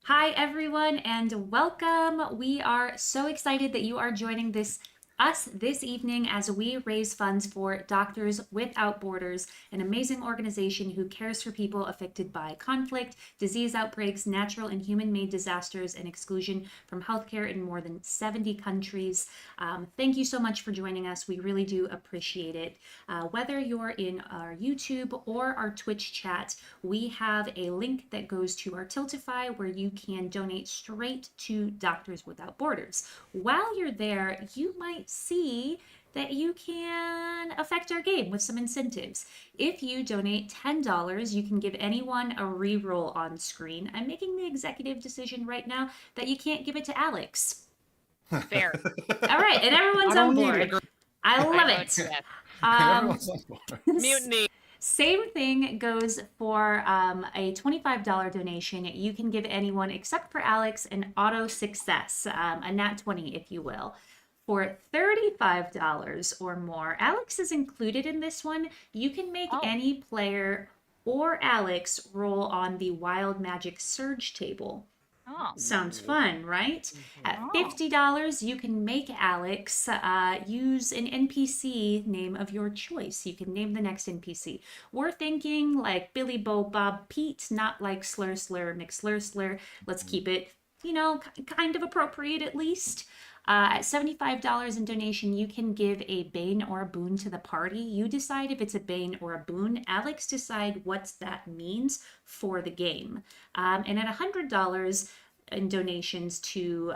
Hi, everyone, and welcome. We are so excited that you are joining us this evening as we raise funds for Doctors Without Borders, an amazing organization who cares for people affected by conflict, disease outbreaks, natural and human-made disasters, and exclusion from healthcare in more than 70 countries. Thank you so much for joining us. We really do appreciate it. Whether you're in our YouTube or our Twitch chat, we have a link that goes to our Tiltify where you can donate straight to Doctors Without Borders. While you're there, you might see that you can affect our game with some incentives. If you donate $10, you can give anyone a reroll on screen. I'm making the executive decision right now that you can't give it to Alex. Fair. All right, and everyone's I don't on need board. it. I love I vote it. yes. Everyone's on board. Mutiny. Same thing goes for a $25 donation. You can give anyone except for Alex an auto success, a nat 20, if you will. For $35 or more, Alex is included in this one. You can make Oh. any player or Alex roll on the Wild Magic Surge table. Oh. Sounds fun, right? At Oh. $50, you can make Alex use an NPC name of your choice. You can name the next NPC. We're thinking like Billy Bo Bob Pete, not like Slur Slur McSlur Slur. Let's keep it, kind of appropriate at least. At $75 in donation, you can give a bane or a boon to the party. You decide if it's a bane or a boon. Alex decide what that means for the game. And at $100 in donations to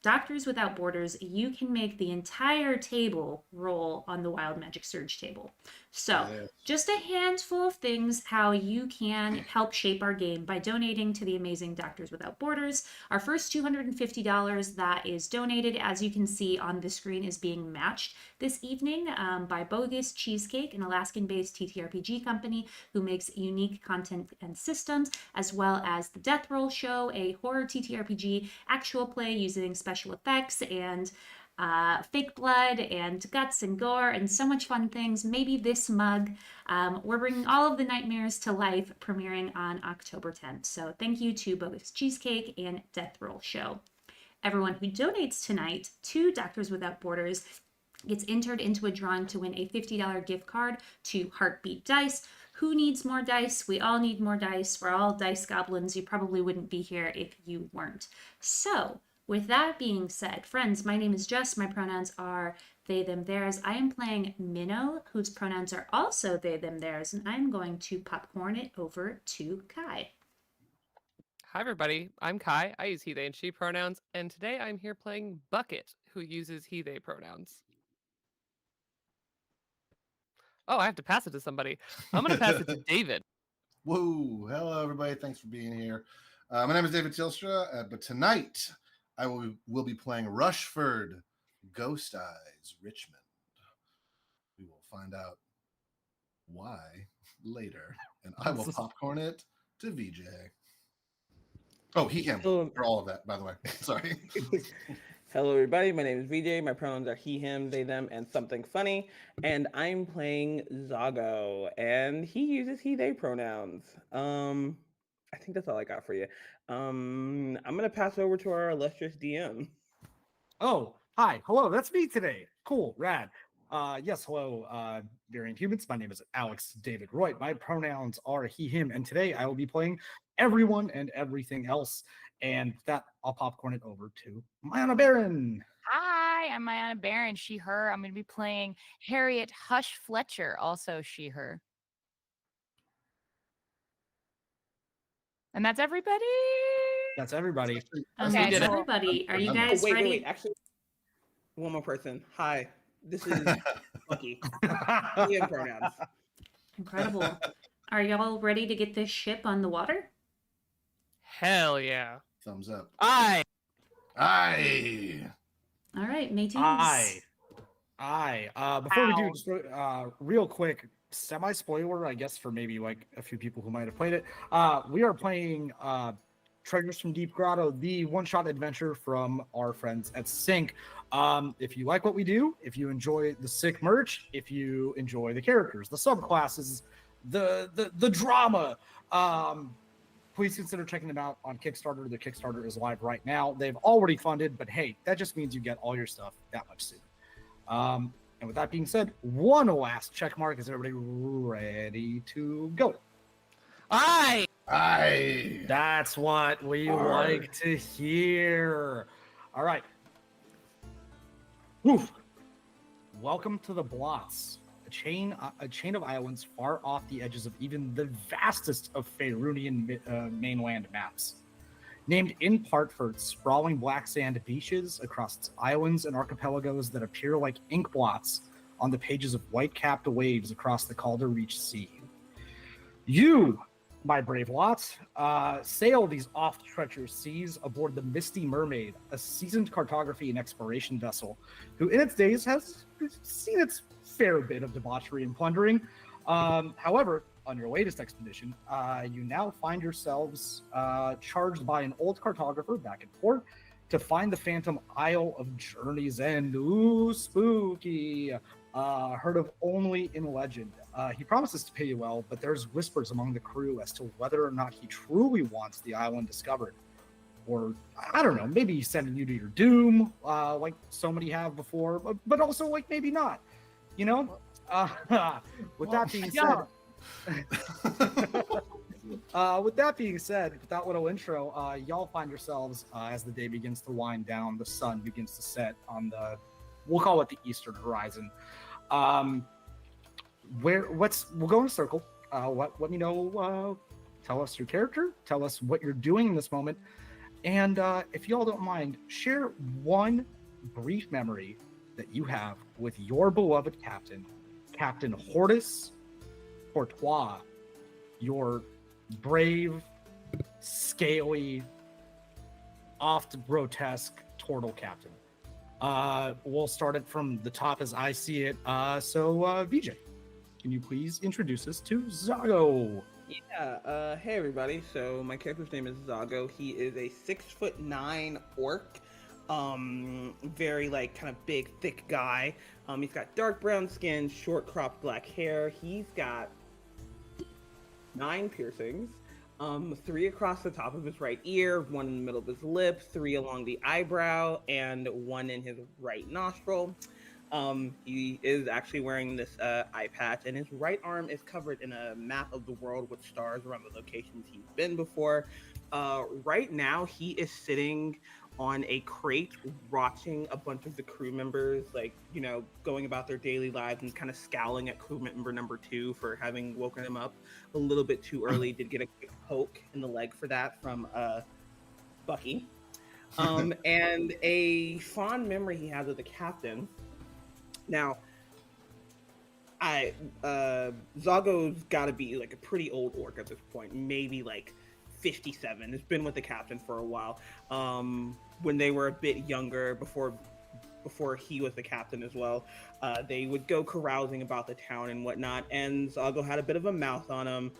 Doctors Without Borders, you can make the entire table roll on the Wild Magic Surge table. So, just a handful of things how you can help shape our game by donating to the amazing Doctors Without Borders. Our first $250 that is donated, as you can see on the screen, is being matched this evening by Bogus Cheesecake, an Alaskan-based TTRPG company who makes unique content and systems, as well as the Death Roll Show, a horror TTRPG actual play using special effects and fake blood and guts and gore and so much fun things. Maybe this mug. We're bringing all of the nightmares to life, premiering on October 10th. So thank you to Bogus Cheesecake and Death Roll Show. Everyone who donates tonight to Doctors Without Borders gets entered into a drawing to win a $50 gift card to Heartbeat Dice. Who needs more dice? We all need more dice. We're all dice goblins. You probably wouldn't be here if you weren't. So, with that being said, friends, my name is Jess. My pronouns are they, them, theirs. I am playing Minnow, whose pronouns are also they, them, theirs, and I'm going to popcorn it over to Kai. Hi, everybody. I'm Kai. I use he, they, and she pronouns, and today I'm here playing Bucket, who uses he, they pronouns. Oh, I have to pass it to somebody. I'm going to pass it to David. Whoa. Hello, everybody. Thanks for being here. My name is David Tilstra, but tonight I will be playing Rushford, Ghost Eyes, Richmond. We will find out why later, and I will popcorn it to VJ. Oh, he can for all of that, by the way. Sorry. Hello, everybody. My name is VJ. My pronouns are he, him, they, them, and something funny. And I'm playing Zago, and he uses he, they pronouns. I think that's all I got for you. I'm gonna pass over to our illustrious DM. Oh, hi. Hello, that's me today. Cool, rad. Yes, hello, variant humans. My name is Alex David Roy. My pronouns are he, him, and today I will be playing everyone and everything else. And with that, I'll popcorn it over to Mayana Baron. Hi, I'm Mayana Baron, she, her. I'm going to be playing Harriet Hush Fletcher, also she, her. And that's everybody? That's everybody. Okay, did so it. everybody, are you guys wait, ready? wait. Actually, one more person. Hi, this is Bucky. DM pronouns. Incredible. Are y'all ready to get this ship on the water? Hell yeah. Thumbs up. Aye. All right, mateys. Before we do, just real quick, semi-spoiler, I guess, for maybe like a few people who might have played it. We are playing Treasures from Deep Grotto, the one-shot adventure from our friends at Sync. If you like what we do, if you enjoy the sick merch, if you enjoy the characters, the subclasses, the drama, please consider checking them out on Kickstarter. The Kickstarter is live right now. They've already funded, but hey, that just means you get all your stuff that much sooner. And with that being said, one last check mark. Is everybody ready to go? Aye. Aye. That's what we like to hear. All right. Woof. Welcome to the Blots, a chain of islands far off the edges of even the vastest of Faerunian mainland maps. Named in part for its sprawling black sand beaches across its islands and archipelagos that appear like ink blots on the pages of white-capped waves across the Caldereach Sea. You, my brave lot, sail these oft-treacherous seas aboard the Misty Mermaid, a seasoned cartography and exploration vessel, who in its days has seen its fair bit of debauchery and plundering. However, on your latest expedition, you now find yourselves charged by an old cartographer back in port to find the phantom Isle of Journey's End. Ooh, spooky. Heard of only in legend. He promises to pay you well, but there's whispers among the crew as to whether or not he truly wants the island discovered. Or, I don't know, maybe he's sending you to your doom, like so many have before, but also, like, maybe not. You know? With that being said... with that being said, with that little intro, y'all find yourselves as the day begins to wind down, the sun begins to set on the, we'll call it the eastern horizon. We'll go in a circle. Let me know. Tell us your character. Tell us what you're doing in this moment, and if y'all don't mind, share one brief memory that you have with your beloved captain, Captain Hortus Courtois, your brave, scaly, oft grotesque turtle captain. We'll start it from the top as I see it. So, VJ, can you please introduce us to Zago? Yeah, hey everybody. So my character's name is Zago. He is a 6'9" orc. Very like kind of big, thick guy. He's got dark brown skin, short cropped black hair. He's got 9 piercings, 3 across the top of his right ear, 1 in the middle of his lip, 3 along the eyebrow, and 1 in his right nostril. He is actually wearing this eye patch, and his right arm is covered in a map of the world with stars around the locations he's been before. Right now, he is sitting on a crate watching a bunch of the crew members, like, you know, going about their daily lives and kind of scowling at crew member number 2 for having woken him up a little bit too early. Did get a quick poke in the leg for that from Bucky. And a fond memory he has of the captain. Now, Zago's got to be like a pretty old orc at this point, maybe like 57. Has been with the captain for a while. When they were a bit younger, before he was the captain as well, they would go carousing about the town and whatnot. And Zago had a bit of a mouth on him,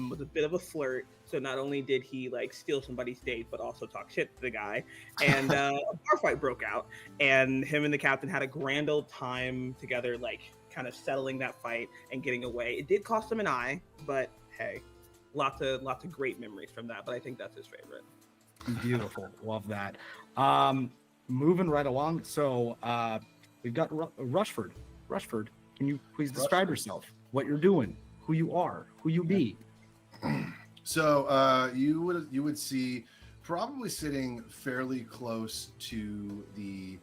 was a bit of a flirt. So not only did he like steal somebody's date, but also talk shit to the guy. And a bar fight broke out, and him and the captain had a grand old time together, like kind of settling that fight and getting away. It did cost him an eye, but hey. Lots of great memories from that, but I think that's his favorite. Beautiful. Love that. Moving right along. So we've got Rushford. Rushford, can you please describe yourself? What you're doing, who you are, who you be? So you would see probably sitting fairly close to the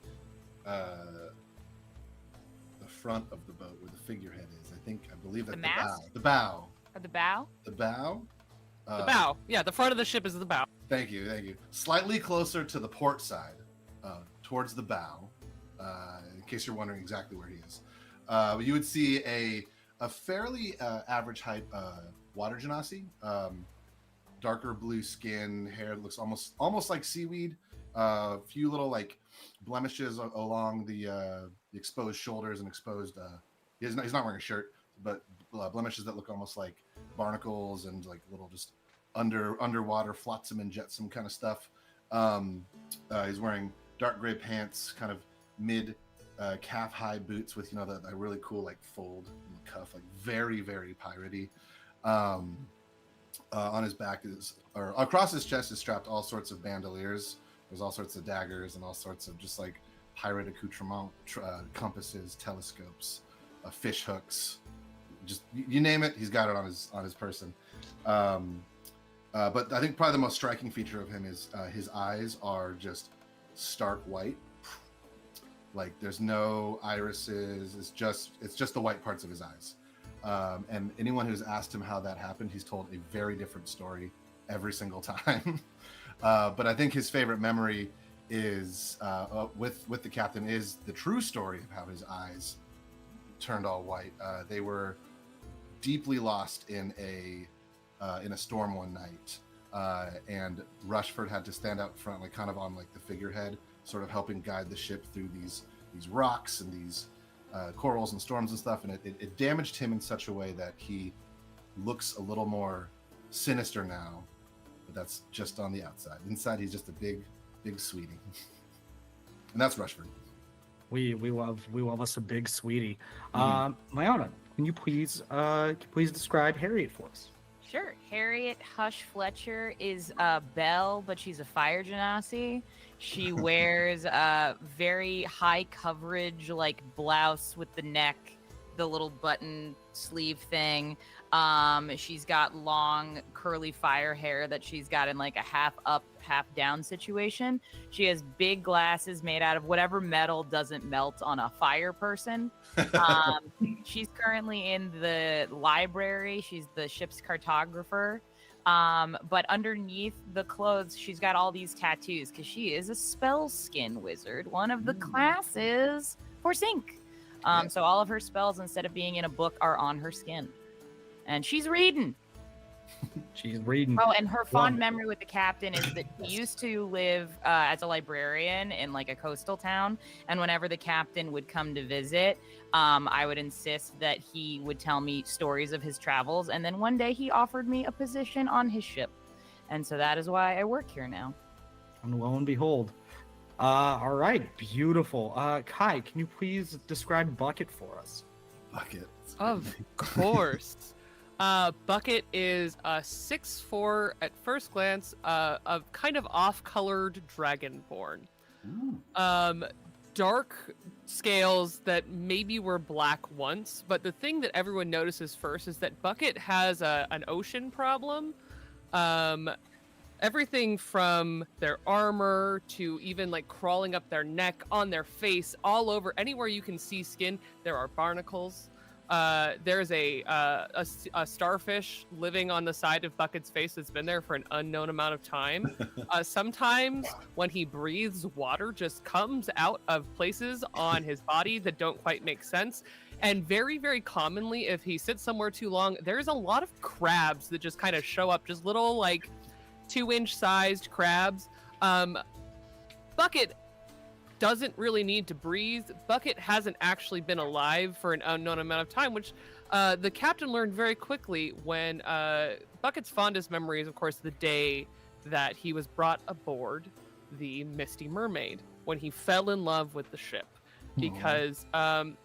front of the boat where the figurehead is. I believe that The mast? the bow. Or the bow? The bow? The bow. Yeah, the front of the ship is the bow. Thank you. Slightly closer to the port side, towards the bow, in case you're wondering exactly where he is. You would see a fairly average height water genasi, darker blue skin, hair that looks almost like seaweed. A few little like blemishes along the exposed shoulders and exposed. He's not wearing a shirt, but blemishes that look almost like barnacles and like little just underwater flotsam and jetsam kind of stuff. He's wearing dark gray pants, kind of mid calf high boots with that really cool like fold in the cuff, like very very piratey. on his back or across his chest is strapped all sorts of bandoliers. There's all sorts of daggers and all sorts of just like pirate accoutrement, compasses, telescopes, fish hooks. Just you name it, he's got it on his person. But I think probably the most striking feature of him is his eyes are just stark white. Like there's no irises. It's just the white parts of his eyes. And anyone who's asked him how that happened, he's told a very different story every single time. But I think his favorite memory is with the captain is the true story of how his eyes turned all white. They were deeply lost in a storm one night, and Rushford had to stand out front, like kind of on like the figurehead, sort of helping guide the ship through these rocks and these corals and storms and stuff, and it damaged him in such a way that he looks a little more sinister now, but that's just on the outside. Inside, he's just a big sweetie, and that's Rushford. We love us a big sweetie. Mayana, can you please describe Harriet for us? Sure. Harriet Hush Fletcher is a belle, but she's a fire genasi. She wears a very high coverage, like blouse with the neck, the little button sleeve thing. She's got long curly fire hair that she's got in like a half up, half down situation. She has big glasses made out of whatever metal doesn't melt on a fire person. She's currently in the library. She's the ship's cartographer. But underneath the clothes, she's got all these tattoos because she is a spell skin wizard, one of the classes for Sync. So all of her spells, instead of being in a book, are on her skin. And she's reading. She's reading. Oh, and her fond memory with the captain is that she used to live as a librarian in like a coastal town. And whenever the captain would come to visit, I would insist that he would tell me stories of his travels. And then one day he offered me a position on his ship. And so that is why I work here now. And lo and behold. All right, beautiful. Kai, can you please describe Bucket for us? Bucket. Of course. Bucket is a 6'4" at first glance, of kind of off-colored dragonborn. Dark scales that maybe were black once, but the thing that everyone notices first is that Bucket has an ocean problem. Everything from their armor to even like crawling up their neck, on their face, all over, anywhere you can see skin, there are barnacles. There's a starfish living on the side of Bucket's face that's been there for an unknown amount of time. Sometimes when he breathes, water just comes out of places on his body that don't quite make sense. And very, very commonly, if he sits somewhere too long, there's a lot of crabs that just kind of show up, just little like 2-inch sized crabs. Bucket doesn't really need to breathe. Bucket hasn't actually been alive for an unknown amount of time, which the captain learned very quickly when Bucket's fondest memory is, of course, the day that he was brought aboard the Misty Mermaid, when he fell in love with the ship, because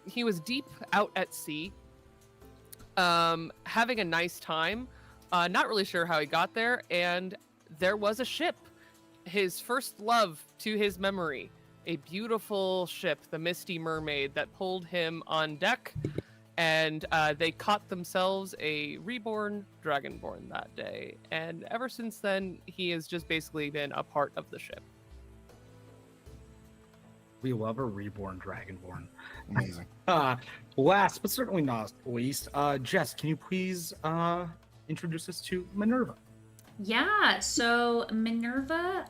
he was deep out at sea, having a nice time, not really sure how he got there, and there was a ship, his first love to his memory, a beautiful ship, the Misty Mermaid, that pulled him on deck, and they caught themselves a reborn dragonborn that day. And ever since then, he has just basically been a part of the ship. We love a reborn dragonborn. Amazing. Last but certainly not least, Jess, can you please introduce us to Minerva? Yeah, so Minerva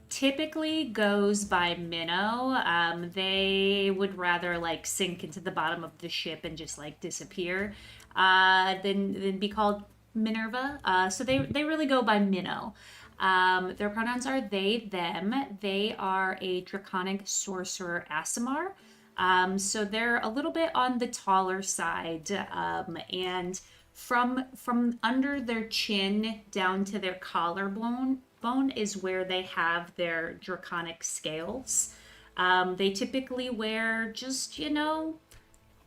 typically goes by Minnow. They would rather like sink into the bottom of the ship and just like disappear than be called Minerva. So they really go by Minnow. Their pronouns are they, them. They are a draconic sorcerer Aasimar. So they're a little bit on the taller side, and from under their chin down to their collarbone is where they have their draconic scales. They typically wear just,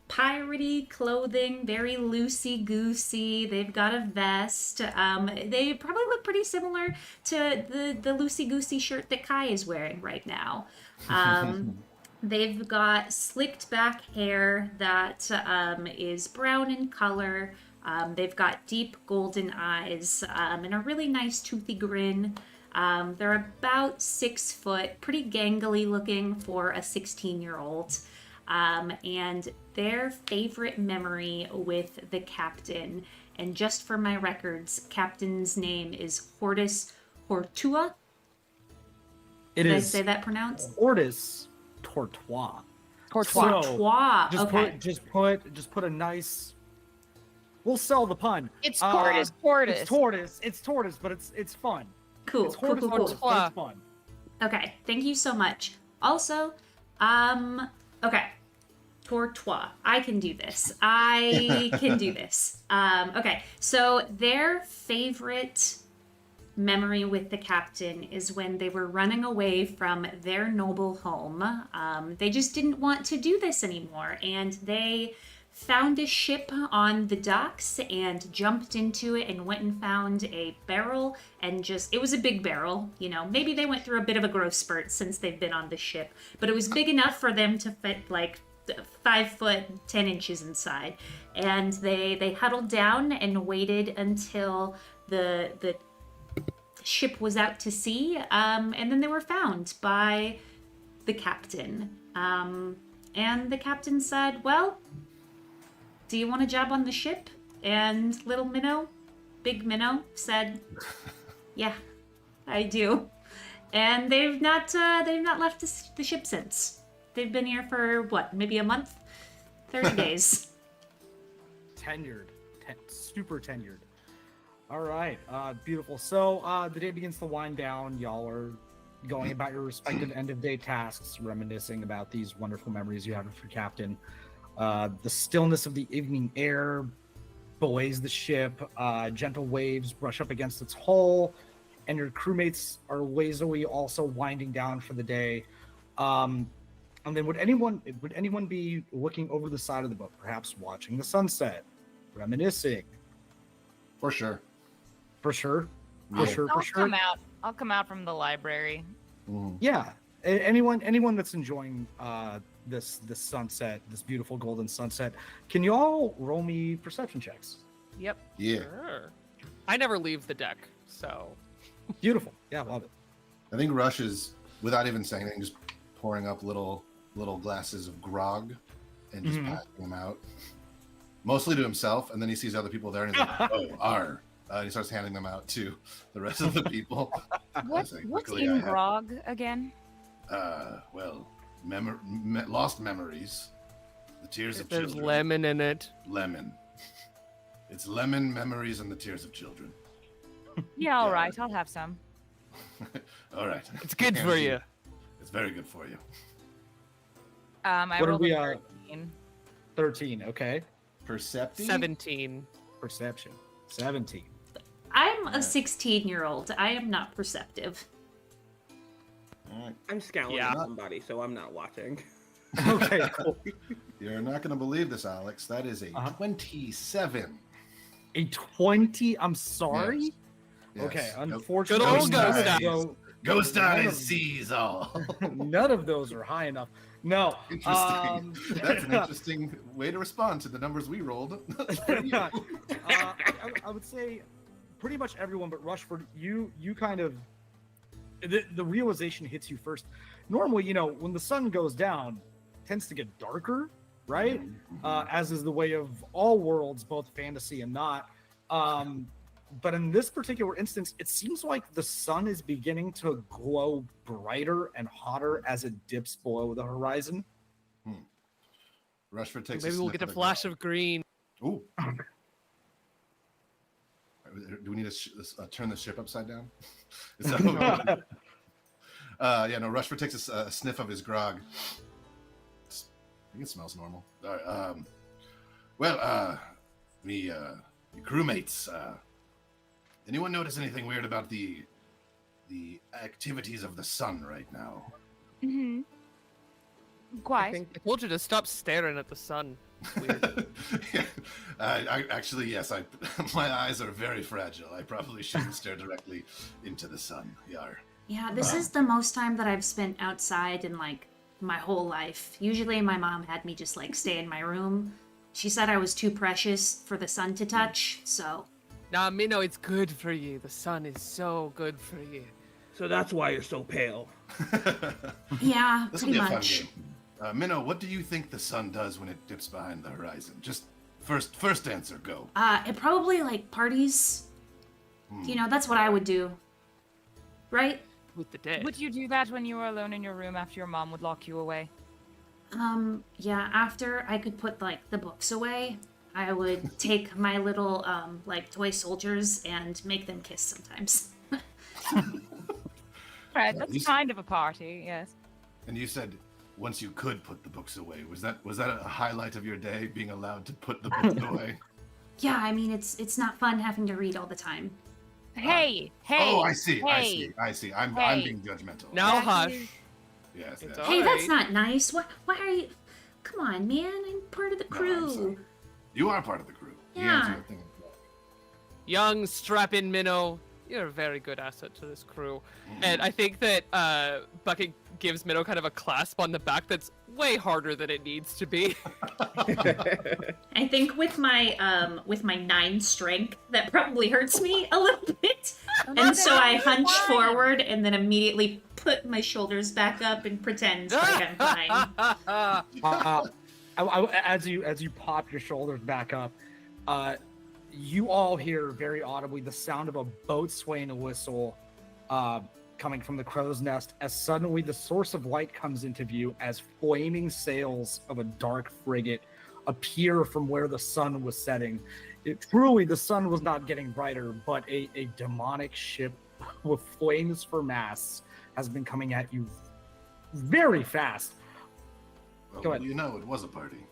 piratey clothing, very loosey-goosey. They've got a vest. They probably look pretty similar to the loosey-goosey shirt that Kai is wearing right now. They've got slicked back hair that is brown in color. They've got deep golden eyes and a really nice toothy grin. They're about 6 foot, pretty gangly looking for a 16-year-old. And their favorite memory with the captain, and just for my records, captain's name is Hortus Hortua. It Did I is say that pronounced? Hortus Tortois. Courtois. So, Trois. just Okay. put a nice. We'll sell the pun. It's tortoise. Tortoise. It's tortoise, but it's fun. Cool. It's Cool. hortus, Cool. tortoise, Cool. but it's fun. Okay. Thank you so much. Also, okay. Tortois. I can do this. I can do this. Okay. So their favorite memory with the captain is when they were running away from their noble home. They just didn't want to do this anymore, and they found a ship on the docks and jumped into it and went and found a barrel, and just, it was a big barrel, you know, maybe they went through a bit of a growth spurt since they've been on the ship, but it was big enough for them to fit like 5 foot 10 inches inside. And they huddled down and waited until the ship was out to sea, and then they were found by the captain. And the captain said, well, do you want a job on the ship? And little Minnow, big Minnow, said, yeah, I do. And they've not left the ship since. They've been here for what, maybe a month, 30 days. Tenured, super tenured. All right, beautiful. So the day begins to wind down. Y'all are going about your respective end of day tasks, reminiscing about these wonderful memories you have with your captain. The stillness of the evening air beways the ship. Gentle waves brush up against its hull, and your crewmates are lazily also winding down for the day. And then would anyone be looking over the side of the boat, perhaps watching the sunset, reminiscing? For sure. For sure. Yeah. I'll come out from the library. Mhm. Yeah. Anyone that's enjoying this sunset, this beautiful golden sunset, can you all roll me perception checks? Yep. Yeah. Sure. I never leave the deck, so Beautiful. Yeah, love it. I think Rush is, without even saying anything, just pouring up little glasses of grog and just passing them out, mostly to himself. And then he sees other people there, and he's like, "Oh, R." And he starts handing them out to the rest of the people. What's Luckily, in I have- grog again? Well, lost memories. The tears of there's children. lemon in it. Lemon. It's lemon memories and the tears of children. Yeah, all right. I'll have some. All right. It's good for you. It's very good for you. I What are rolled we, a 13. 13, okay. Perceptive. 17. Perception. 17. I'm a 16-year-old. I am not perceptive. All right. I'm scowling Yeah. at somebody, so I'm not watching. Okay, cool. You're not going to believe this, Alex. That is a 27. A 20? I'm sorry? Yes. Yes. Okay, Nope. unfortunately, Good old Ghost ghost eyes. no- Ghost None eyes of- sees all. none of those are high enough. No. Interesting. That's an interesting way to respond to the numbers we rolled. I would say pretty much everyone, but Rushford, you kind of the realization hits you first. Normally, you know, when the sun goes down, it tends to get darker, right? As is the way of all worlds, both fantasy and not. But in this particular instance, it seems like the sun is beginning to glow brighter and hotter as it dips below the horizon. Rushford takes. Maybe we'll get a flash of green. Ooh. Do we need to turn the ship upside down? Is that what we yeah, no. Rushford takes a sniff of his grog. I think it smells normal. All right, well, the crewmates. Anyone notice anything weird about the activities of the sun right now? Mm-hmm. I Quite. think I told you to stop staring at the sun. Weird. I actually, yes, my eyes are very fragile. I probably shouldn't stare directly into the sun. Yar. Yeah, this is the most time that I've spent outside in like my whole life. Usually my mom had me just like stay in my room. She said I was too precious for the sun to touch, so Nah, Minnow, it's good for you. The sun is so good for you. So that's why you're so pale. yeah, This will pretty be a fun much. game. Minnow, what do you think the sun does when it dips behind the horizon? Just first answer, go. It probably like parties. You know, that's what I would do. Right? With the dead. Would you do that when you were alone in your room after your mom would lock you away? Yeah, after I could put like the books away, I would take my little like toy soldiers and make them kiss sometimes. Right, Yeah, that's you s- kind of a party, yes. And you said once you could put the books away. Was that a highlight of your day, being allowed to put the books away? Yeah, I mean it's not fun having to read all the time. Hey, hey. Oh, I see. Hey. I'm Hey. being judgmental. Now Exactly. hush. Yes. It's yes. all Hey, that's right. not nice. Why are you? Come on, man. I'm part of the No, I'm crew. sorry. You are part of the crew. You Yeah. answer your thing as well. Young, strapping Minnow, you're a very good asset to this crew. And I think that Bucket gives Minnow kind of a clasp on the back that's way harder than it needs to be. I think with my 9 strength, that probably hurts me a little bit. And so I hunch forward and then immediately put my shoulders back up and pretend like I'm fine. As you pop your shoulders back up, you all hear very audibly the sound of a boat swaying a whistle coming from the crow's nest as suddenly the source of light comes into view as flaming sails of a dark frigate appear from where the sun was setting. Truly, the sun was not getting brighter, but a demonic ship with flames for masts has been coming at you very fast. Well, Go what ahead. do you know? It was a party.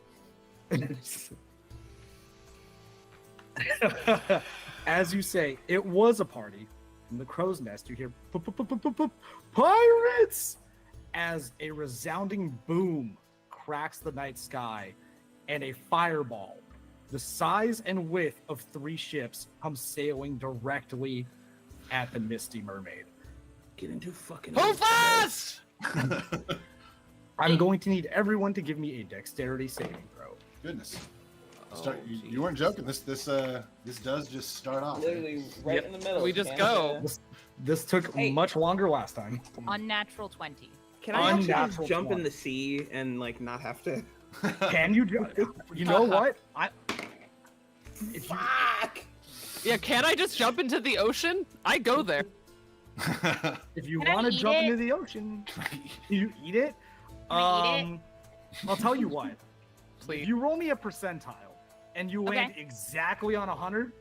As you say, it was a party. From the crow's nest, you hear pirates as a resounding boom cracks the night sky, and a fireball, the size and width of 3 ships, comes sailing directly at the Misty Mermaid. Get into fucking. Move fast! I'm going to need everyone to give me a dexterity saving throw. Goodness. Oh, You weren't joking. This does just start off. Literally right Yep. in the middle. We just Can't go. This took Hey. much longer last time. Unnatural 20. Can I actually just Unnatural jump in 20. the sea and like not have to? Can you? You know what? If you, Fuck! Yeah, can I just jump into the ocean? I go there. if you Can I want to eat jump it? into the ocean, you eat it. Can I eat I'll tell you what. Please. If you roll me a percentile and you land exactly on 100,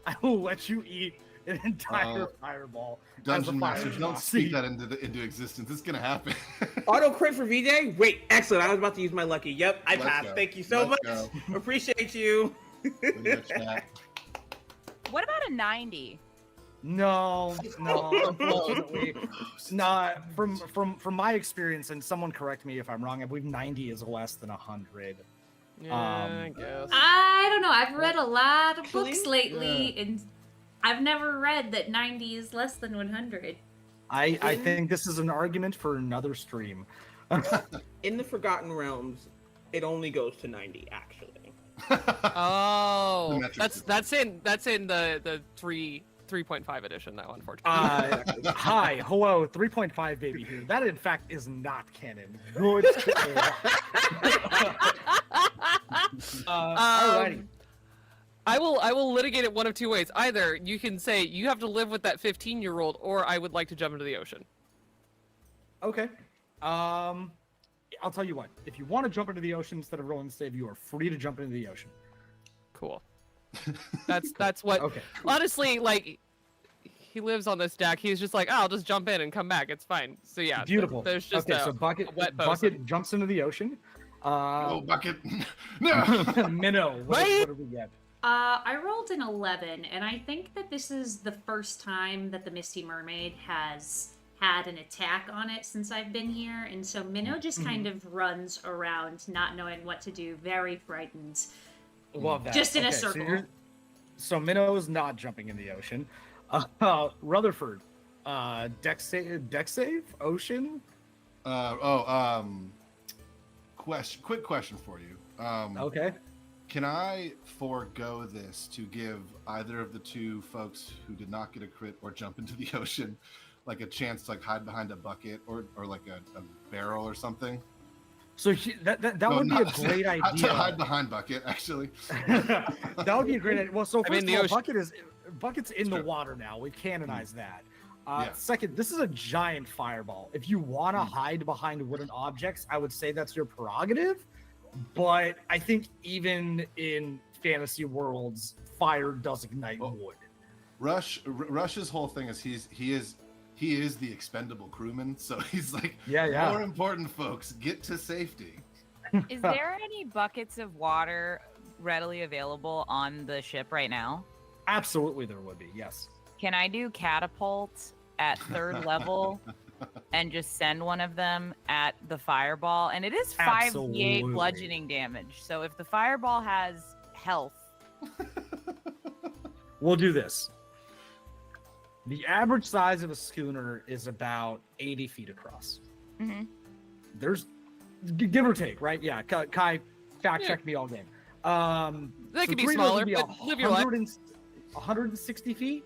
I will let you eat an entire fireball. Dungeon as a Master, fire don't Nazi. speak that into existence. It's gonna happen. Auto crit for VJ? Wait, excellent. I was about to use my lucky. Yep, I Let's passed. go. Thank you so Let's much. Appreciate you. Look at chat. What about a 90? No, unfortunately, not from my experience. And someone correct me if I'm wrong. I believe 90 is less than 100. Yeah, I guess. I don't know. I've read a lot of Actually, books lately, and I've never read that 90 is less than 100. I think this is an argument for another stream. In the Forgotten Realms, it only goes to 90, actually. Oh, The metric that's in the 3.5 edition now, unfortunately. Hi, hello, 3.5 baby here. That in fact is not canon. Good. Alrighty. I will litigate it one of two ways. Either you can say you have to live with that 15-year-old, or I would like to jump into the ocean. Okay. I'll tell you what. If you want to jump into the ocean instead of rolling to save, you are free to jump into the ocean. Cool. That's what. Okay. Honestly, like, he lives on this deck. He's just like, oh, I'll just jump in and come back. It's fine. So yeah, Beautiful. There's just okay, a, so Bucket a wet Bucket jumps into the ocean. Oh, bucket. No. Minnow, what do we get? I rolled an 11, and I think that this is the first time that the Misty Mermaid has had an attack on it since I've been here, and so Minnow just kind of runs around, not knowing what to do, very frightened. Love that. Just in a Okay, circle. So Minnow is not jumping in the ocean. Rutherford, deck save, ocean. Quick question for you. Okay. Can I forego this to give either of the two folks who did not get a crit or jump into the ocean, like a chance to like hide behind a bucket or like a barrel or something? So that would be a great Not to idea. hide behind bucket, actually. That would be a great idea. Well, so first the of all, ocean. bucket's in the True. water now. We've canonized that. Yeah. Second, this is a giant fireball. If you want to hide behind wooden objects, I would say that's your prerogative. But I think even in fantasy worlds, fire does ignite wood. Rush's whole thing is he is the expendable crewman, so he's like, Yeah. more important folks, get to safety. Is there any buckets of water readily available on the ship right now? Absolutely, there would be. Yes. Can I do catapult at 3rd level and just send one of them at the fireball? And it is 5d8 Absolutely. bludgeoning damage. So if the fireball has health, We'll do this. The average size of a schooner is about 80 feet across. Mhm. There's give or take, right? Yeah. Kai, fact check me all game. They could be three of those smaller, would be but live your life. 160 feet.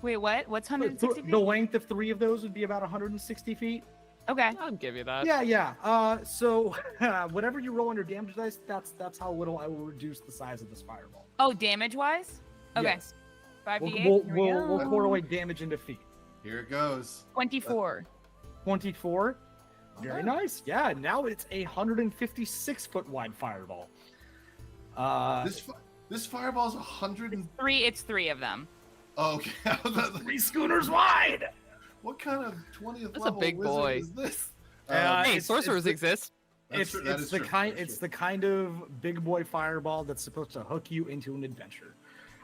wait, what? What's 160 feet? The length of 3 of those would be about 160 feet. Okay. I'll give you that. Yeah. So whatever you roll on your damage dice, that's how little I will reduce the size of this fireball. Oh, damage wise? Okay. Yes. 5d8. We'll here we go. correlate damage into feet. Here it goes. 24. 24. Very Okay. nice. Yeah, now it's a 156-foot wide fireball. This fireball's 100 and... It's three of them. Oh, okay. I was about to- 3 schooners wide. What kind of 20th That's a level big wizard boy. is this? Hey, It's- sorcerers it's- exist. That's true, that It's is the true, kind that is it's true. the kind of big boy fireball that's supposed to hook you into an adventure.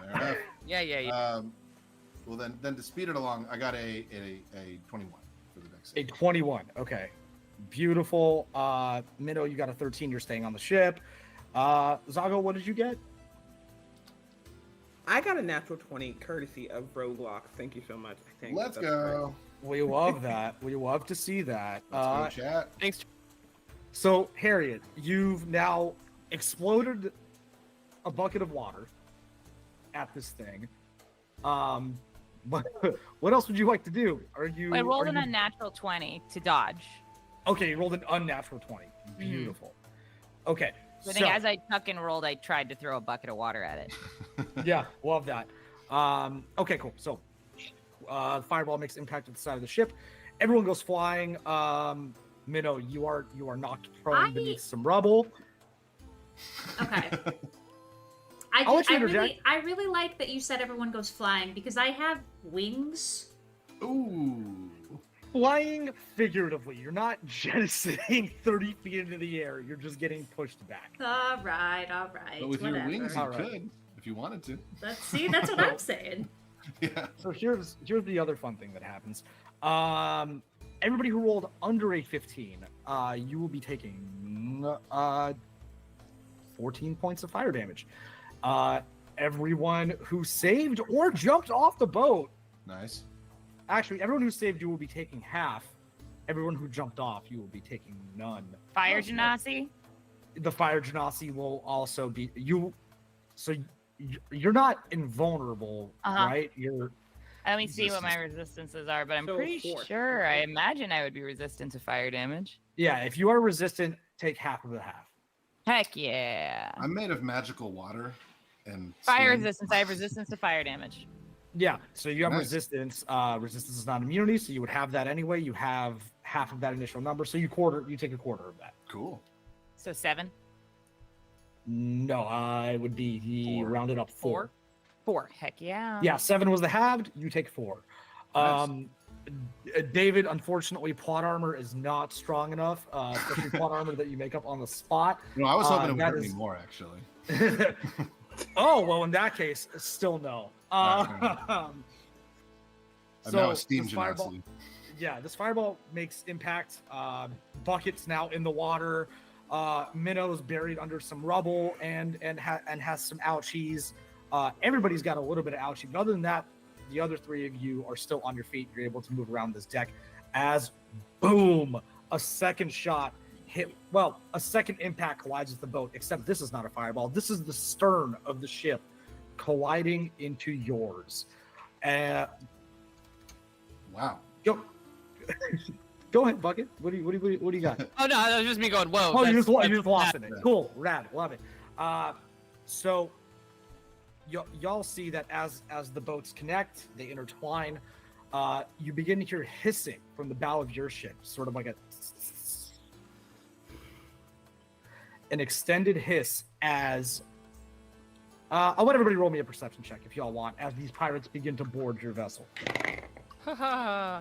Fair enough. Yeah. Well, then to speed it along, I got a 21 for the next. A 21. Okay. Beautiful. Minnow, you got a 13. You're staying on the ship. Zago, what did you get? I got a natural 20 courtesy of Roguelock. Thank you so much. I think Let's that's go. We love that. We love to see that. Let's go, chat. Thanks. So, Harriet, you've now exploded a bucket of water at this thing. What else would you like to do? I rolled an unnatural 20 to dodge. Okay, you rolled an unnatural 20. Beautiful. Okay. So I think as I tuck and rolled, I tried to throw a bucket of water at it. Yeah, love that. Okay, cool. So, fireball makes impact at the side of the ship. Everyone goes flying. Minnow, you are knocked prone beneath some rubble. Okay. I'll let you interject. I really like that you said everyone goes flying because I have wings. Ooh. Flying figuratively. You're not jettisoning 30 feet into the air. You're just getting pushed back. All right. But with whatever. your wings, you All right. could if you wanted to. That's what I'm saying. Yeah. So here's the other fun thing that happens. Everybody who rolled under a 15, you will be taking 14 points of fire damage. Everyone who saved or jumped off the boat, Nice. actually, everyone who saved you will be taking half. Everyone who jumped off, you will be taking none. Fire genasi? The fire genasi will also be you. So you're not invulnerable, Uh-huh. right? You're Let me see what my resistances are, but I'm So pretty 4. sure. I imagine I would be resistant to fire damage. yeah. If you are resistant, take half of the half. Heck yeah. I'm made of magical water and Fire skin. resistance. I have resistance to fire damage. Yeah, so you have Nice. resistance. Resistance is not immunity, so you would have that anyway. You have half of that initial number, so you take a quarter of that. Cool. So 7? No, it would be 4. rounded up 4. 4. Heck yeah. Yeah, 7 was the halved. You take 4. Nice. David, unfortunately, plot armor is not strong enough, especially plot armor that you make up on the spot. No, I was hoping it would that hurt me is- more, actually. Oh well, in that case, still no. Alright, I'm now a So, steam this fireball- genasi. Yeah, this fireball makes impact. Bucket's now in the water. Minnow's buried under some rubble and has some ouchies. Everybody's got a little bit of ouchie, but other than that, the other three of you are still on your feet. You're able to move around this deck as boom, a second shot hit. Well, a second impact collides with the boat, except this is not a fireball. This is the stern of the ship colliding into yours. Wow. Go ahead, Bucket. What do you got? Oh no, that was just me going, whoa. Oh, you that's- just lost that's- in it. Cool, rad, love it. So y'all see that as the boats connect, they intertwine. You begin to hear hissing from the bow of your ship, sort of like an extended hiss as. I'll let everybody roll me a perception check if y'all want, as these pirates begin to board your vessel. Haha.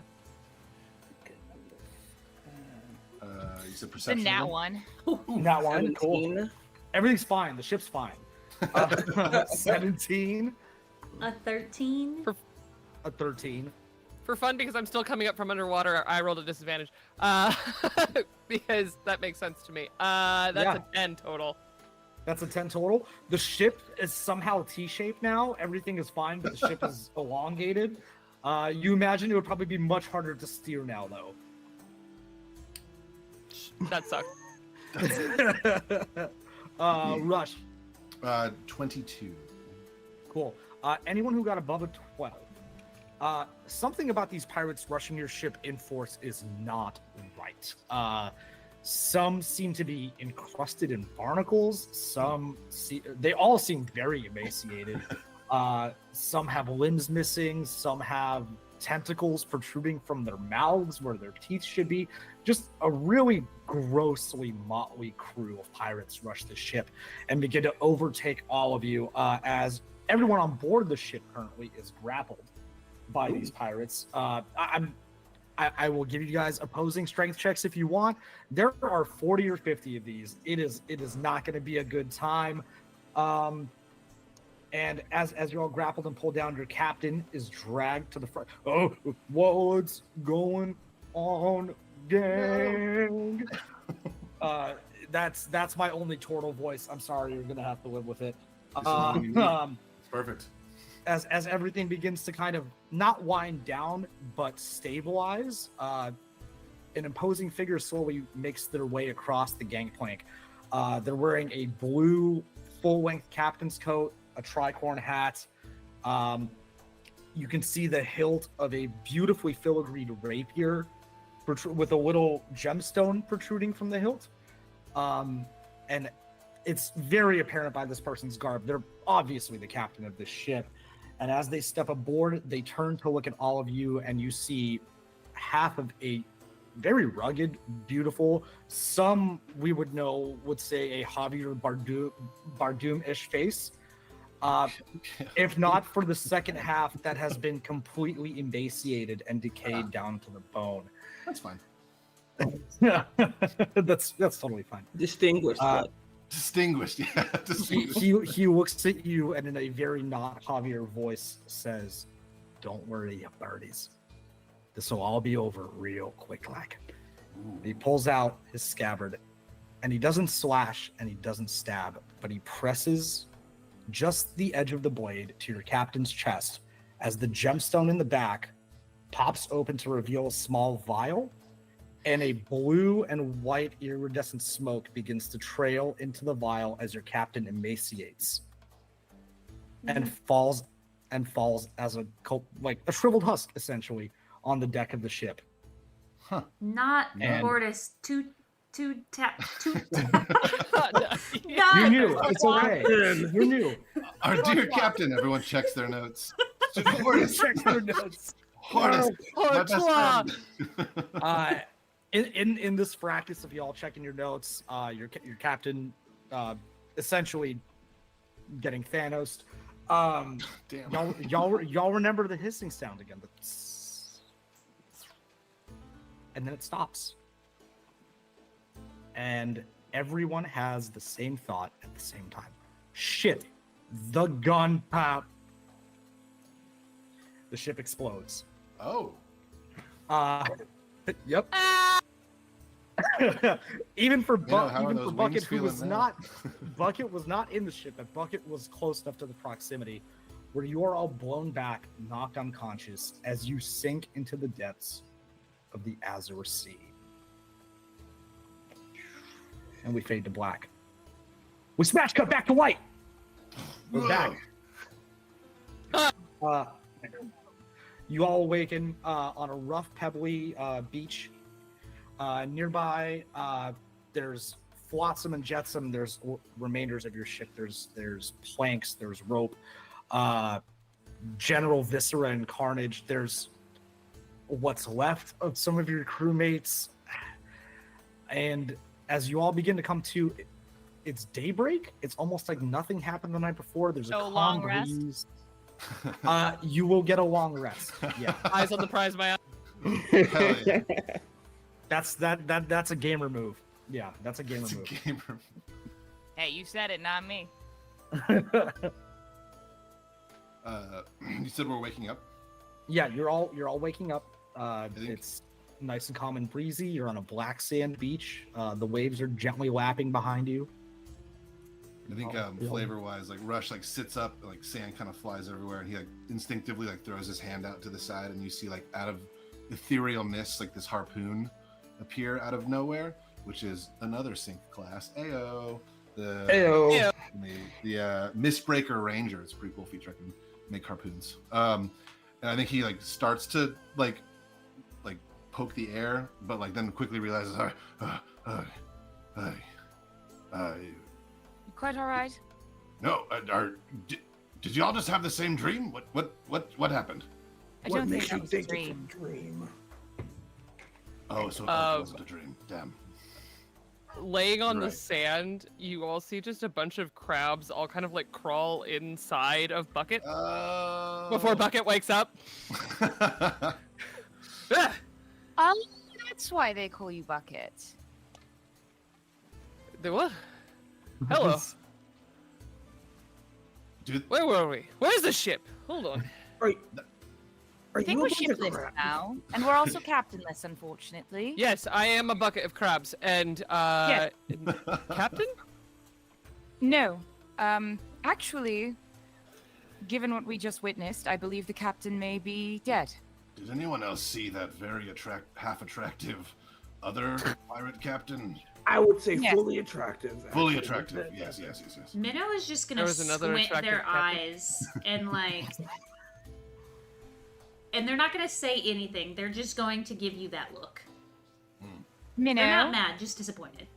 You said The perception. nat again? one. Not one, cool. 17. Everything's fine. The ship's fine. 17, A 13. a 13. For fun, because I'm still coming up from underwater, I rolled a disadvantage. Because that makes sense to me. That's Yeah. a 10 total. That's a 10 total. The ship is somehow T-shaped now. Everything is fine, but the ship is elongated. You imagine it would probably be much harder to steer now, though. That sucks. Rush. 22. Cool. Anyone who got above a 12. Something about these pirates rushing your ship in force is not right. Some seem to be encrusted in barnacles. They all seem very emaciated. Some have limbs missing. Some have tentacles protruding from their mouths where their teeth should be. Just a really grossly motley crew of pirates rush the ship and begin to overtake all of you as everyone on board the ship currently is grappled by these pirates. I will give you guys opposing strength checks if you want. There are 40 or 50 of these. It is not going to be a good time. And as you're all grappled and pulled down, your captain is dragged to the front. Oh, what's going on, gang? That's my only turtle voice. I'm sorry, you're gonna have to live with it. Perfect. As everything begins to kind of not wind down but stabilize, an imposing figure slowly makes their way across the gangplank. They're wearing a blue full-length captain's coat, a tricorn hat. You can see the hilt of a beautifully filigreed rapier with a little gemstone protruding from the hilt. And it's very apparent by this person's garb. They're obviously the captain of this ship. And as they step aboard, they turn to look at all of you, and you see half of a very rugged, beautiful, some we would say a Javier Bardem-ish face. If not for the second half that has been completely emaciated and decayed down to the bone. That's fine. that's totally fine. Distinguished. Distinguished, yeah. Distinguished. He looks at you and in a very not Javier voice says, "Don't worry, you birdies. This will all be over real quick like." He pulls out his scabbard, and he doesn't slash and he doesn't stab, but he presses just the edge of the blade to your captain's chest as the gemstone in the back pops open to reveal a small vial, and a blue and white iridescent smoke begins to trail into the vial as your captain emaciates and falls as a shriveled husk, essentially, on the deck of the ship. Not Man. Mortis. Two tap. You knew. It's okay. You knew. Our dear captain, everyone checks their notes. Horace, Check your notes. Horace, my best friend. In this practice of y'all checking your notes, your captain essentially getting Thanos. Damn. Y'all remember the hissing sound again, and then it stops, and everyone has the same thought at the same time. Shit, the gun pop. The ship explodes. Oh. Yep. Ah! How Even for are those Bucket, wings who was feeling now? Bucket was not in the ship, but Bucket was close enough to the proximity where you are all blown back, knocked unconscious as you sink into the depths of the Azure Sea. And we fade to black. We smash cut back to white. We're back. You all awaken on a rough, pebbly beach. Nearby, there's flotsam and jetsam. There's remainders of your ship. There's planks. There's rope. General viscera and carnage. There's what's left of some of your crewmates. And as you all begin to come to, it's daybreak. It's almost like nothing happened the night before. There's a So calm long rest? breeze. You will get a long rest. Yeah, Eyes on the prize, my Hell yeah. that's a gamer move. Yeah, that's a gamer It's a move. gamer. Hey, you said it, not me. You said we're waking up. Yeah, you're all waking up. think- It's nice and calm and breezy. You're on a black sand beach. The waves are gently lapping behind you. I think Oh, yeah. flavor-wise, like Rush like sits up, and, like sand kind of flies everywhere, and he like instinctively like throws his hand out to the side, and you see like out of ethereal mist like this harpoon appear out of nowhere, which is another sync class. Ayo. Heyo. The Mistbreaker Ranger. It's a pretty cool feature. I can make harpoons. And I think he like starts to like poke the air, but like then quickly realizes, You quite all right? no, did you all just have the same dream? What happened? I don't think that was a dream. Oh, so it wasn't a dream. Damn. Laying on the Right. sand, you all see just a bunch of crabs all kind of like crawl inside of Bucket before Bucket wakes up. Ah! Oh, that's why they call you Bucket. They what? Hello. Dude, Where were we? Where's the ship? Hold on. I think we're shipless now, and we're also captainless, unfortunately. Yes, I am a bucket of crabs, and Captain? No. Actually, given what we just witnessed, I believe the captain may be dead. did anyone else see that very half attractive other pirate captain? I would say Yes. fully attractive. Fully actually. attractive. Yes. Minnow is just gonna There was another squint attractive their captain. eyes and like, and they're not gonna say anything. They're just going to give you that look. They're not Minnow? mad, just disappointed.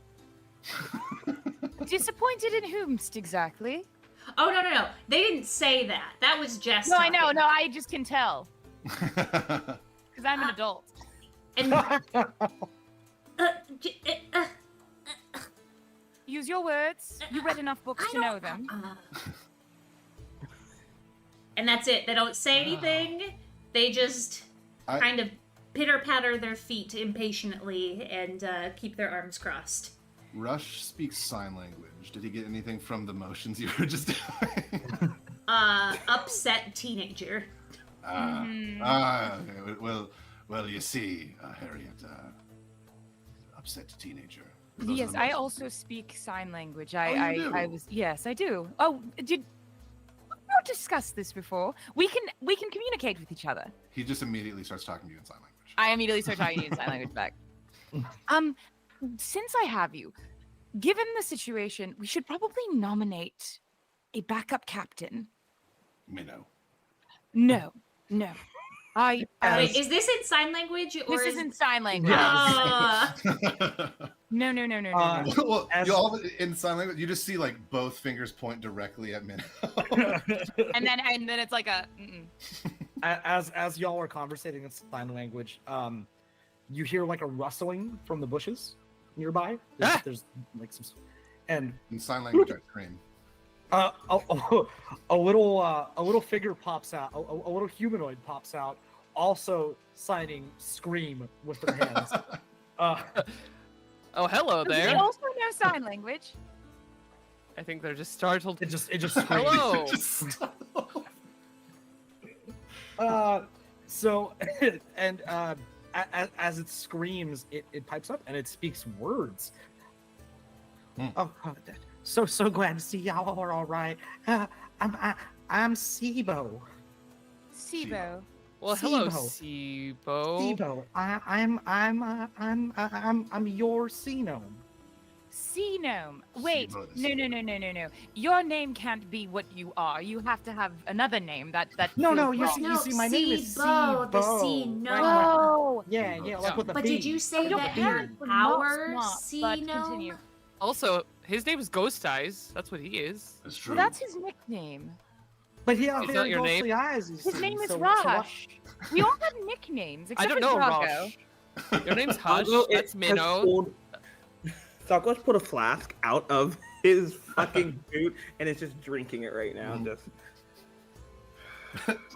Disappointed in whomst exactly? Oh no! They didn't say that. That was Jess. No, I know. talking. No, I just can tell because I'm an adult. And Use your words. You read enough books to know them. and that's it. They don't say anything. They just kind of pitter patter their feet impatiently and keep their arms crossed. Rush speaks sign language. Did he get anything from the motions you were just doing? Upset teenager. Okay. Well, you see, Harriet, upset teenager. Those are Yes, the I motions. also speak sign language. you I do? was yes, I do. Oh, did we not discuss this before? We can communicate with each other. He just immediately starts talking to you in sign language. I immediately start talking to you in sign language back. Since I have you, given the situation, we should probably nominate a backup captain. Minnow. No. Wait, is this in sign language or This is isn't sign language. Ah. No. Well, As- you all in sign language, you just see like both fingers point directly at Minnow. And then it's like a. Mm-mm. As y'all are conversating in sign language, you hear like a rustling from the bushes nearby. There's like some, and In sign language, I scream. a little figure pops out. A little humanoid pops out, also signing "scream" with their hands. Oh, hello They there. also know sign language. I think they're just startled. It just screams. Hello. So, and as it screams, it pipes up and it speaks words. Oh, so glad to see y'all are all right. I'm Sibo. Sibo. Well, hello, Sibo. Sibo. Sibo, I'm your sea gnome. Sea gnome. Wait, Sibo the no. Your name can't be what you are. You have to have another name. That No, feels you wrong. see, my name is Sibo, the Sibo. sea Right, gnome. Oh, Yeah, Sibo. like with the But B. did you say your that parents were not our smart, sea but gnome? continue. Also, his name is Ghost Eyes. That's what he is. That's true. Well, that's his nickname. But he has Is that very your name? ghostly eyes. You His see, name is so what- Rush. We all have nicknames, I except don't for know, Zago. Rosh. Your name's Hush. Zago That's has Minnow. pulled- Zago's put a flask out of his fucking boot and is just drinking it right now. Just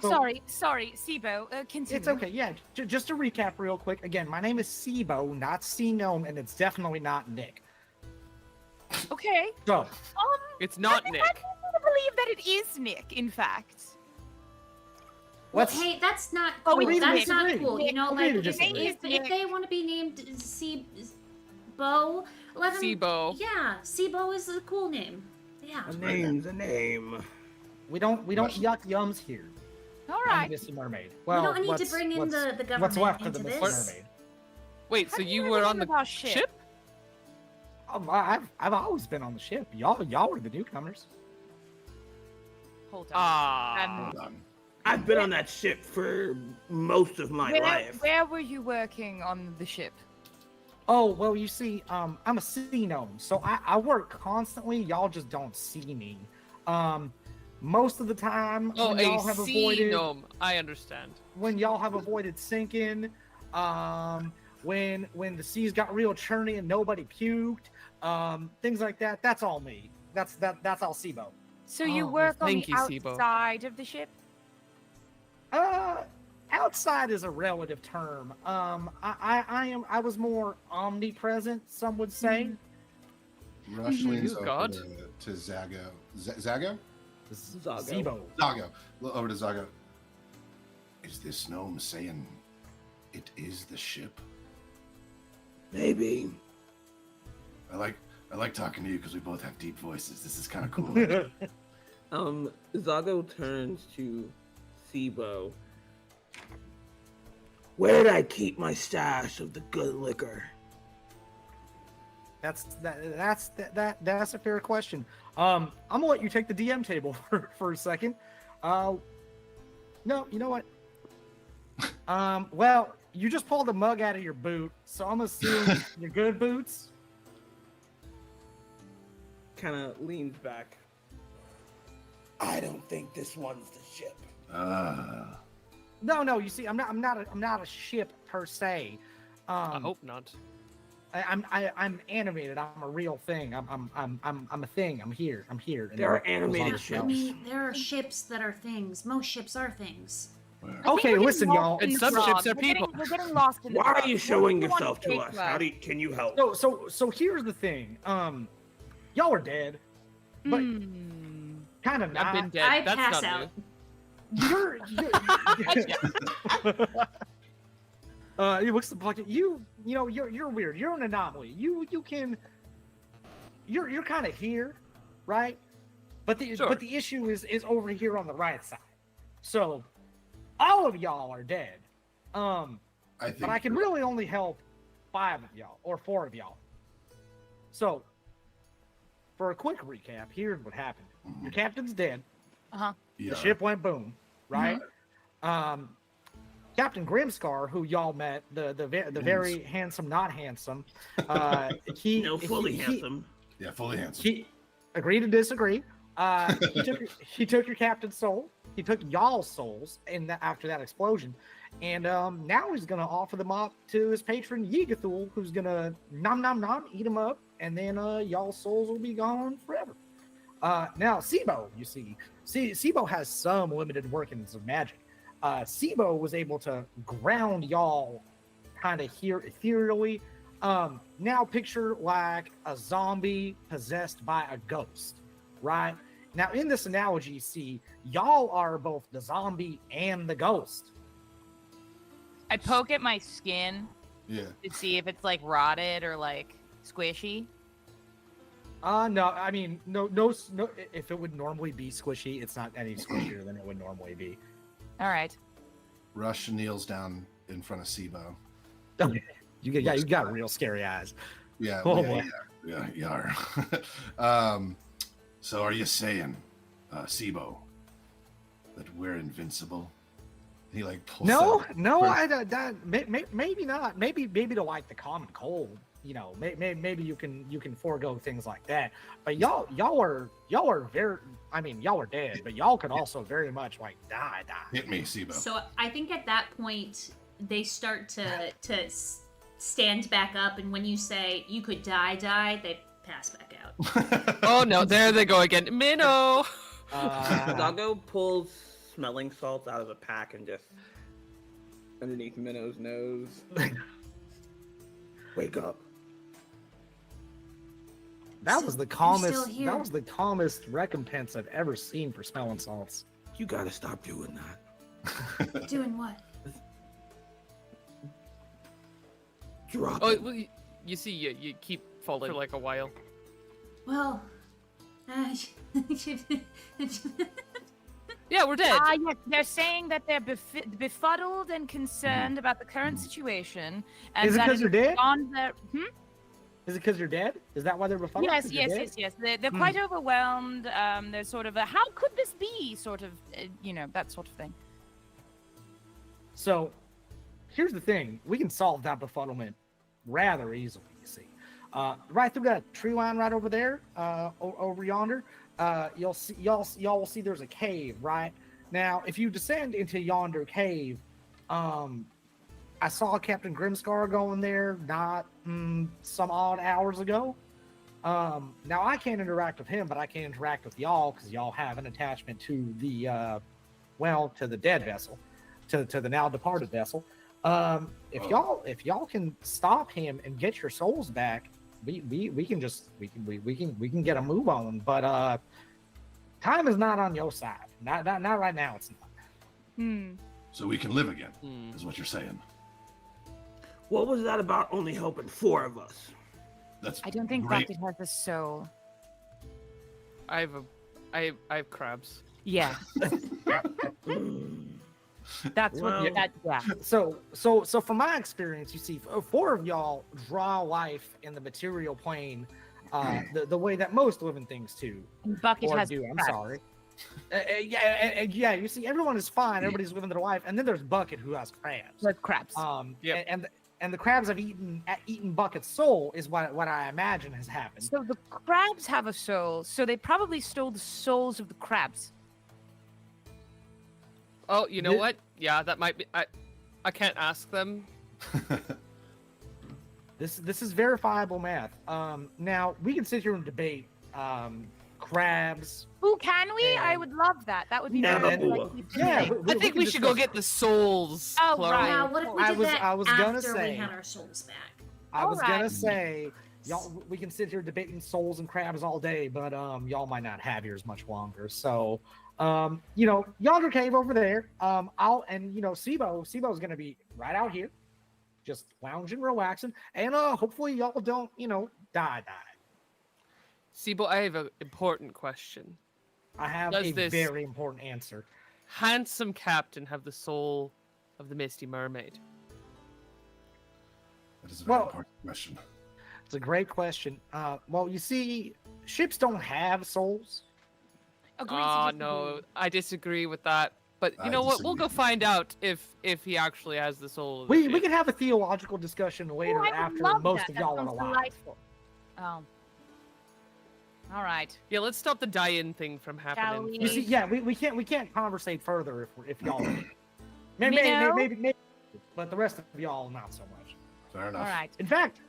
So- Sorry, Sibo. Continue. It's okay, yeah. Just to recap real quick. Again, my name is Sibo, not Sea Gnome, and it's definitely not Nick. Okay. So, It's not I Nick. believe that it is Nick, in fact. Well, let's. hey, that's not Oh, cool. we That's not disagree. cool. You know, Agree like to if, disagree. if they want to be named Sibo, let them. Sibo. Yeah, Sibo is a cool name. Yeah. a name's a name. We don't yuck yums here. All on right. the Misty Mermaid. We Well, don't need to what's- bring in what's- the what's government left of into the Misty this. Mermaid. Wait, How so do you know were anything on the about ship? ship? I've always been on the ship. Y'all were the newcomers. Hold on. Ah. Hold on. I've been on that ship for most of my life. Where were you working on the ship? Oh well, you see, I'm a sea gnome, so I work constantly. Y'all just don't see me. Most of the time, Oh, when a y'all have sea avoided gnome. I understand. when y'all have avoided sinking, when the seas got real churny and nobody puked, things like that. That's all me. That's all Sibo. So you Oh, work on thank the you, Sibo. outside of the ship? Outside is a relative term. I was more omnipresent, some would say. Rush leans You over god. to Zago. Zago? Zago. Sibo. Zago. Over to Zago. Is this gnome saying it is the ship? Maybe. I like talking to you because we both have deep voices. This is kind of cool. Zago turns to Sibo. Where did I keep my stash of the good liquor? That's a fair question. I'm gonna let you take the DM table for a second. No, you know what? Well, you just pulled a mug out of your boot, so I'm assuming your good boots. Kind of leans back. I don't think this one's the ship. No, you see, I'm not a ship per se. I hope not. I'm animated. I'm a real thing. I'm a thing. I'm here. And There are it goes on animated to show. I mean, there are ships that are things. Most ships are things. Okay, listen, y'all. And some ships are We're getting- people. We're getting lost in the Why are frog. you What showing do you want yourself to say us? How do you, can you help? So here's the thing. Y'all are dead, but kind of not. I've been dead. I That's pass not out. new. You're it looks like you're weird. You're an anomaly. You're kind of here, right? But the issue is over here on the right side. So all of y'all are dead. But I can really only help 5 of y'all or 4 of y'all. So for a quick recap, here's what happened. Your captain's dead. Uh-huh. Yeah. The ship went boom, right? Captain Grimscar, who y'all met, the very handsome, not handsome, he fully he- handsome. Yeah, fully handsome. He agreed to disagree. He took your captain's soul. He took y'all's souls after that explosion, and now he's gonna offer them up to his patron Yigathul, who's gonna nom eat them up, and then y'all's souls will be gone forever. Now Sibo, you see, Sibo has some limited workings of magic. Sibo was able to ground y'all kind of here ethereally. Now picture like a zombie possessed by a ghost, right? Now in this analogy, see, y'all are both the zombie and the ghost. I poke at my skin Yeah. to see if it's like rotted or like squishy. No, I mean, no. If it would normally be squishy, it's not any squishier than it would normally be. All right. Rush kneels down in front of Sibo. You got real scary eyes. Yeah. Oh, yeah, boy. yeah. You are. So are you saying, Sibo, that we're invincible? He like pulls No, out- no, maybe not. Maybe to like the common cold. You know, maybe you can forego things like that. But y'all are very. I mean, y'all are dead, but y'all could also very much like die. Hit me, Sibo. So I think at that point they start to stand back up, and when you say you could die, they pass back out. Oh no, there they go again. Minnow! Doggo pulls smelling salts out of a pack and just underneath Minnow's nose. Wake up. That was the still calmest. here. That was the calmest recompense I've ever seen for smelling salts. You gotta stop doing that. Doing what? Drop Oh, it. well, you see, you keep falling for like a while. Well, Yeah, we're dead. Yes, they're saying that they're befuddled and concerned about the current situation, and Is it that 'cause you're dead? beyond their. Is it because you're dead? Is that why they're befuddled? Yes, 'Cause you're yes, dead? yes, yes. They're quite overwhelmed. They're sort of a how could this be? Sort of, that sort of thing. So, here's the thing: we can solve that befuddlement rather easily. You see, right through that tree line right over there, over yonder. Y'all will see there's a cave right now. If you descend into yonder cave, I saw Captain Grimscar going there not some odd hours ago. Now I can't interact with him, but I can interact with y'all because y'all have an attachment to the to the dead vessel, to the now departed vessel. If y'all can stop him and get your souls back, we can get a move on. But time is not on your side. Not right now. It's not. So we can live again, Hmm. is what you're saying. What was that about only helping 4 of us? That's I don't think great. Bucket has a soul. I have crabs. Yeah. That's Well- what that. Yeah. So from my experience, you see, 4 of y'all draw life in the material plane, the way that most living things do. Bucket Or has. do. I'm crabs. sorry. Yeah. You see, everyone is fine. Everybody's living their life, and then there's Bucket who has crabs. With crabs. Yep. And the crabs have eaten Bucket's soul is what I imagine has happened. So the crabs have a soul. So they probably stole the souls of the crabs. Oh, you know Thi- what? Yeah, that might be. I can't ask them. This is verifiable math. Now we can sit here and debate crabs. Ooh, can we? I And- would love that. That would be No. very Yeah, I think we should go discuss- get the souls. Oh, plural. right. Now, what if we I did was- that I was gonna after say- we had our souls back? I was gonna Alright. say, y'all, we can sit here debating souls and crabs all day, but y'all might not have yours much longer. So, yonder cave over there. Sibo's gonna be right out here, just lounging, relaxing, and hopefully y'all don't, die. Sibo, I have an important question. I have Does a this- very important answer. Handsome captain have the soul of the Misty Mermaid? That is a very Well- important question. It's a great question. Well, you see, ships don't have souls. Agree to Oh disagree. no, I disagree with that. But you I know what? We'll go disagree. find out if he actually has the soul of the We ship. can have a theological discussion later Ooh, I would after love most that. of That y'all are sounds alive. delightful. Oh. All right. Yeah, let's stop the die-in thing from happening. we- You see, yeah, we can't conversate further if y'all. maybe, Minnow? maybe, but the rest of y'all not so much. Fair enough. All right. In fact,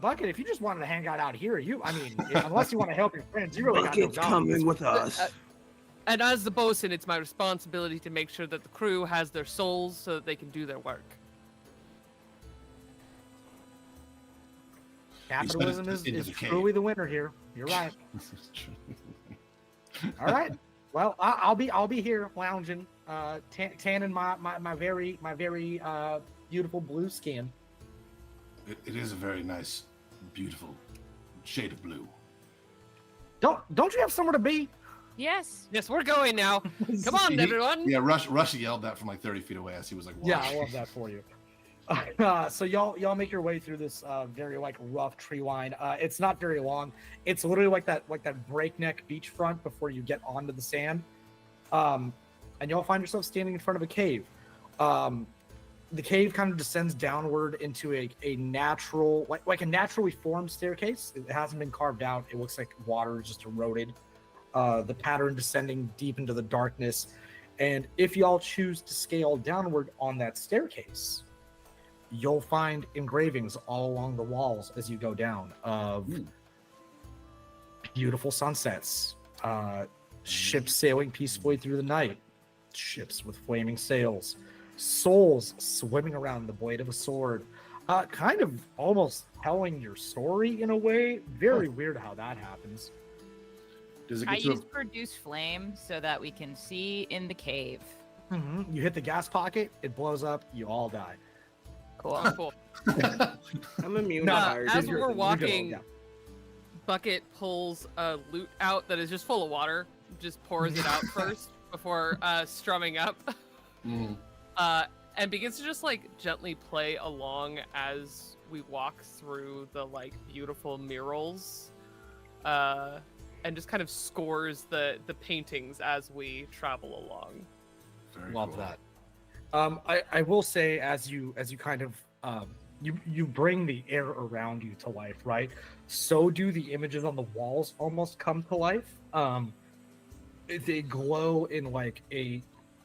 Bucket, if you just wanted to hang out here, unless you want to help your friends, you really got no Bucket's job. coming with us. And as the bosun, it's my responsibility to make sure that the crew has their souls so that they can do their work. Capitalism You said it is into the cave. truly the winner here. You're right. All right. Well, I'll be here lounging. tanning my very beautiful blue skin. It is a very nice, beautiful shade of blue. Don't you have somewhere to be? Yes. Yes, we're going now. Come on, everyone. Yeah, Rush yelled that from like 30 feet away as he was like, Yeah, watching. I love that for you. So y'all make your way through this very like rough tree line. It's not very long. It's literally like that breakneck beachfront before you get onto the sand. And y'all find yourself standing in front of a cave. The cave kind of descends downward into a natural, like a naturally formed staircase. It hasn't been carved out. It looks like water is just eroded. The pattern descending deep into the darkness. And if y'all choose to scale downward on that staircase, you'll find engravings all along the walls as you go down of beautiful sunsets, ships sailing peacefully through the night, ships with flaming sails, souls swimming around the blade of a sword, kind of almost telling your story in a way. Very weird how that happens. Does it I get to use produce flame so that we can see in the cave. You hit the gas pocket, it blows up, you all die. Cool. Cool. I'm immune No, to no, fire. as you're- we're you're good, walking, yeah. Bucket pulls a loot out that is just full of water, just pours it out first before strumming up, Mm. and begins to just like gently play along as we walk through the like beautiful murals, and just kind of scores the paintings as we travel along. Very Love cool. that. I will say as you kind of you bring the air around you to life, right? So do the images on the walls almost come to life. They glow in like a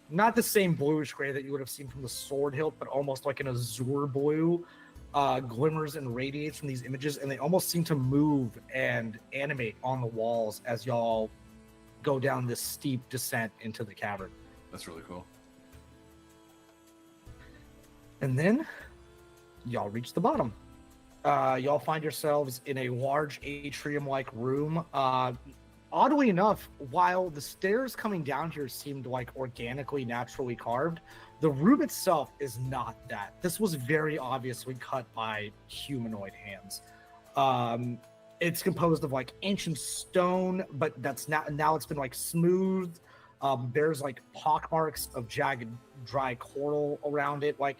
not the same bluish gray that you would have seen from the sword hilt, but almost like an azure blue. Glimmers and radiates from these images, and they almost seem to move and animate on the walls as y'all go down this steep descent into the cavern. That's really cool. And then y'all reach the bottom. Y'all find yourselves in a large atrium-like room. Oddly enough, while the stairs coming down here seemed like organically, naturally carved, the room itself is not that. This was very obviously cut by humanoid hands. It's composed of like ancient stone, but that's now it's been like smoothed. There's like pockmarks of jagged, dry coral around it. Like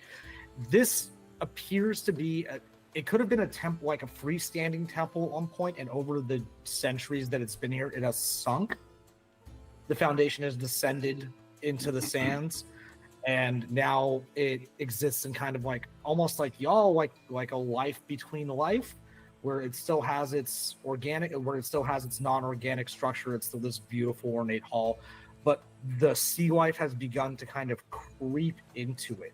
this appears to be it could have been a temple, like a freestanding temple on point, and over the centuries that it's been here, it has sunk. The foundation has descended into the sands, and now it exists in kind of like almost like y'all like a life between life, where it still has its organic, where it still has its non-organic structure. It's still this beautiful ornate hall, but the sea life has begun to kind of creep into it.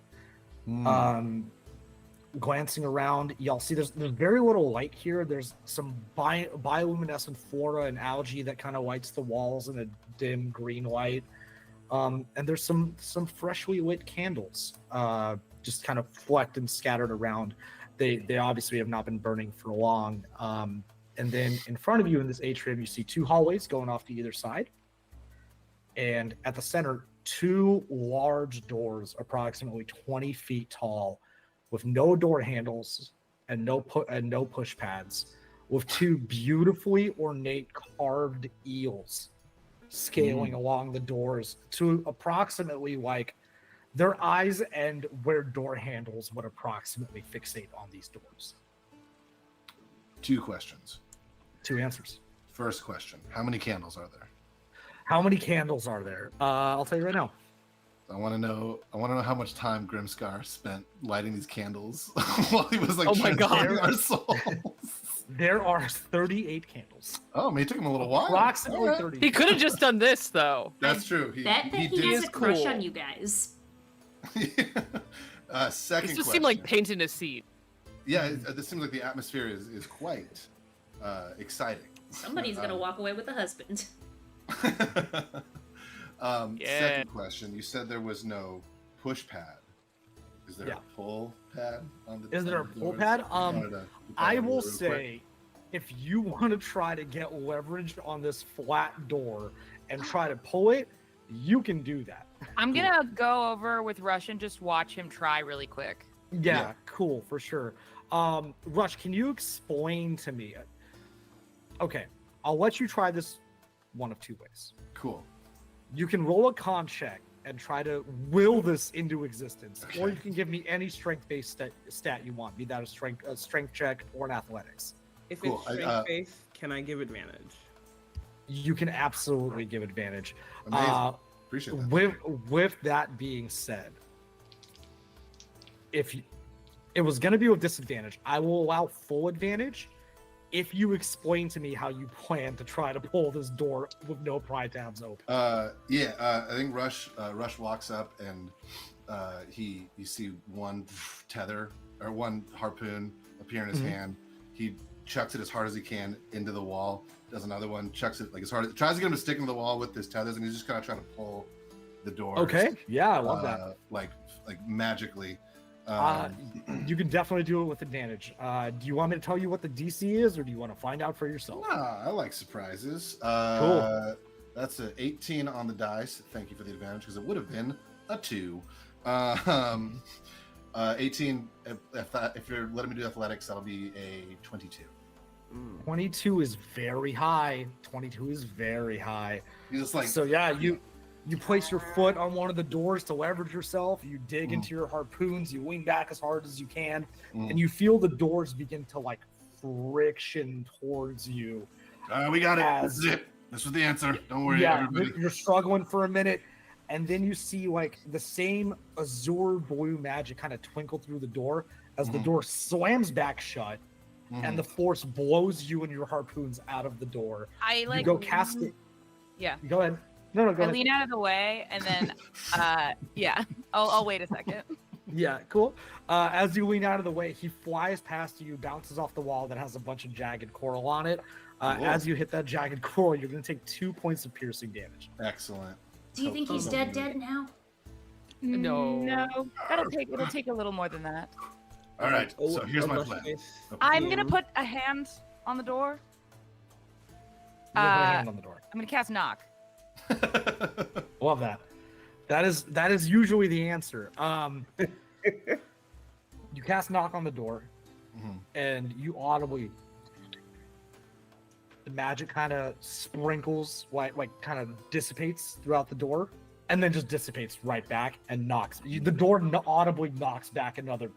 Glancing around, y'all see there's very little light here. There's some bioluminescent flora and algae that kind of lights the walls in a dim green light. And there's some freshly lit candles, just kind of flecked and scattered around. They obviously have not been burning for long. And then in front of you in this atrium, you see two hallways going off to either side. And at the center, two large doors, approximately 20 feet tall, with no door handles and no push pads, with two beautifully ornate carved eels scaling along the doors to approximately like their eyes end where door handles would approximately fixate on these doors. Two questions. Two answers. First question: how many candles are there? How many candles are there? I'll tell you right now. I want to know how much time Grimscar spent lighting these candles while he was like Oh my God. transferring our souls. There are 38 candles. Oh, it took him a little while. Approximately All right. 30. He could have just done this though. That's true. Bet that he did. has a crush cool. on you guys. Second It just question. seemed like painting a seat. Yeah, this seems like the atmosphere is quite exciting. Somebody's gonna walk away with a husband. Yeah. Second question: you said there was no push pad. Is there Yeah. a pull pad on the? Is there a on the pull doors? pad? Wanted to put that I on will real quick. say, if you want to try to get leverage on this flat door and try to pull it, you can do that. I'm gonna go over with Rush and just watch him try really quick. Yeah, cool, for sure. Rush, can you explain to me? Okay, I'll let you try this one of two ways. Cool. You can roll a con check and try to will this into existence, or Okay. you can give me any strength-based stat you want, be that a strength check or an athletics. If Cool. it's strength-based, can I give advantage? You can absolutely give advantage. Amazing. Appreciate that. With that being said, if it was going to be with disadvantage, I will allow full advantage if you explain to me how you plan to try to pull this door with no pry tabs open. I think Rush walks up and you see one tether or one harpoon appear in his hand. He chucks it as hard as he can into the wall. Does another one, chucks it like as hard, tries to get him to stick into the wall with his tethers, and he's just kind of trying to pull the door. Okay, yeah, I love that. Like magically. You can definitely do it with advantage. Do you want me to tell you what the DC is, or do you want to find out for yourself? Nah, I like surprises. Cool. That's an 18 on the dice. Thank you for the advantage, because it would have been a 2. 18. If you're letting me do athletics, that'll be a 22. 22 is very high. 22 is very high. He's just like, So yeah, you place your foot on one of the doors to leverage yourself. You dig into your harpoons. You lean back as hard as you can, and you feel the doors begin to like friction towards you. we got it. As- This is it. This was the answer. Don't worry, Yeah, everybody. you're struggling for a minute, and then you see like the same azure blue magic kind of twinkle through the door as the door slams back shut, and the force blows you and your harpoons out of the door. I like You go cast it. Yeah. Go ahead. No, go I ahead. lean out of the way and then yeah. I'll wait a second. Yeah, cool. As you lean out of the way, he flies past you, bounces off the wall that has a bunch of jagged coral on it. Cool. As you hit that jagged coral, you're going to take 2 points of piercing damage. Excellent. Do you think he's dead now? No. No. It'll take a little more than that. All right. So here's my plan. I'm gonna put a hand on the door. You have a hand on the door. I'm gonna cast knock. Love that. That is usually the answer. You cast knock on the door, and you audibly, the magic kind of sprinkles, like kind of dissipates throughout the door, and then just dissipates right back and knocks. The door audibly knocks back another.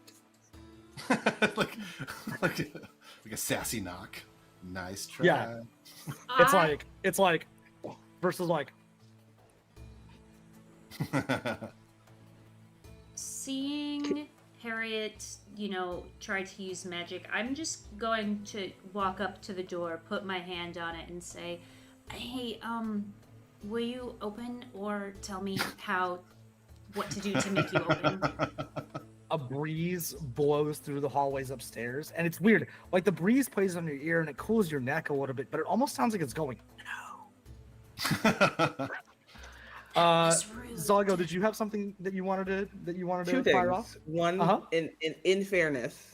like a sassy knock. Nice try. Yeah. It's like versus like. Seeing Harriet, try to use magic, I'm just going to walk up to the door, put my hand on it, and say, "Hey, will you open or tell me what to do to make you open?" A breeze blows through the hallways upstairs, and it's weird. Like the breeze plays on your ear and it cools your neck a little bit, but it almost sounds like it's going. Zago, did you have something that you wanted Two to fire things. off? One, in fairness,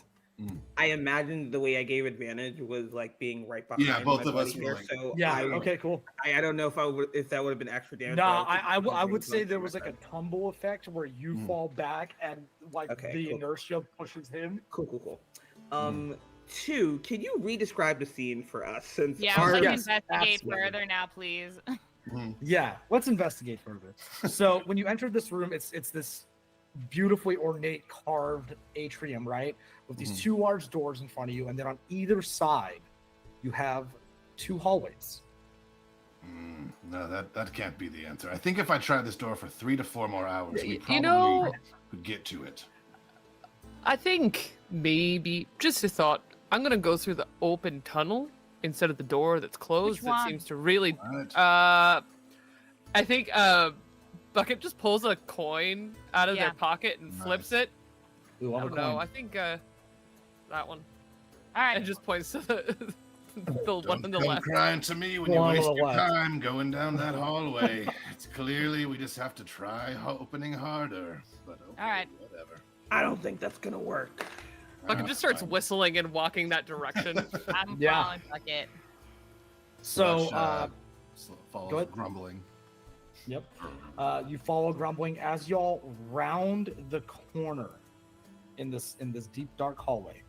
I imagined the way I gave advantage was like being right behind. Yeah, both my of us buddy were here, like- so Yeah. Okay. Cool. I don't know if that would have been extra damage. No, but I just would say thinking there about was like a that. tumble effect where you fall back and like Okay, the cool. inertia pushes him. Cool. Two, can you re-describe the scene for us? Since Yeah, our- let's Yes, investigate absolutely. further now, please. Yeah, let's investigate further. So when you enter this room, it's this beautifully ornate carved atrium, right? With these two large doors in front of you, and then on either side, you have 2 hallways. No, that can't be the answer. I think if I tried this door for 3 to 4 more hours, we You probably know- could get to it. I think maybe just a thought. I'm gonna go through the open tunnel instead of the door that's closed. Which That one? seems to really. Right. I think Bucket just pulls a coin out of Yeah. their pocket and flips it. Ooh, I I'm a don't know. coin. I think that one. All right. And just points to the one Don't on the come left. crying to me when you One on waste the your left. time going down that hallway. It's clearly we just have to try opening harder. But okay, All right. whatever. I don't think that's gonna work. Bucket just starts Fine. whistling and walking that direction. I'm Yeah. following Bucket. So Rush, follows go ahead. grumbling. Yep. You follow grumbling as y'all round the corner in this deep dark hallway.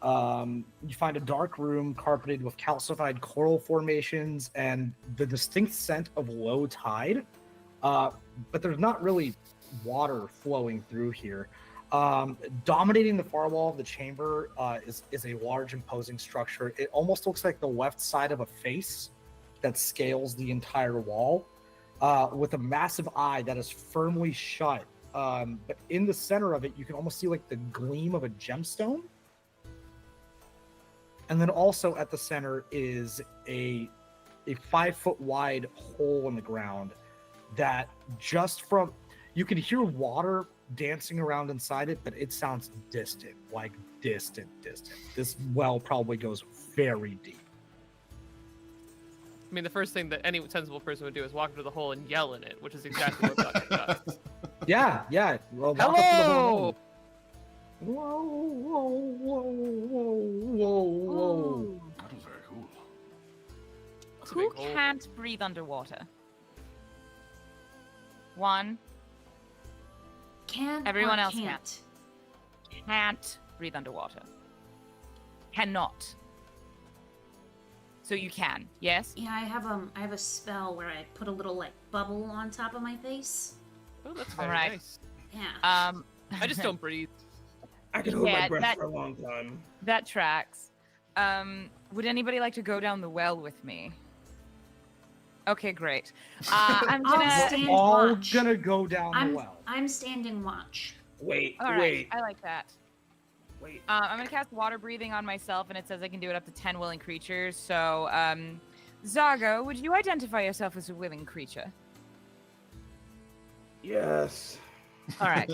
You find a dark room carpeted with calcified coral formations and the distinct scent of low tide. But there's not really water flowing through here. Dominating the far wall of the chamber is a large, imposing structure. It almost looks like the left side of a face that scales the entire wall, with a massive eye that is firmly shut. But in the center of it, you can almost see like the gleam of a gemstone. And then also at the center is a 5 foot wide hole in the ground that just from, you can hear water dancing around inside it, but it sounds distant, like distant. This well probably goes very deep. I mean, the first thing that any sensible person would do is walk up to the hole and yell in it, which is exactly what Bucket does. Yeah. Well, walk up to the hole. Whoa. That was very cool. That's a Who big hole. can't breathe underwater? One. Can Everyone or else can't? Can't breathe underwater. Cannot. So you can, yes? Yeah, I have a spell where I put a little like bubble on top of my face. Oh, that's very Alright. nice. Yeah. I just don't breathe. I could hold my Yeah, breath that- for a long time. That tracks. Would anybody like to go down the well with me? Okay, great. I'm I'll gonna. stand All watch. gonna go down I'm the well. I'm standing watch. Wait, All right, wait, I like that. wait. I'm gonna cast water breathing on myself, and it says I can do it up to 10 willing creatures. So, Zago, would you identify yourself as a willing creature? Yes. All right.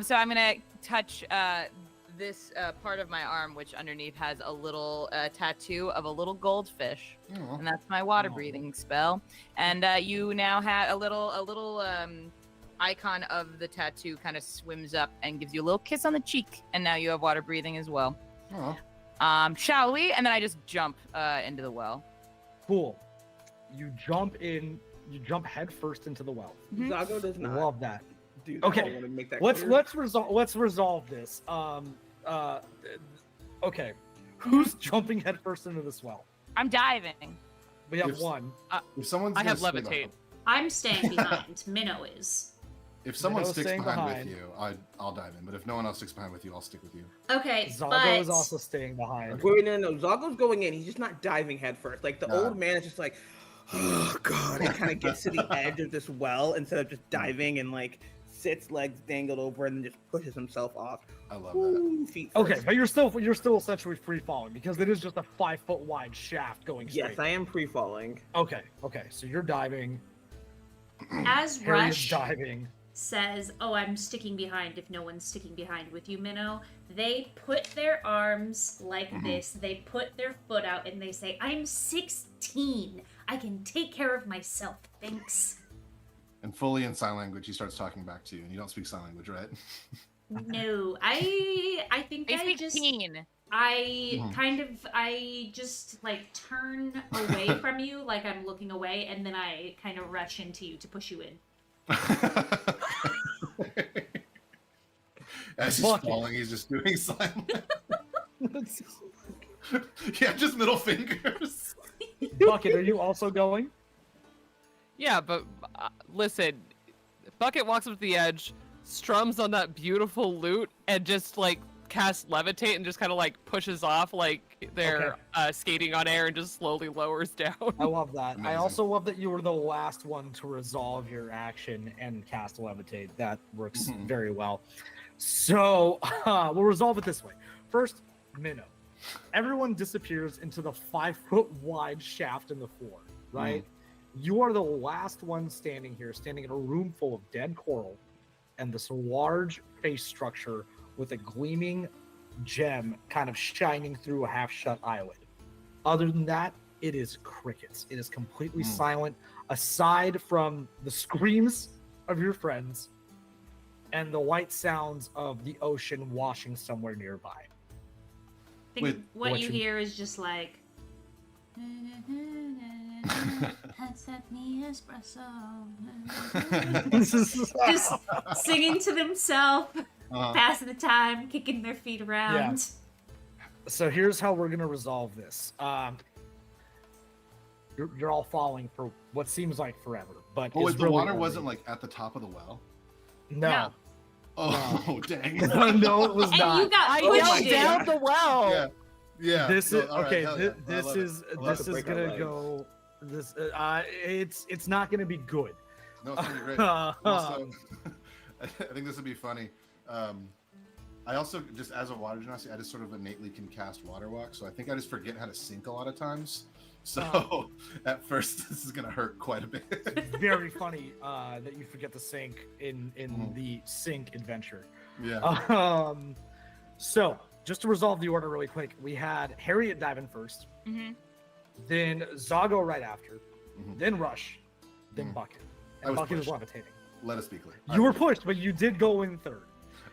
So I'm gonna touch this part of my arm, which underneath has a little tattoo of a little goldfish, Oh, and that's my water Oh. breathing spell. And you now have a little icon of the tattoo kind of swims up and gives you a little kiss on the cheek, and now you have water breathing as well. oh. Shall we? And then I just jump into the well. Cool. You jump in. You jump head first into the well. Mhm. Zago does not Love that. do that. Okay, I want to make that Let's clear. let's resolve this. Okay. Who's jumping head first into this well? I'm diving. We have If- one. If someone's I gonna have stay levitate. behind- I'm staying behind. Minnow is. If someone Minnow's sticks staying behind, behind. with you, I'll dive in. But if no one else sticks behind with you, I'll stick with you. Okay, Zago but is also staying behind. Wait, no. Zago's going in. He's just not diving head first. Like the Nah. old man is just like, oh god, and kind of gets to the edge of this well instead of just diving and like sits legs dangled over and then just pushes himself off. I love that. Ooh, feet Okay, first. but you're still essentially free falling because it is just a 5 foot wide shaft going straight. Yes, I am pre-falling. Okay, so you're diving. as Harry is Rush diving. says, "Oh, I'm sticking behind if no one's sticking behind with you, Minnow," they put their arms like this. They put their foot out and they say, "I'm 16. I can take care of myself. Thanks." And fully in sign language, he starts talking back to you, and you don't speak sign language, right? No, I think I I speak just teen. I just like turn away from you, like I'm looking away, and then I kind of rush into you to push you in. As he's Bucket. falling, he's just doing sign language. Yeah, just middle fingers. Bucket, are you also going? Yeah, but listen, Bucket walks up to the edge, strums on that beautiful lute, and just like casts levitate and just kind of like pushes off like they're skating on air and just slowly lowers down. I love that. I Amazing. also love that you were the last one to resolve your action and cast levitate. That works very well. So we'll resolve it this way. First, Minnow. Everyone disappears into the 5 foot wide shaft in the floor, right? You are the last one standing here, standing in a room full of dead coral and this large face structure with a gleaming gem kind of shining through a half-shut eyelid. Other than that, it is crickets. It is completely silent, aside from the screams of your friends and the white sounds of the ocean washing somewhere nearby. I think Wait, what what you you- hear is just like, Accept me espresso. Just singing to themselves, passing the time, kicking their feet around. So here's how we're gonna resolve this. You're all falling for what seems like forever, but Oh, it's the really water only- wasn't like at the top of the well. No. Oh, dang. No, it was And not. you got I pushed yelled in. down the well. Yeah. Yeah. This No, is all right, okay. hell This, yeah. I this love is it. I love this it. is break our gonna legs. go. This it's not gonna be good. No, it's gonna be great. Also, I think this would be funny. I also just as a water genasi, I just sort of innately can cast water walk, so I think I just forget how to sink a lot of times. So at first, this is gonna hurt quite a bit. It's very funny that you forget to sink in the sink adventure. Yeah. So just to resolve the order really quick, we had Harriet diving first, then Zago right after, then Rush, then Bucket. I And was Bucket is pushed. levitating. Let us be clear. You were pushed, but you did go in third.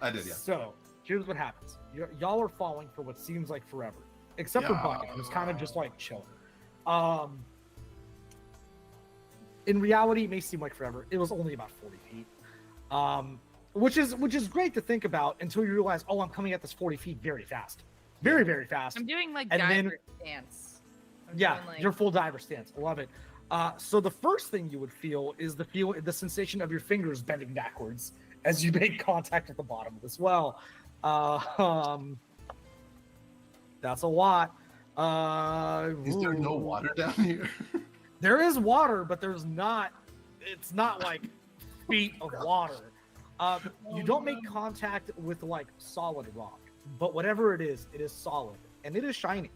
I did, yeah. So here's what happens: y'all are falling for what seems like forever, except for Bucket, who's kind of just like chilling. In reality, it may seem like forever. It was only about 40 feet, which is great to think about until you realize, oh, I'm coming at this 40 feet very fast, very very fast. I'm doing like And then- diver stance. I'm Yeah, doing, like- your full diver stance. I love it. So the first thing you would feel is the sensation of your fingers bending backwards as you make contact at the bottom of this well. That's a lot. Is there no water down here? There is water, but there's not. It's not like feet of water. You don't make contact with like solid rock, but whatever it is solid and it is shiny.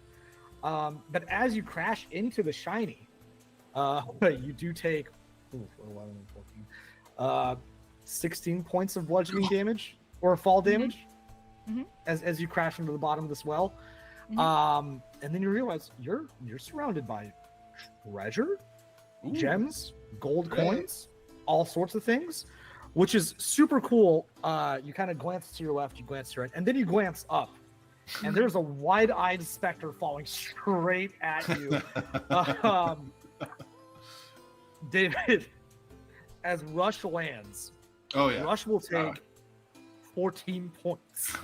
But as you crash into the shiny, you do take 11 and 14, 16 points of bludgeoning damage or fall damage as you crash into the bottom of this well. And then you realize you're surrounded by treasure, gems, gold coins, all sorts of things, which is super cool. You kind of glance to your left, you glance to your right, and then you glance up, and there's a wide-eyed specter falling straight at you. David, as Rush lands, Oh yeah. Rush will take 14 points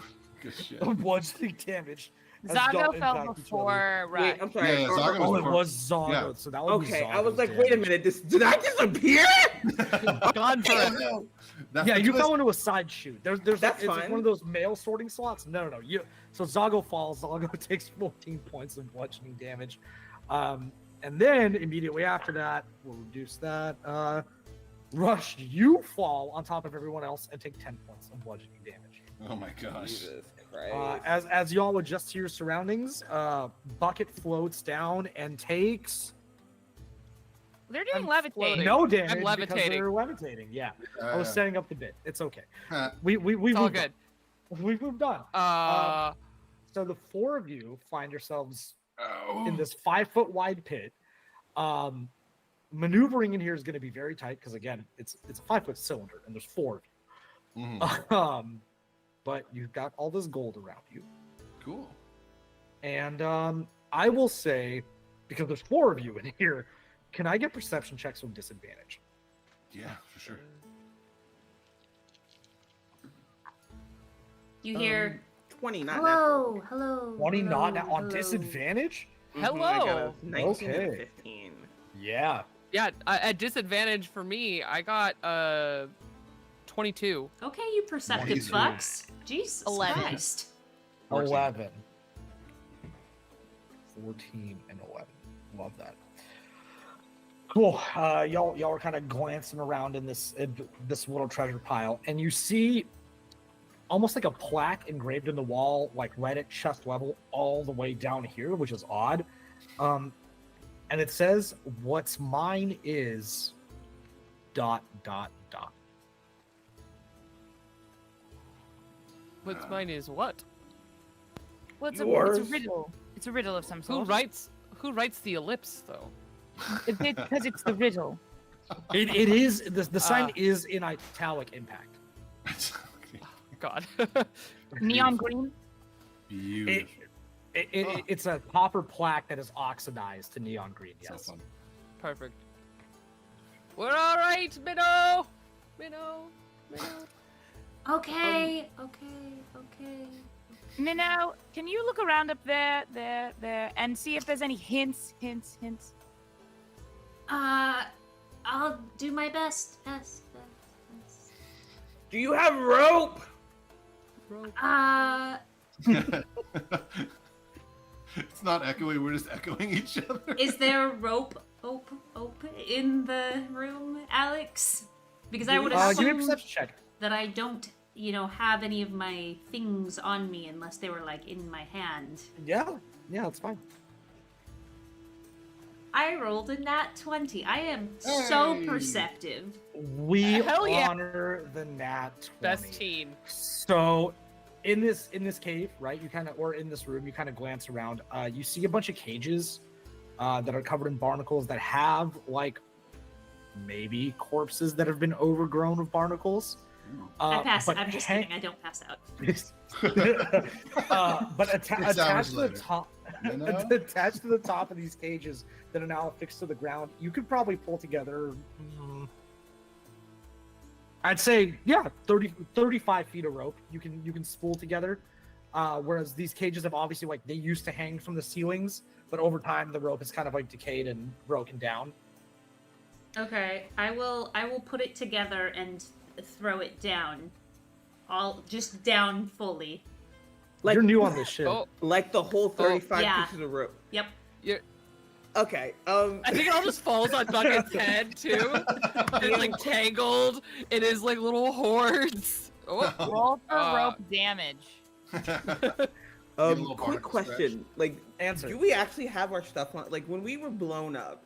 Good shit. of bludgeoning damage. as Zago y'all fell impact each other. before Rush. Wait, I'm sorry. Yeah, Zago Oh, was it before- was Zago, yeah. so that would be Okay, I was Zago's like, wait a damage. minute, did I disappear? Gone forever. That's Yeah, the you twist. fell into a side chute. There's That's it's like fine. one of those mail sorting slots. No. So Zago falls. Zago takes 14 points of bludgeoning damage, and then immediately after that, we'll reduce that. Rush, you fall on top of everyone else and take 10 points of bludgeoning damage. Oh my gosh. Jesus Christ. As y'all adjust to your surroundings, Bucket floats down and takes They're doing levitating. no damage because levitating. they're levitating. Yeah, I was setting up the bit. It's okay. Uh, We It's all moved good. on. We've moved on. So the four of you find yourselves in this 5-foot wide pit. Maneuvering in here is going to be very tight because again, it's a 5-foot cylinder and there's four of you. Mhm. But you've got all this gold around you, Cool. and I will say, because there's four of you in here, can I get perception checks with disadvantage? Yeah, for sure. You hear, 20, not natural. hello. 20 not hello, on hello." disadvantage? I got Hello. a 19 and a Okay. 15. Yeah. Yeah, at disadvantage for me, I got 22. Okay, you perceptive Easy. fucks. Jesus 11. Christ. 14. 11. 14 and 11. Love that. Cool. Y'all are kind of glancing around in this little treasure pile, and you see almost like a plaque engraved in the wall, like right at chest level, all the way down here, which is odd. And it says, "What's mine is ... What's mine is what? Well, it's a Yours? riddle. It's a riddle of some Who sort. writes the ellipse though? Because it's the riddle. It is the sign is in italic impact. God. Neon green. Beautiful. It's a copper plaque that is oxidized to neon green. So Yes. fun. Perfect. We're all right, Minnow. Minnow. Okay. Minnow, can you look around up there, and see if there's any hints? I'll do my best. Yes. Do you have rope? It's not echoing. We're just echoing each other. Is there rope in the room, Alex? Because I would Give me a assume perception check. that I don't, have any of my things on me unless they were like in my hand. Yeah, that's fine. I rolled a nat 20. I am so Hey. perceptive. We Hell yeah. honor the nat 20. Best teen. So, in this cave, right? Or in this room, you kind of glance around. You see a bunch of cages that are covered in barnacles that have like maybe corpses that have been overgrown with barnacles. I pass. but I'm just kidding. I don't pass out. But attached hours to the later. top, You know? attached to the top of these cages that are now affixed to the ground, you could probably pull together. I'd say, 35 feet of rope. You can spool together. Whereas these cages have obviously they used to hang from the ceilings, but over time the rope has kind of decayed and broken down. Okay, I will put it together and throw it down. Just down fully. You're new on this shit. Oh, Like the whole 35 yeah. pieces of rope. Yep. Okay. I think it all just falls on Bucket's head too. It's tangled in his little horns. Oh, Roll for rope damage. little Quick barnacle question. Answer. Do we actually have our stuff on? When we were blown up,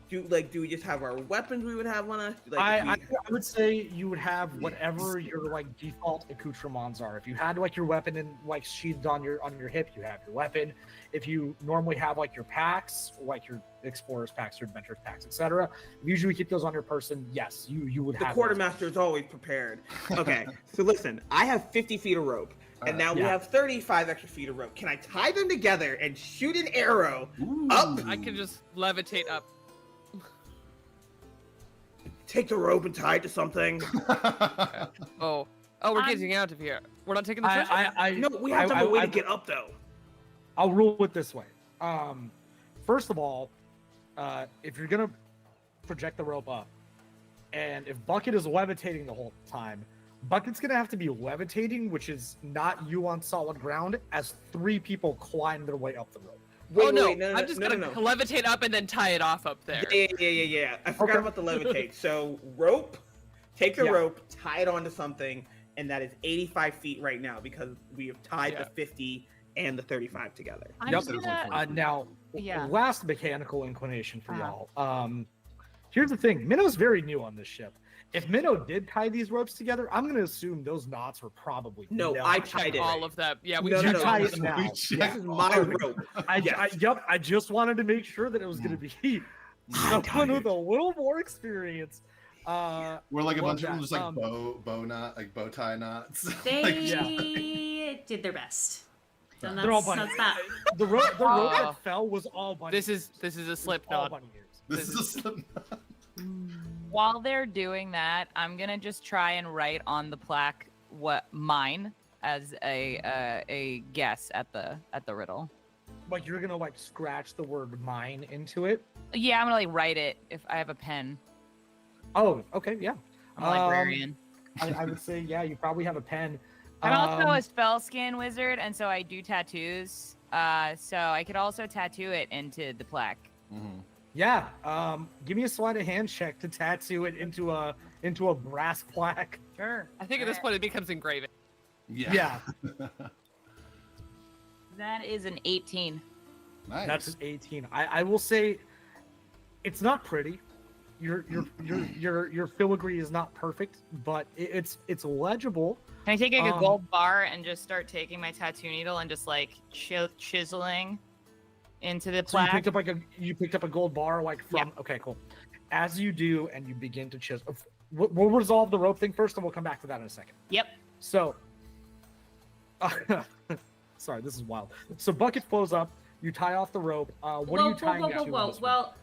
do we just have our weapons we would have on us? I would say you would have whatever your default accoutrements are. If you had your weapon and sheathed on your hip, you have your weapon. If you normally have your packs, your explorers packs, your adventurers packs, etc. Usually keep those on your person. Yes, you would the have. quartermaster is always prepared. Okay, so listen, I have 50 feet of rope, and now we have 35 extra feet of rope. Can I tie them together and shoot an arrow up? I can just levitate up. Take the rope and tie it to something. Oh, we're getting out of here. We're not taking the treasure. No, we have to have a way to get up though. I'll rule it this way. First of all, if you're gonna project the rope up, and if Bucket is levitating the whole time, Bucket's gonna have to be levitating, which is not you on solid ground, as 3 people climb their way up the rope. I'm just gonna levitate up and then tie it off up there. Yeah. I forgot about the levitate. So rope, take the rope, tie it onto something, and that is 85 feet right now because we have tied the 50 and the 35 together. I'm Yep. just gonna, Now, Yeah. last mechanical inclination for y'all. Here's the thing: Minnow's very new on this ship. If Minnow did tie these ropes together, I'm going to assume those knots were probably No, not I tied it. All of them. Yeah, we No, checked tie all it of them. now. This is my rope. I just wanted to make sure that it was going to be someone with a little more experience. We're like a bunch of them, just bow tie knots. They did their best. And They're all that's, bunny. that's that. The rope that fell was all bunny. This is a slip all knot. bunny ears. This is a slip knot. while they're doing that, I'm gonna just try and write on the plaque what mine as a guess at the riddle. Like you're gonna scratch the word mine into it. Yeah, I'm gonna write it if I have a pen. Oh, okay, yeah. I'm a librarian. I would say you probably have a pen. I'm also a spell skin wizard, and so I do tattoos. So I could also tattoo it into the plaque. Mm-hmm. Yeah. Give me a sleight of hand check to tattoo it into a brass plaque. Sure. I think at this point it becomes engraving. Yeah. That is an 18. Nice. That's an 18. I will say, it's not pretty. Your filigree is not perfect, but it's legible. Can I take a gold bar and just start taking my tattoo needle and just chiseling into the So you plaque? picked up a gold bar from. Yeah. Okay, cool. As you do, and you begin to chisel. We'll resolve the rope thing first, and we'll come back to that in a second. Yep. So, Sorry, this is wild. So bucket flows up. You tie off the rope. What are you tying it to? in this one? Well,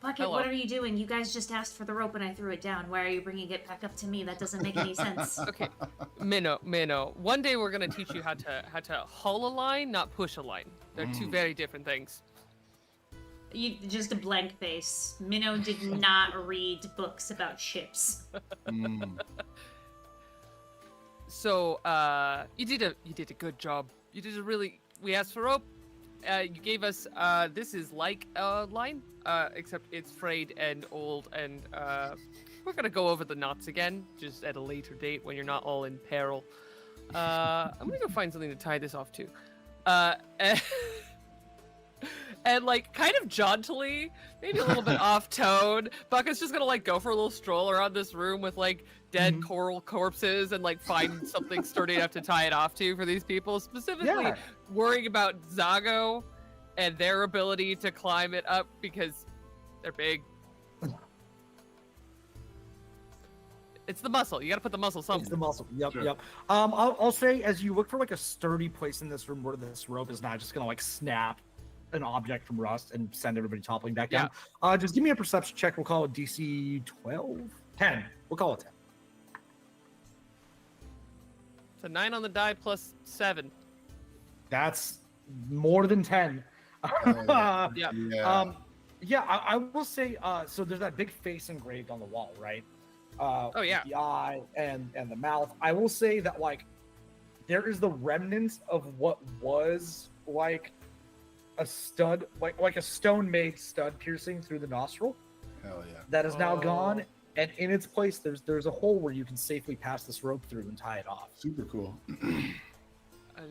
Bucket, Hello. what are you doing? You guys just asked for the rope and I threw it down. Why are you bringing it back up to me? That doesn't make any sense. Okay, Minnow. One day we're gonna teach you how to hull a line, not push a line. They're two very different things. You just a blank face. Minnow did not read books about ships. So you did a good job. You did a really. We asked for rope. You gave us. This is like a line, except it's frayed and old, and we're gonna go over the knots again, just at a later date when you're not all in peril. I'm gonna go find something to tie this off to. And like kind of jauntily, maybe a little bit off tone, Bucket's just gonna like go for a little stroll around this room with like dead coral corpses and like find something sturdy enough to tie it off to for these people. Specifically worrying about Zago and their ability to climb it up because they're big. It's the muscle. You gotta put the muscle somewhere. It's the muscle. Yep, Sure. yep. I'll say as you look for like a sturdy place in this room where this rope is not just gonna like snap an object from rust and send everybody toppling back down. Just give me a perception check. We'll call it DC 12? 10. We'll call it 10. It's a 9 on the die plus 7. That's more than 10. Yeah. I will say, so there's that big face engraved on the wall, right? Oh, yeah. The eye and the mouth. I will say that, like, there is the remnants of what was, like, a stud, like a stone-made stud piercing through the nostril. Hell yeah. That is now gone, and in its place, there's a hole where you can safely pass this rope through and tie it off. Super cool. I'm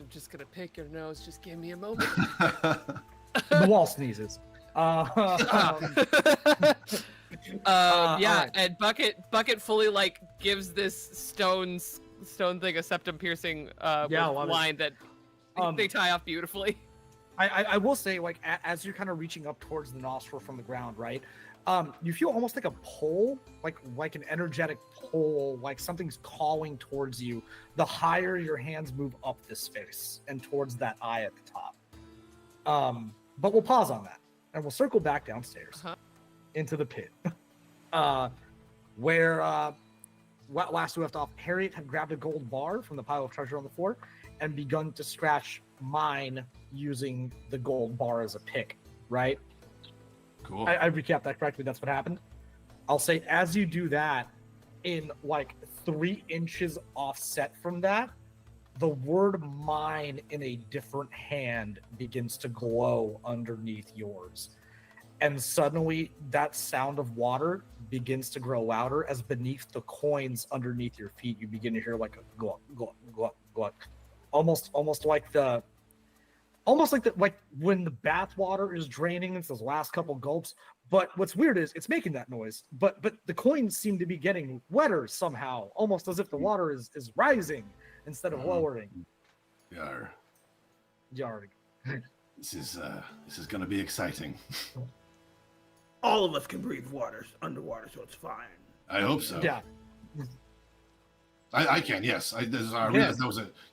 just gonna pick your nose. Just give me a moment. The wall sneezes. And Bucket fully like gives this stone thing a septum piercing line that they tie off beautifully. I will say, like, as you're kind of reaching up towards the nostril from the ground, right? You feel almost like a pull, like an energetic pull, like something's calling towards you. The higher your hands move up this space and towards that eye at the top. But we'll pause on that, and we'll circle back downstairs into the pit, where last we left off, Harriet had grabbed a gold bar from the pile of treasure on the floor and begun to scratch mine using the gold bar as a pick, right? Cool. I recapped that correctly. That's what happened. I'll say as you do that, in like 3 inches offset from that, the word mine in a different hand begins to glow underneath yours. And suddenly that sound of water begins to grow louder as beneath the coins underneath your feet, you begin to hear like a gluck, gluck, gluck, gluck. Almost like when the bath water is draining, it's those last couple gulps. But what's weird is it's making that noise, but the coins seem to be getting wetter somehow, almost as if the water is rising instead of lowering. Yar. Yarg. This is gonna be exciting. All of us can breathe underwater, so it's fine. I hope so. Yeah. I can. Yes.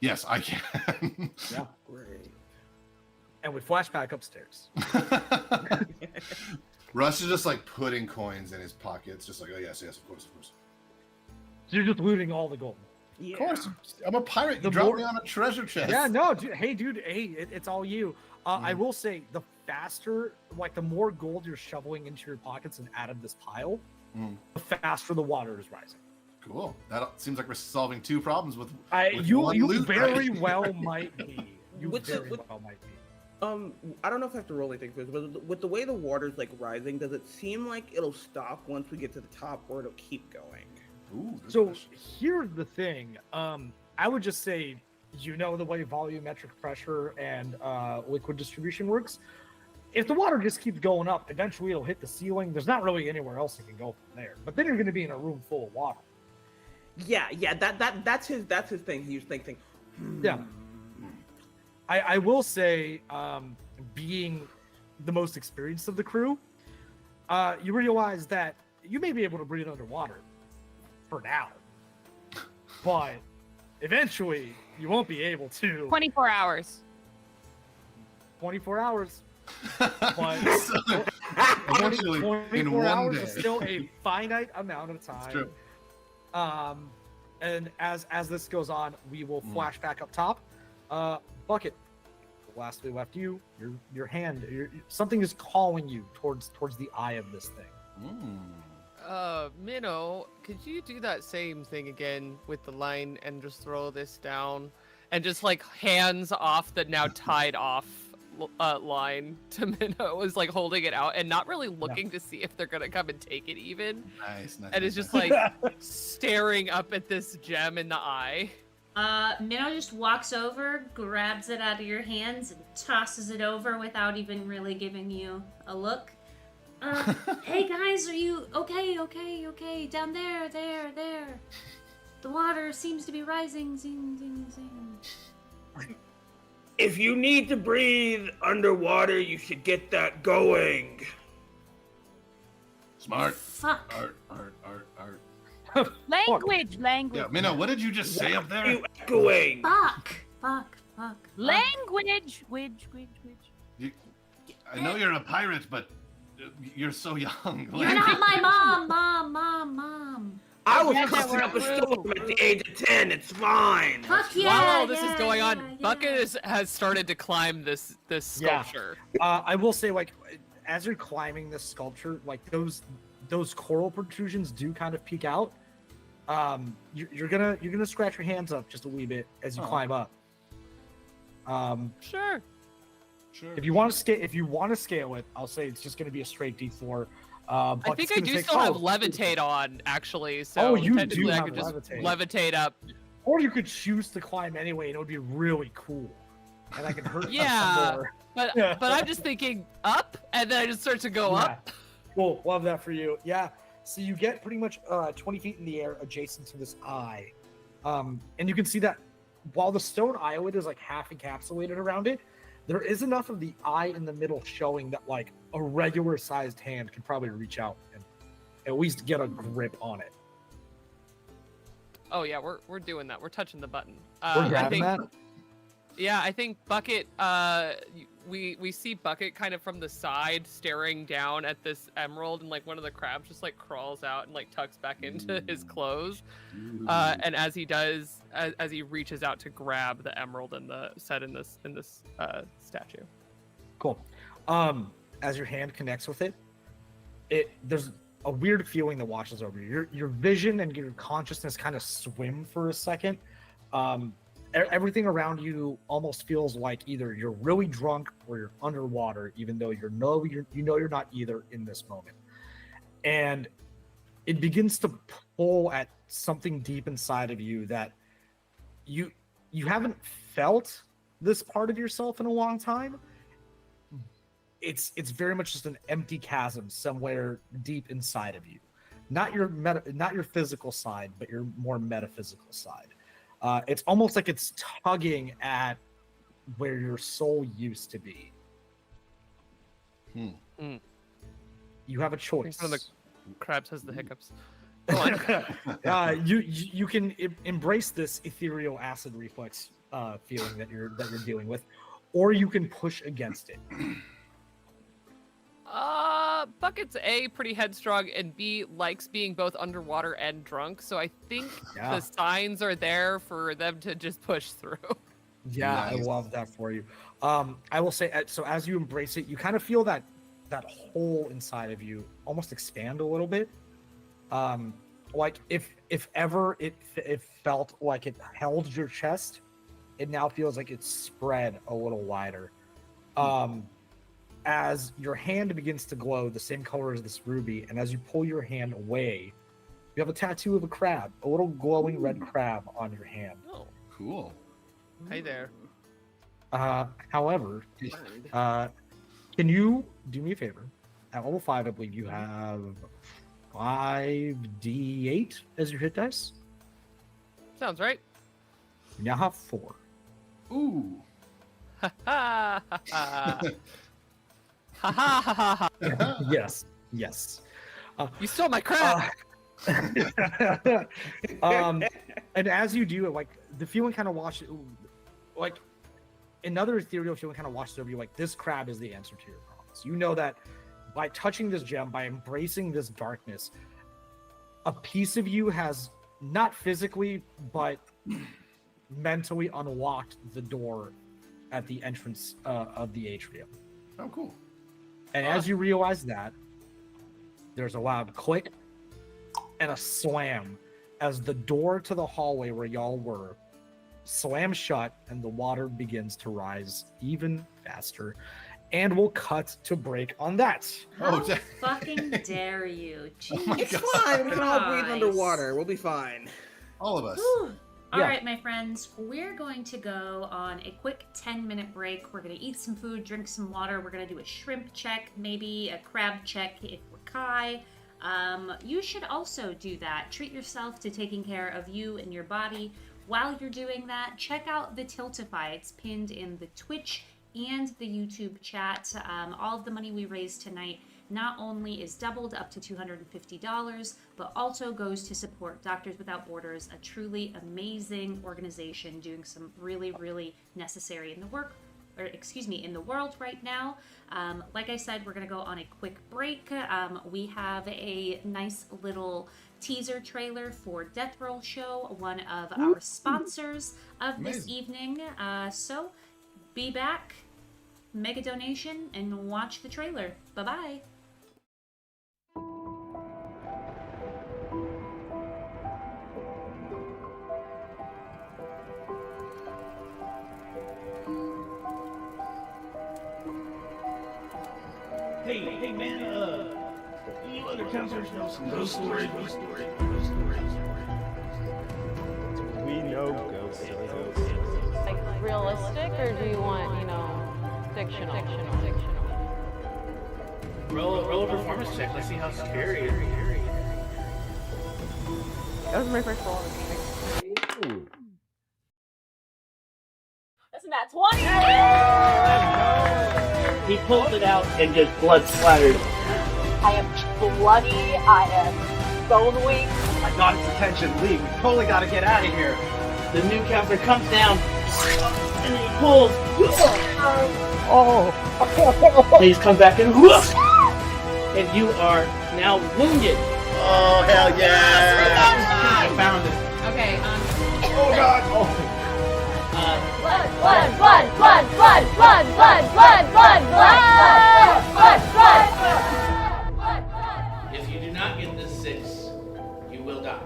Yes, I can. Yeah. Great. And we flash back upstairs. Russ is just like putting coins in his pockets, just like, oh yes, of course. So you're just looting all the gold. Yeah. Of course. I'm a pirate. You The dropped more- me on a treasure chest. Yeah, no, dude. Hey, it's all you. I will say, the faster, like the more gold you're shoveling into your pockets and out of this pile, the faster the water is rising. Cool. That seems like we're solving 2 problems with You one loot, very right? well might be. You With the- very with- well might be. I don't know if I have to roll anything for this, but with the way the water's like rising, does it seem like it'll stop once we get to the top, or it'll keep going? Ooh, good So question. here's the thing. I would just say, the way volumetric pressure and liquid distribution works. If the water just keeps going up, eventually it'll hit the ceiling. There's not really anywhere else it can go from there. But then you're going to be in a room full of water. Yeah. That's his thing. He was thinking. Yeah. I will say, being the most experienced of the crew, you realize that you may be able to breathe underwater for now, but eventually you won't be able to. 24 hours. 24 hours. So, But 24 actually, in one hours day. is still a finite amount of time. It's true. And as this goes on, we will flash back up top. Bucket. Last we left you, your hand, something is calling you towards the eye of this thing. Minnow, could you do that same thing again with the line and just throw this down and just like hands off the now tied off line to Minnow, is like holding it out and not really looking to see if they're gonna come and take it even. Nice. And it's just like staring up at this gem in the eye. Minnow just walks over, grabs it out of your hands, and tosses it over without even really giving you a look. Hey guys, are you okay? Okay, down there. The water seems to be rising. Zing. If you need to breathe underwater, you should get that going. Smart. Fuck. Art. Language. Yeah, Minnow, what did you just say up there? You echoing. Fuck. Language. I know you're a pirate, but you're so young. You're not my mom. I was Yes, cussing we're up a blue. storm at the age of 10. It's fine. Fuck yeah. While this is yeah, going on, yeah, yeah. Bucket has started to climb this Yeah. sculpture. I will say, like, as you're climbing this sculpture, like those coral protrusions do kind of peek out. You're gonna scratch your hands up just a wee bit as you climb up. Sure. If you want to scale it, I'll say it's just gonna be a straight D4. I think I do still have levitate on, actually. So you technically do I have could just levitate. levitate up. Or you could choose to climb anyway, and it would be really cool. And I can hurt you Yeah. some more. But I'm just thinking up, and then I just start to go Yeah. up. Cool, love that for you. Yeah. So you get pretty much 20 feet in the air adjacent to this eye. And you can see that while the stone eyelid is like half encapsulated around it, there is enough of the eye in the middle showing that like a regular sized hand could probably reach out and at least get a grip on it. Oh yeah, we're doing that. We're touching the button. We're I grabbing think, that. Yeah, I think Bucket. We see Bucket kind of from the side staring down at this emerald, and like one of the crabs just like crawls out and like tucks back into his clothes. And as he does, as he reaches out to grab the emerald in the set in this statue. Cool. As your hand connects with it, there's a weird feeling that washes over you. Your vision and your consciousness kind of swim for a second. Everything around you almost feels like either you're really drunk or you're underwater, even though you're not either in this moment. And it begins to pull at something deep inside of you that you haven't felt this part of yourself in a long time. It's very much just an empty chasm somewhere deep inside of you. Not your physical side, but your more metaphysical side. It's almost like it's tugging at where your soul used to be. You have a choice. One of the crabs has the hiccups. You can embrace this ethereal acid reflex feeling that you're dealing with, or you can push against it. Bucket's A, pretty headstrong, and B, likes being both underwater and drunk, so I think the signs are there for them to just push through. Yeah, nice. I love that for you. I will say, so as you embrace it, you kind of feel that hole inside of you almost expand a little bit. Like if ever it felt like it held your chest, it now feels like it's spread a little wider. As your hand begins to glow the same color as this ruby, and as you pull your hand away, you have a tattoo of a crab, a little glowing red crab on your hand. Oh, cool. Hey there. However, can you do me a favor? At level 5, I believe you have 5d8 as your hit dice. Sounds right. You now have 4. Ooh. Ha ha ha ha ha ha ha. Yes. You stole my crab. And as you do it, like the feeling kind of washes, like another ethereal feeling kind of washes over you, like this crab is the answer to your problems. You know that by touching this gem, by embracing this darkness, a piece of you has not physically but mentally unlocked the door at the entrance of the atrium. Oh, cool. And as you realize that, there's a loud click and a slam as the door to the hallway where y'all were slams shut and the water begins to rise even faster. And we'll cut to break on that. How dang. fucking dare you? Oh my It's God. fine. We can all breathe Christ. underwater. We'll be fine. All of us. Whew. All Yeah. right, my friends, we're going to go on a quick 10-minute break. We're going to eat some food, drink some water. We're going to do a shrimp check, maybe a crab check if we're Kai. You should also do that. Treat yourself to taking care of you and your body. While you're doing that, check out the Tiltify. It's pinned in the Twitch and the YouTube chat. All of the money we raised tonight not only is doubled up to $250, but also goes to support Doctors Without Borders, a truly amazing organization doing some really, really necessary in the in the world right now. Like I said, we're gonna go on a quick break. We have a nice little teaser trailer for Death Roll Show, one of our sponsors of this Amazing. evening. So be back, make a donation, and watch the trailer. Bye-bye. Hey man, you other counselors know some ghost stories, We know ghosts. Like realistic, or do you want, fictional? Roll a performance check, let's see how scary it is. That was my first roll. That's a nat 20! He pulls it out and just blood splatters. I am bloody, I am bone weak. I got its attention. Leave. We totally got to get out of here. The new counselor comes down and then he pulls. Please come back and and you are now wounded. Oh, hell yeah. I found it. Okay, Oh, God. Oh. If you do not get this 6, you will die.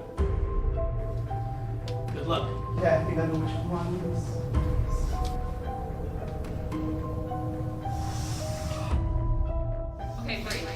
Good luck. Yeah, I think I know which one it is. okay, breathe.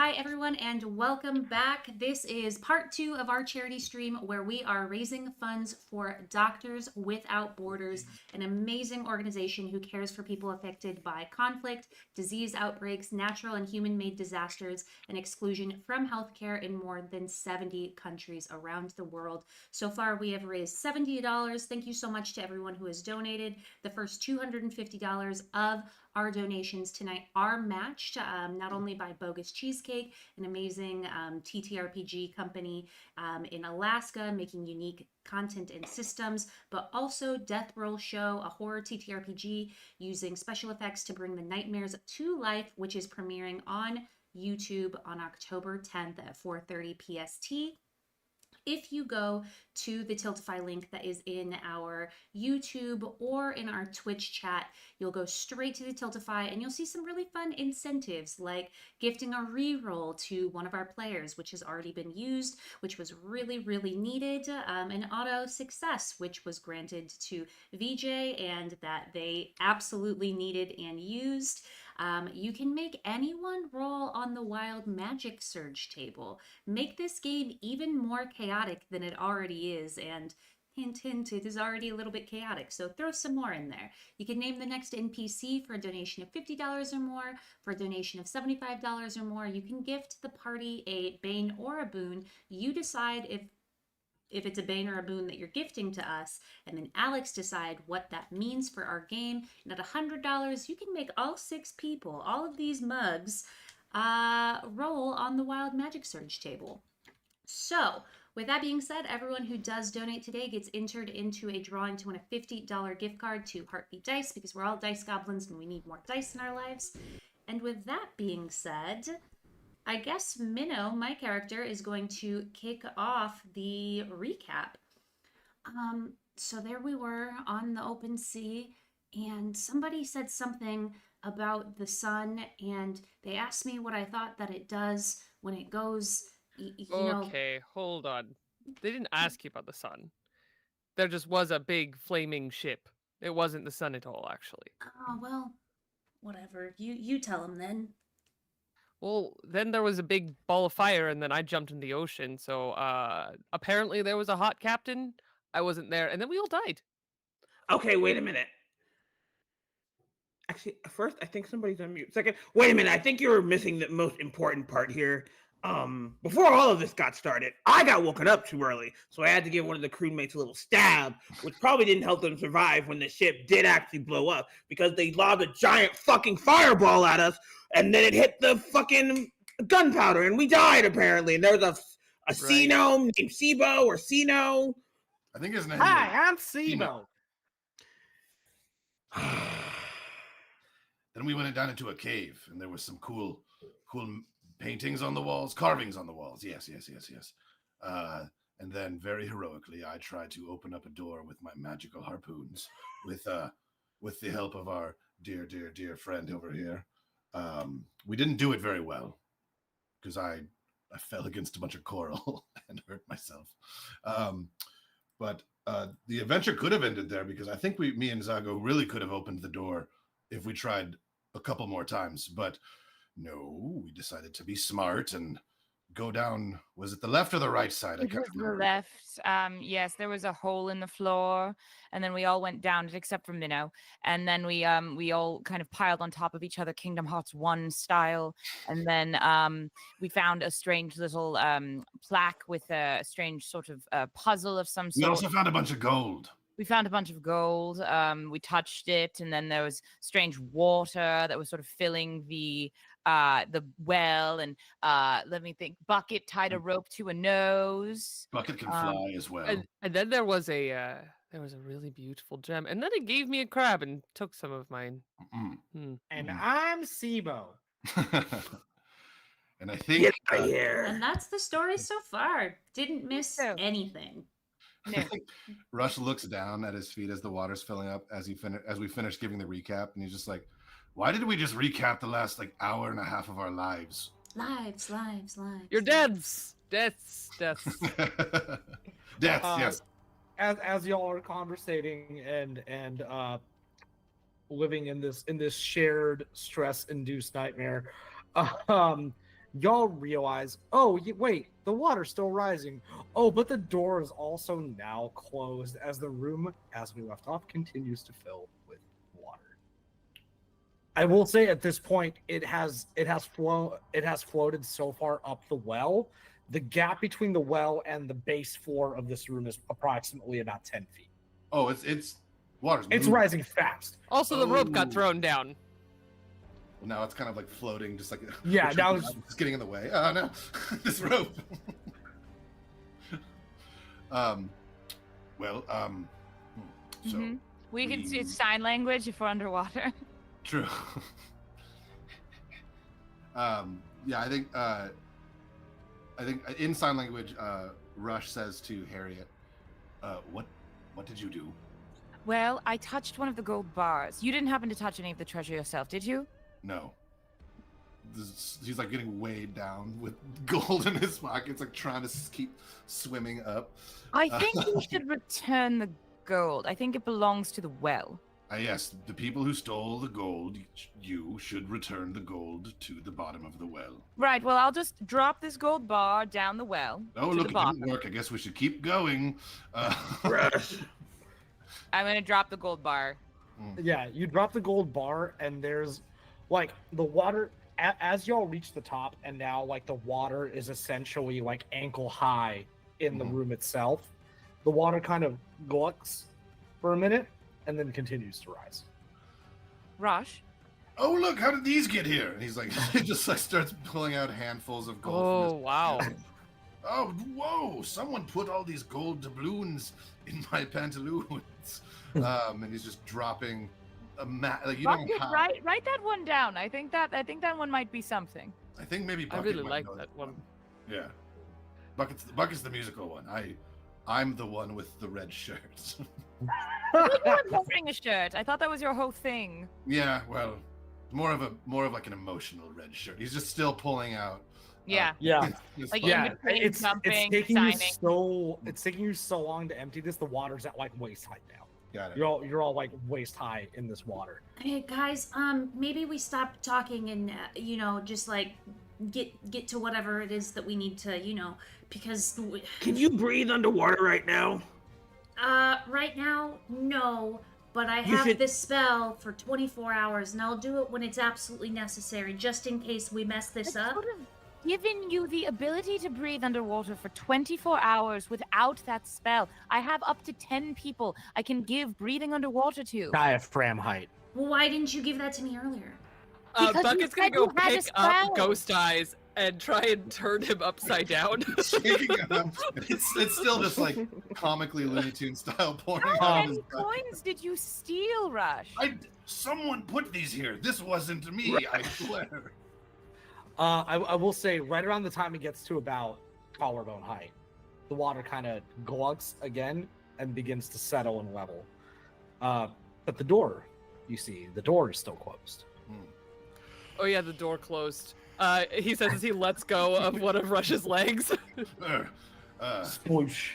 Hi, everyone, and welcome back. This is part 2 of our charity stream where we are raising funds for Doctors Without Borders, an amazing organization who cares for people affected by conflict, disease outbreaks, natural and human-made disasters, and exclusion from healthcare in more than 70 countries around the world. So far, we have raised $70. Thank you so much to everyone who has donated. The first $250 of our donations tonight are matched not only by Bogus Cheesecake, an amazing TTRPG company in Alaska making unique content and systems, but also Death Roll Show, a horror TTRPG using special effects to bring the nightmares to life, which is premiering on YouTube on October 10th at 4:30 PST. If you go to the Tiltify link that is in our YouTube or in our Twitch chat, you'll go straight to the Tiltify and you'll see some really fun incentives like gifting a reroll to one of our players, which has already been used, which was really, really needed, an auto success, which was granted to VJ and that they absolutely needed and used. You can make anyone roll on the Wild Magic Surge table. Make this game even more chaotic than it already is, and hint, hint, it is already a little bit chaotic, so throw some more in there. You can name the next NPC for a donation of $50 or more. For a donation of $75 or more, you can gift the party a bane or a boon. You decide if it's a bane or a boon that you're gifting to us, and then Alex decide what that means for our game. And at $100, you can make all 6 people, all of these mugs, roll on the Wild Magic Surge table. So, with that being said, everyone who does donate today gets entered into a drawing to win a $50 gift card to Heartbeat Dice, because we're all dice goblins and we need more dice in our lives. And with that being said, I guess Minnow, my character, is going to kick off the recap. So there we were on the open sea, and somebody said something about the sun, and they asked me what I thought that it does when it goes, you know. Okay, hold on. They didn't ask you about the sun. There just was a big flaming ship. It wasn't the sun at all, actually. Oh, well, whatever. You tell them then. Well, then there was a big ball of fire, and then I jumped in the ocean. So apparently there was a hot captain. I wasn't there, and then we all died. Okay, wait a minute. Actually, first, I think somebody's on mute. Second, wait a minute. I think you're missing the most important part here. Before all of this got started, I got woken up too early, so I had to give one of the crewmates a little stab, which probably didn't help them survive when the ship did actually blow up, because they lobbed a giant fucking fireball at us, and then it hit the fucking gunpowder, and we died apparently. And there was a sea gnome named Sibo or Sino. I think his name. Hi, I'm Sibo. Then we went down into a cave, and there was some cool paintings on the walls, carvings on the walls. Yes. And then, very heroically, I tried to open up a door with my magical harpoons, with the help of our dear friend over here. We didn't do it very well, because I fell against a bunch of coral and hurt myself. But the adventure could have ended there, because I think me and Zago really could have opened the door if we tried a couple more times. But no, we decided to be smart and go down. Was it the left or the right side? I It can't was the remember. left. Yes, there was a hole in the floor, and then we all went down it except for Minnow. And then we all kind of piled on top of each other, Kingdom Hearts 1 style. And then we found a strange little plaque with a strange sort of puzzle of some We sort. also found a bunch of gold. We found a bunch of gold. We touched it, and then there was strange water that was sort of filling the well. And let me think. Bucket tied a rope to a nose. Bucket can fly as well. And then there was a really beautiful gem, and then it gave me a crab and took some of mine. And I'm Sibo. And I think And that's the story so far. Didn't miss anything. No. Rush looks down at his feet as the water's filling up as we finish giving the recap, and he's just like, "Why did we just recap the last hour and a half of our lives?" Lives. Your deaths. Deaths. Yes. As y'all are conversating and living in this shared stress-induced nightmare, y'all realize, oh, wait, the water's still rising. Oh, but the door is also now closed as the room, as we left off, continues to fill with water. I will say at this point, it has floated so far up the well. The gap between the well and the base floor of this room is approximately about 10 feet. Oh, it's water's It's moving. rising fast. Also, the rope Oh. got thrown down. Now it's kind of like floating, just like Yeah, now it's getting in the way. Oh no, this rope. Well, so Mhm. We can see we- sign language if we're underwater. true. Yeah, I think in sign language, Rush says to Harriet, "What did you do?" Well, I touched one of the gold bars. You didn't happen to touch any of the treasure yourself, did you? No. He's like getting weighed down with gold in his pockets, like trying to keep swimming up. I think you should return the gold. I think it belongs to the well. Yes, the people who stole the gold, you should return the gold to the bottom of the well. Right, well, I'll just drop this gold bar down the well. Oh, to look, the it bottom. didn't work. I guess we should keep going. Rush. I'm gonna drop the gold bar. Yeah, you drop the gold bar, and there's like the water as y'all reach the top, and now like the water is essentially like ankle high in the Mhm. room itself. The water kind of glucks for a minute and then continues to rise. Rush. Oh, look, how did these get here? And he's like, he just like starts pulling out handfuls of gold. Oh, from his wow. pocket. Oh, whoa! Someone put all these gold doubloons in my pantaloons. And he's just dropping a like you don't Bucket, have. write that one down. I think that one might be something. I think maybe I Bucket really might like know that one. Yeah, Bucket's the musical one. I'm the one with the red shirt. You weren't wearing a shirt. I thought that was your whole thing. Yeah, well, more of like an emotional red shirt. He's just still pulling out. Yeah. Yeah, his Like, phone. in yeah. between It's jumping, taking signing. it's taking you so long to empty this. The water's at like waist height now. Got it. You're all like waist high in this water. Hey guys, maybe we stop talking and just like get to whatever it is that we need to, because Can you breathe underwater right now? right now, no, but I You have should- this spell for 24 hours, and I'll do it when it's absolutely necessary, just in case we mess this I up. could have given you the ability to breathe underwater for 24 hours without that spell. I have up to 10 people I can give breathing underwater to. Diaphragm height. Well, why didn't you give that to me earlier? Because you Bucket's gonna said go you had a pick up spell. Ghost Eyes and try and turn him upside down. Shaking him. It's still just like comically Looney Tunes style pouring How out of many his butt. coins did you steal, Rush? Someone put these here. This wasn't me. I swear. I will say, right around the time it gets to about collarbone height, the water kind of glugs again and begins to settle and level. But the door, the door is still closed. Oh yeah, the door closed. He says as he lets go of one of Rush's legs. Sploosh.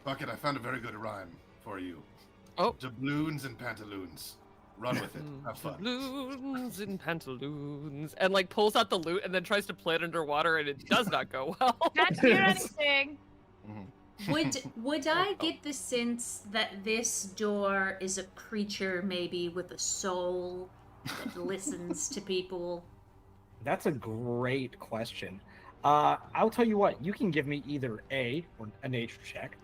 Bucket, I found a very good rhyme for you. Oh. Doubloons and pantaloons. Run with it. Have fun. Balloons and pantaloons, and like pulls out the loot and then tries to play it underwater, and it does not go well. Can't hear anything. Would I get the sense that this door is a creature maybe with a soul that listens to people? That's a great question. I'll tell you what, you can give me either A, or a nature check,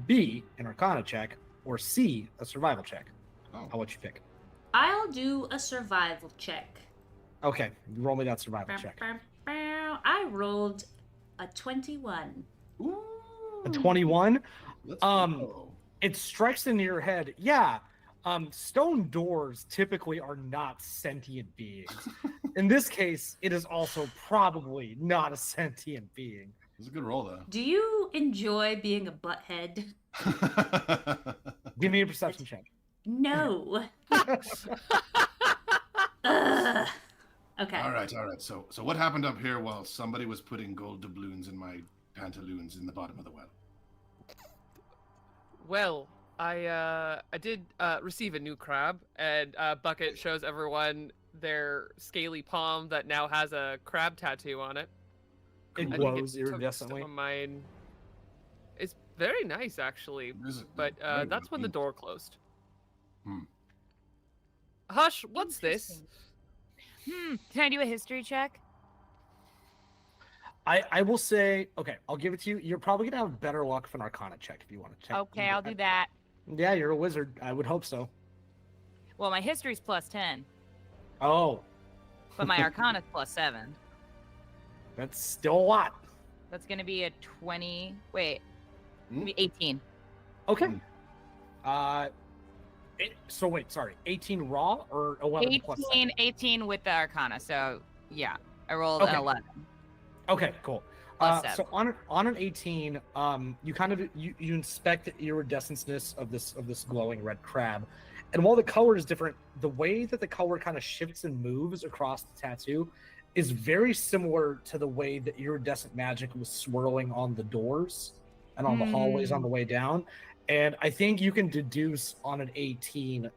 B, an arcana check, or C, a survival check. Oh. I'll let you pick. I'll do a survival check. Okay, roll me that survival check. I rolled a 21. Ooh. A 21? Let's Um, go. It strikes into your head. Yeah, stone doors typically are not sentient beings. In this case, it is also probably not a sentient being. It's a good roll though. Do you enjoy being a butthead? Give me a perception check. No. Ugh. Okay. All right. So what happened up here while somebody was putting gold doubloons in my pantaloons in the bottom of the well? Well, I did receive a new crab, and Bucket shows everyone their scaly palm that now has a crab tattoo on it. It I think glows took iridescently. some of mine. It's very nice, actually. But that's when the door closed. Hush, what's this? Can I do a history check? I will say, okay, I'll give it to you. You're probably gonna have better luck for an Arcana check if you want to check. Okay, I'll do that. Yeah, you're a wizard. I would hope so. Well, my history's +10, Oh, but my Arcana's +7. that's still a lot. That's gonna be a 20. Wait, maybe 18. Okay. So wait, sorry, 18 raw or 11 plus 7? 18 with the Arcana. So yeah, I rolled Okay. an 11. Okay, cool. Plus So 7. on an 18, you kind of you inspect the iridescence of this glowing red crab, and while the color is different, the way that the color kind of shifts and moves across the tattoo is very similar to the way that iridescent magic was swirling on the doors and on the hallways on the way down. And I think you can deduce on an 18,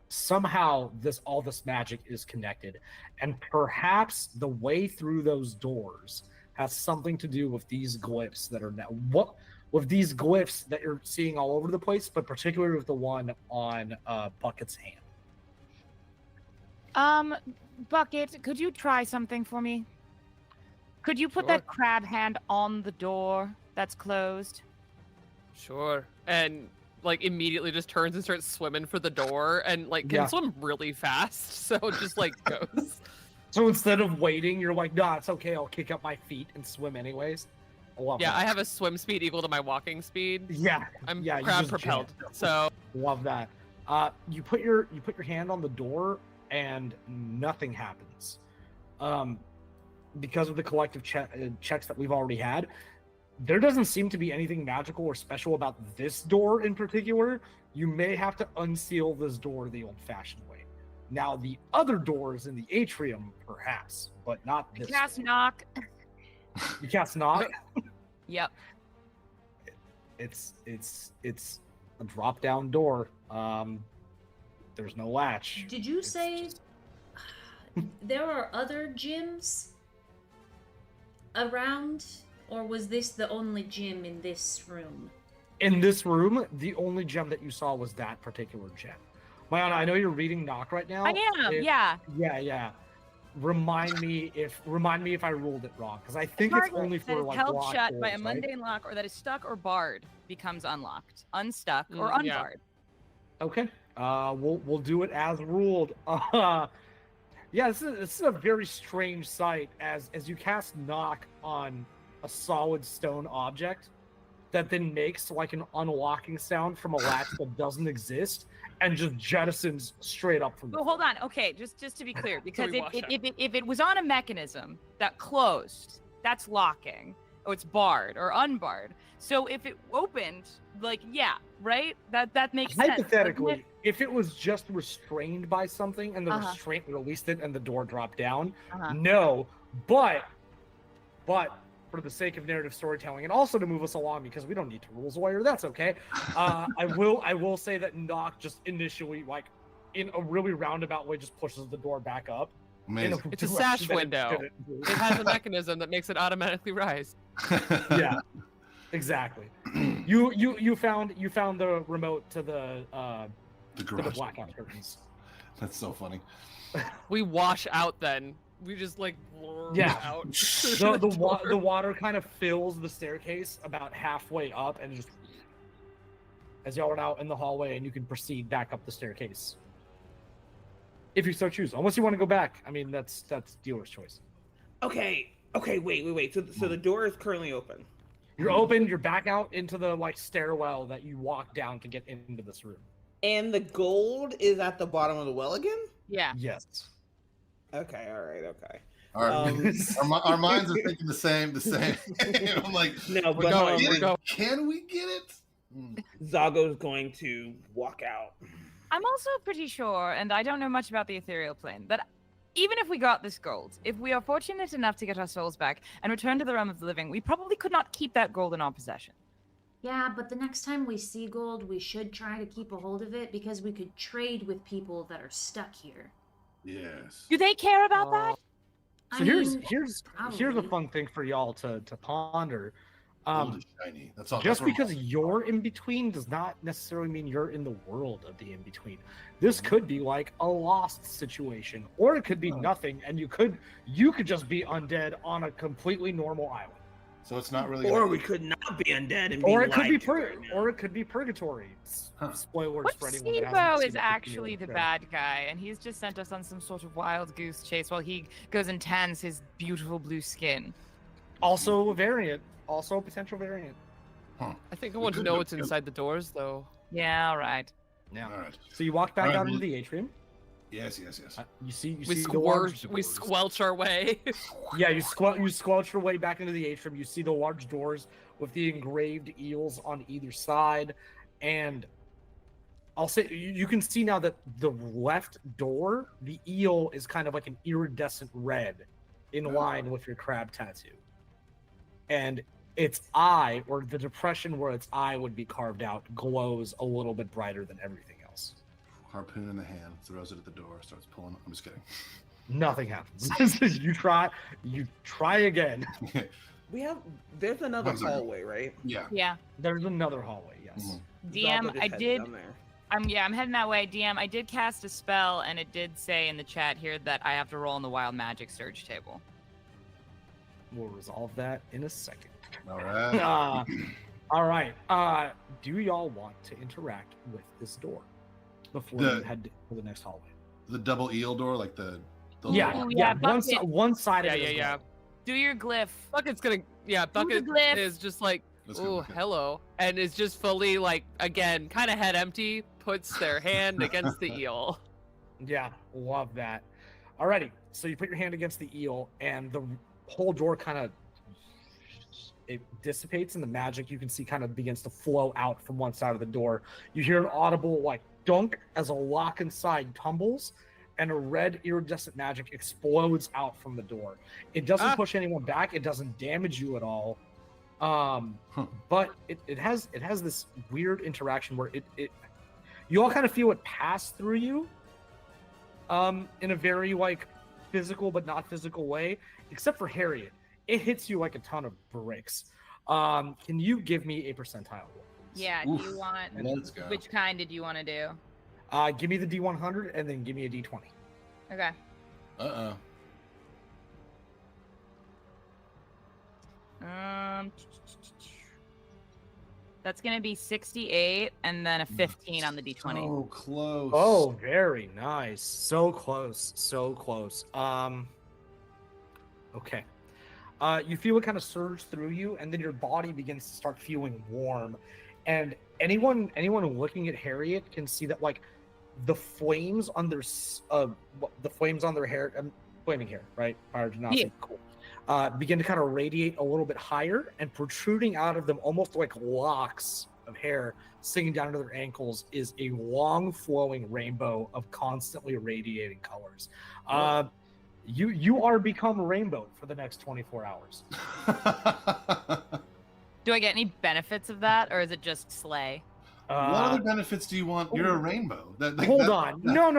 somehow all this magic is connected, and perhaps the way through those doors has something to do with these glyphs that are with these glyphs that you're seeing all over the place, but particularly with the one on Bucket's hand. Bucket, could you try something for me? Could you put that crab hand on the door that's closed? Sure. And like immediately just turns and starts swimming for the door and like can swim really fast. So just like goes. So instead of waiting, you're like, nah, it's okay. I'll kick up my feet and swim anyways. Yeah, I have a swim speed equal to my walking speed. Yeah, I'm you crab just propelled. jump. So Love that. You put your hand on the door and nothing happens. Because of the collective checks that we've already had, there doesn't seem to be anything magical or special about this door in particular. You may have to unseal this door the old-fashioned way. Now, the other doors in the atrium, perhaps, but not this. Cast door. knock. You cast knock. Yep. It's a drop-down door. There's no latch. Did you say there are other gyms around, or was this the only gym in this room? In this room, the only gem that you saw was that particular gem. Mayana, I know you're reading knock right now. I am. Yeah. Yeah. Remind me if I ruled it wrong, because I think it's only that for is like held locked shut doors, by a right? mundane lock, or that is stuck or barred, becomes unlocked, unstuck, or unbarred. Okay. We'll do it as ruled. Yeah, this is a very strange sight as you cast knock on a solid stone object that then makes like an unlocking sound from a latch that doesn't exist and just jettisons straight up from the But hold on, okay, just to be clear, because we wash out. if it was on a mechanism that closed, that's locking, or it's barred or unbarred. So if it opened, like right, that makes sense. Hypothetically, if it was just restrained by something and the restraint released it and the door dropped down, no. But for the sake of narrative storytelling and also to move us along because we don't need to rules lawyer, that's okay. I will say that knock just initially, like in a really roundabout way, just pushes the door back up. Amazing. it's a sash window. It has a mechanism that makes it automatically rise. Yeah, exactly. You found the remote to the garage blackout curtains. That's so funny. We wash out then. We just like out. The water kind of fills the staircase about halfway up and just as y'all are out in the hallway and you can proceed back up the staircase. If you so choose. Unless you want to go back. I mean that's dealer's choice. Okay, wait. So the door is currently open. You're open, you're back out into the like stairwell that you walk down to get into this room. And the gold is at the bottom of the well again? Yeah. Yes. Okay, all right, okay. Our minds are thinking the same. I'm like, No, we're but going. Can we get it? Zago's going to walk out. I'm also pretty sure, and I don't know much about the ethereal plane, that even if we got this gold, if we are fortunate enough to get our souls back and return to the realm of the living, we probably could not keep that gold in our possession. Yeah, but the next time we see gold, we should try to keep a hold of it because we could trade with people that are stuck here. Yes. Do they care about that? So I here's mean, here's a probably. fun thing for y'all to ponder. Gold is shiny. That's all. Just that's what because you're in between does not necessarily mean you're in the world of the in between. This Mm-hmm. could be like a lost situation, or it could be nothing, and you could just be undead on a completely normal island. So it's not really. Or gonna- we could not be undead and Or be it could be lied to right now. or it could be purgatory. Huh. Spoilers What for anyone that hasn't Sibo seen is the actually the show. bad guy, and he's just sent us on some sort of wild goose chase while he goes and tans his beautiful blue skin. Also a variant, also a potential variant. I think I We want to could know go what's together. inside the doors, though. Yeah, all right. Yeah. All right. So you walk back Alright, out into well- the atrium. Yes. You see We the large we doors. squelch our way. Yeah, you squelch your way back into the atrium. You see the large doors with the engraved eels on either side, and I'll say you can see now that the left door, the eel is kind of like an iridescent red, in line with your crab tattoo, and its eye, or the depression where its eye would be carved out, glows a little bit brighter than everything else. Harpoon in the hand, throws it at the door, starts pulling. I'm just kidding. Nothing happens. you try again. There's another I'm sorry. hallway, right? Yeah. Yeah. There's another hallway. Yes. Mhm. DM, Zaga just I headed did. down there. I'm heading that way. DM, I did cast a spell, and it did say in the chat here that I have to roll on the wild magic surge table. We'll resolve that in a second. All right. All right. Do y'all want to interact with this door before you head to the next hallway? The double eel door, like the Yeah, little- yeah, yeah. One side Yeah, of it. yeah, is yeah. gone. Do your glyph. Bucket's gonna, yeah, Bucket glyph. is just like, Let's go, ooh, Bucket. hello, and is just fully like, again, kind of head empty, puts their hand against the eel. Yeah, love that. Alrighty, so you put your hand against the eel, and the whole door kind of it dissipates, and the magic you can see kind of begins to flow out from one side of the door. You hear an audible like dunk as a lock inside tumbles, and a red iridescent magic explodes out from the door. It doesn't push anyone back. It doesn't damage you at all. But it has this weird interaction where it you all kind of feel it pass through you in a very like physical but not physical way, except for Harriet. It hits you like a ton of bricks. Can you give me a percentile roll, please? Yeah. Oof. Do you want? Let's go. Which kind did you want to do? Give me the D100 and then give me a D20. Okay. That's gonna be 68, and then a 15 on the D20. So close. Oh, very nice. So close. So close. Okay. You feel it kind of surge through you, and then your body begins to start feeling warm. And anyone looking at Harriet can see that like the flames on their hair, flaming hair, right? Fire genasi. Yeah. Cool. Begin to kind of radiate a little bit higher, and protruding out of them, almost like locks of hair singing down to their ankles, is a long flowing rainbow of constantly radiating colors. You are become rainbowed for the next 24 hours. Do I get any benefits of that, or is it just slay? What other benefits do you want? You're a rainbow. Hold on. No.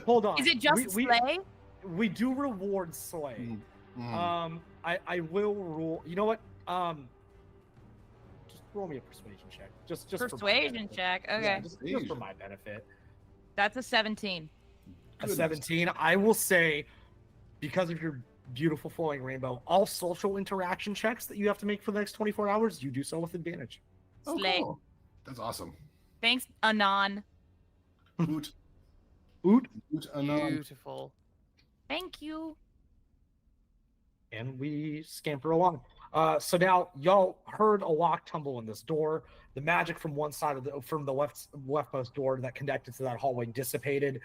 Hold on. Is it just slay? We do reward slay. I will rule. You know what? Just roll me a persuasion check. Just for my Persuasion benefit. check. Okay. Yeah, just for my benefit. That's a 17. A 17. I will say, because of your beautiful flowing rainbow, all social interaction checks that you have to make for the next 24 hours, you do so with advantage. Oh, Slay. cool. That's awesome. Thanks, Anon. Oot. Oot. Oot anon. Beautiful. Thank you. And we scamper along. So now y'all heard a lock tumble in this door. The magic from one side of from the leftmost door that connected to that hallway dissipated.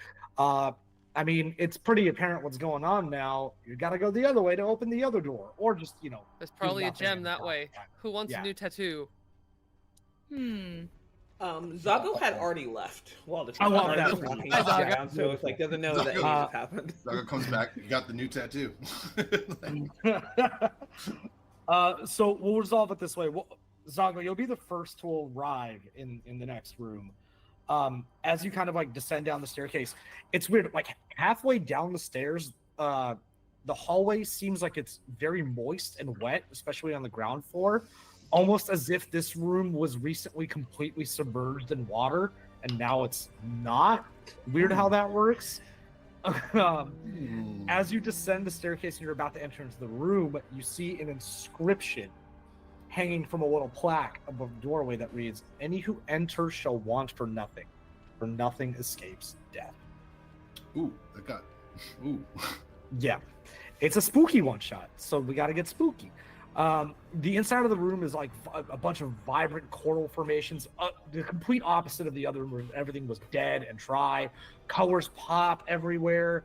I mean, it's pretty apparent what's going on now. You got to go the other way to open the other door, or just There's probably a nothing gem in that front. way. Who wants Yeah. a new tattoo? Zago had already left while the I love that. was walking Hi, Zago. down, so it's like doesn't know that anything has happened. Zaga comes back. You got the new tattoo. So we'll resolve it this way. Zago, you'll be the first to arrive in the next room. As you kind of like descend down the staircase, it's weird. Like halfway down the stairs, the hallway seems like it's very moist and wet, especially on the ground floor, almost as if this room was recently completely submerged in water and now it's not. Weird how that works. As you descend the staircase and you're about to enter into the room, you see an inscription hanging from a little plaque above the doorway that reads, "Any who enter shall want for nothing escapes death." Ooh, that got. Ooh. Yeah, it's a spooky one shot, so we got to get spooky. The inside of the room is like a bunch of vibrant coral formations, the complete opposite of the other room. Everything was dead and dry. Colors pop everywhere.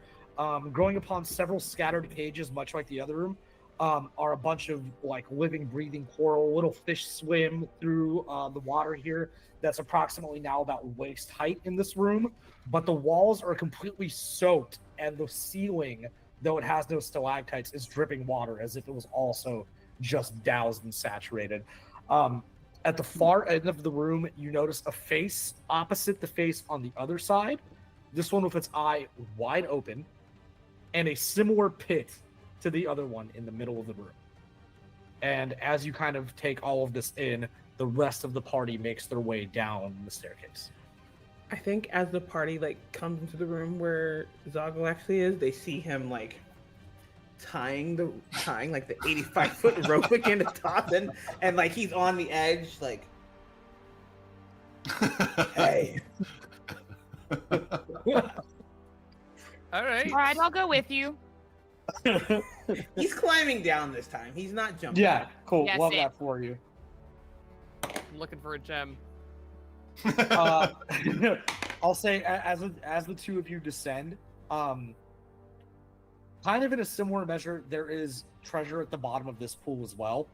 Growing upon several scattered pages, much like the other room, are a bunch of like living, breathing coral. Little fish swim through the water here. That's approximately now about waist height in this room. But the walls are completely soaked, and the ceiling, though it has no stalactites, is dripping water as if it was also just doused and saturated. At the far end of the room, you notice a face opposite the face on the other side. This one with its eye wide open, and a similar pit to the other one in the middle of the room. And as you kind of take all of this in, the rest of the party makes their way down the staircase. I think as the party like comes into the room where Zago actually is, they see him like tying like the 85-foot rope again to toss, and like he's on the edge, like, hey. All right. All right, I'll go with you. He's climbing down this time. He's not jumping. Yeah, cool. Yeah, Love same. that for you. I'm looking for a gem. I'll say as the two of you descend, kind of in a similar measure, there is treasure at the bottom of this pool as well.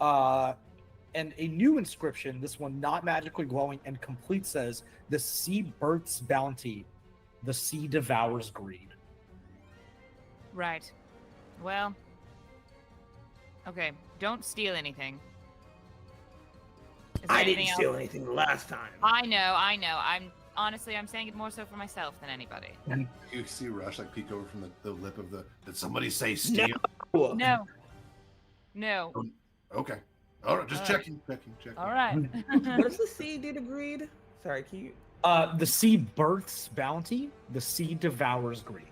And a new inscription, this one not magically glowing and complete, says, "The sea births bounty, the sea devours greed." Right. Well. Okay. Don't steal anything. Is there I anything didn't steal else? anything the last time. I know. I'm saying it more so for myself than anybody. You see Rush like peek over from the lip of the. Did somebody say steal? No. No. Okay. All right, just All checking. All right. What does the sea do to greed? Sorry, can you? The sea births bounty, the sea devours greed.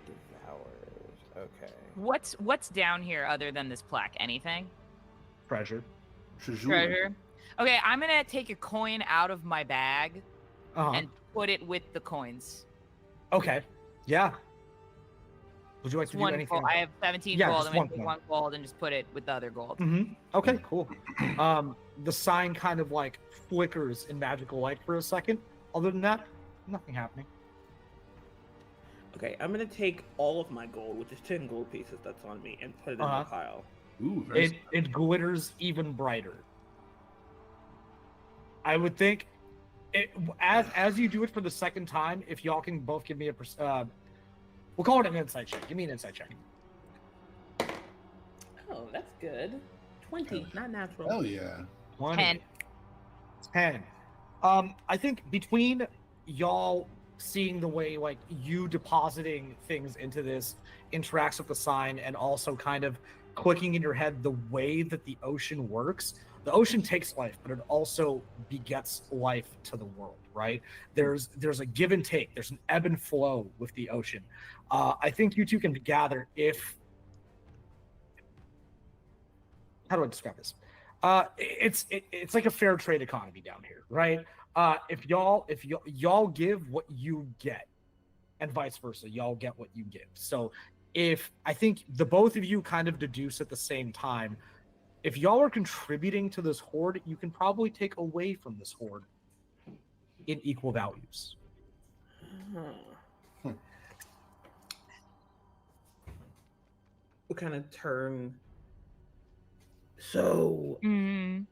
Devours. Okay. What's down here other than this plaque? Anything? Treasure. Treasure. Okay, I'm gonna take a coin out of my bag and put it with the coins. Okay. Yeah. Would you like to do One anything? gold. I have 17 Yeah, gold. just I'm gonna one take coin. one gold and just put it with the other gold. Mm-hmm. Okay, cool. The sign kind of like flickers in magical light for a second. Other than that, nothing happening. Okay, I'm gonna take all of my gold, which is 10 gold pieces that's on me, and put it in the pile. Ooh, very It glitters even brighter. I would think, as you do it for the second time, if y'all can both give me we'll call it an insight check. Give me an insight check. Oh, that's good. 20, not natural. Hell yeah. 10. 10. I think between y'all seeing the way like you depositing things into this interacts with the sign, and also kind of clicking in your head the way that the ocean works. The ocean takes life, but it also begets life to the world, right? There's a give and take. There's an ebb and flow with the ocean. I think you two can gather if. How do I describe this? It's like a fair trade economy down here, right? If y'all give what you get, and vice versa, y'all get what you give. So if I think the both of you kind of deduce at the same time, if y'all are contributing to this horde, you can probably take away from this horde in equal values. What kind of turn? So Mm-hmm.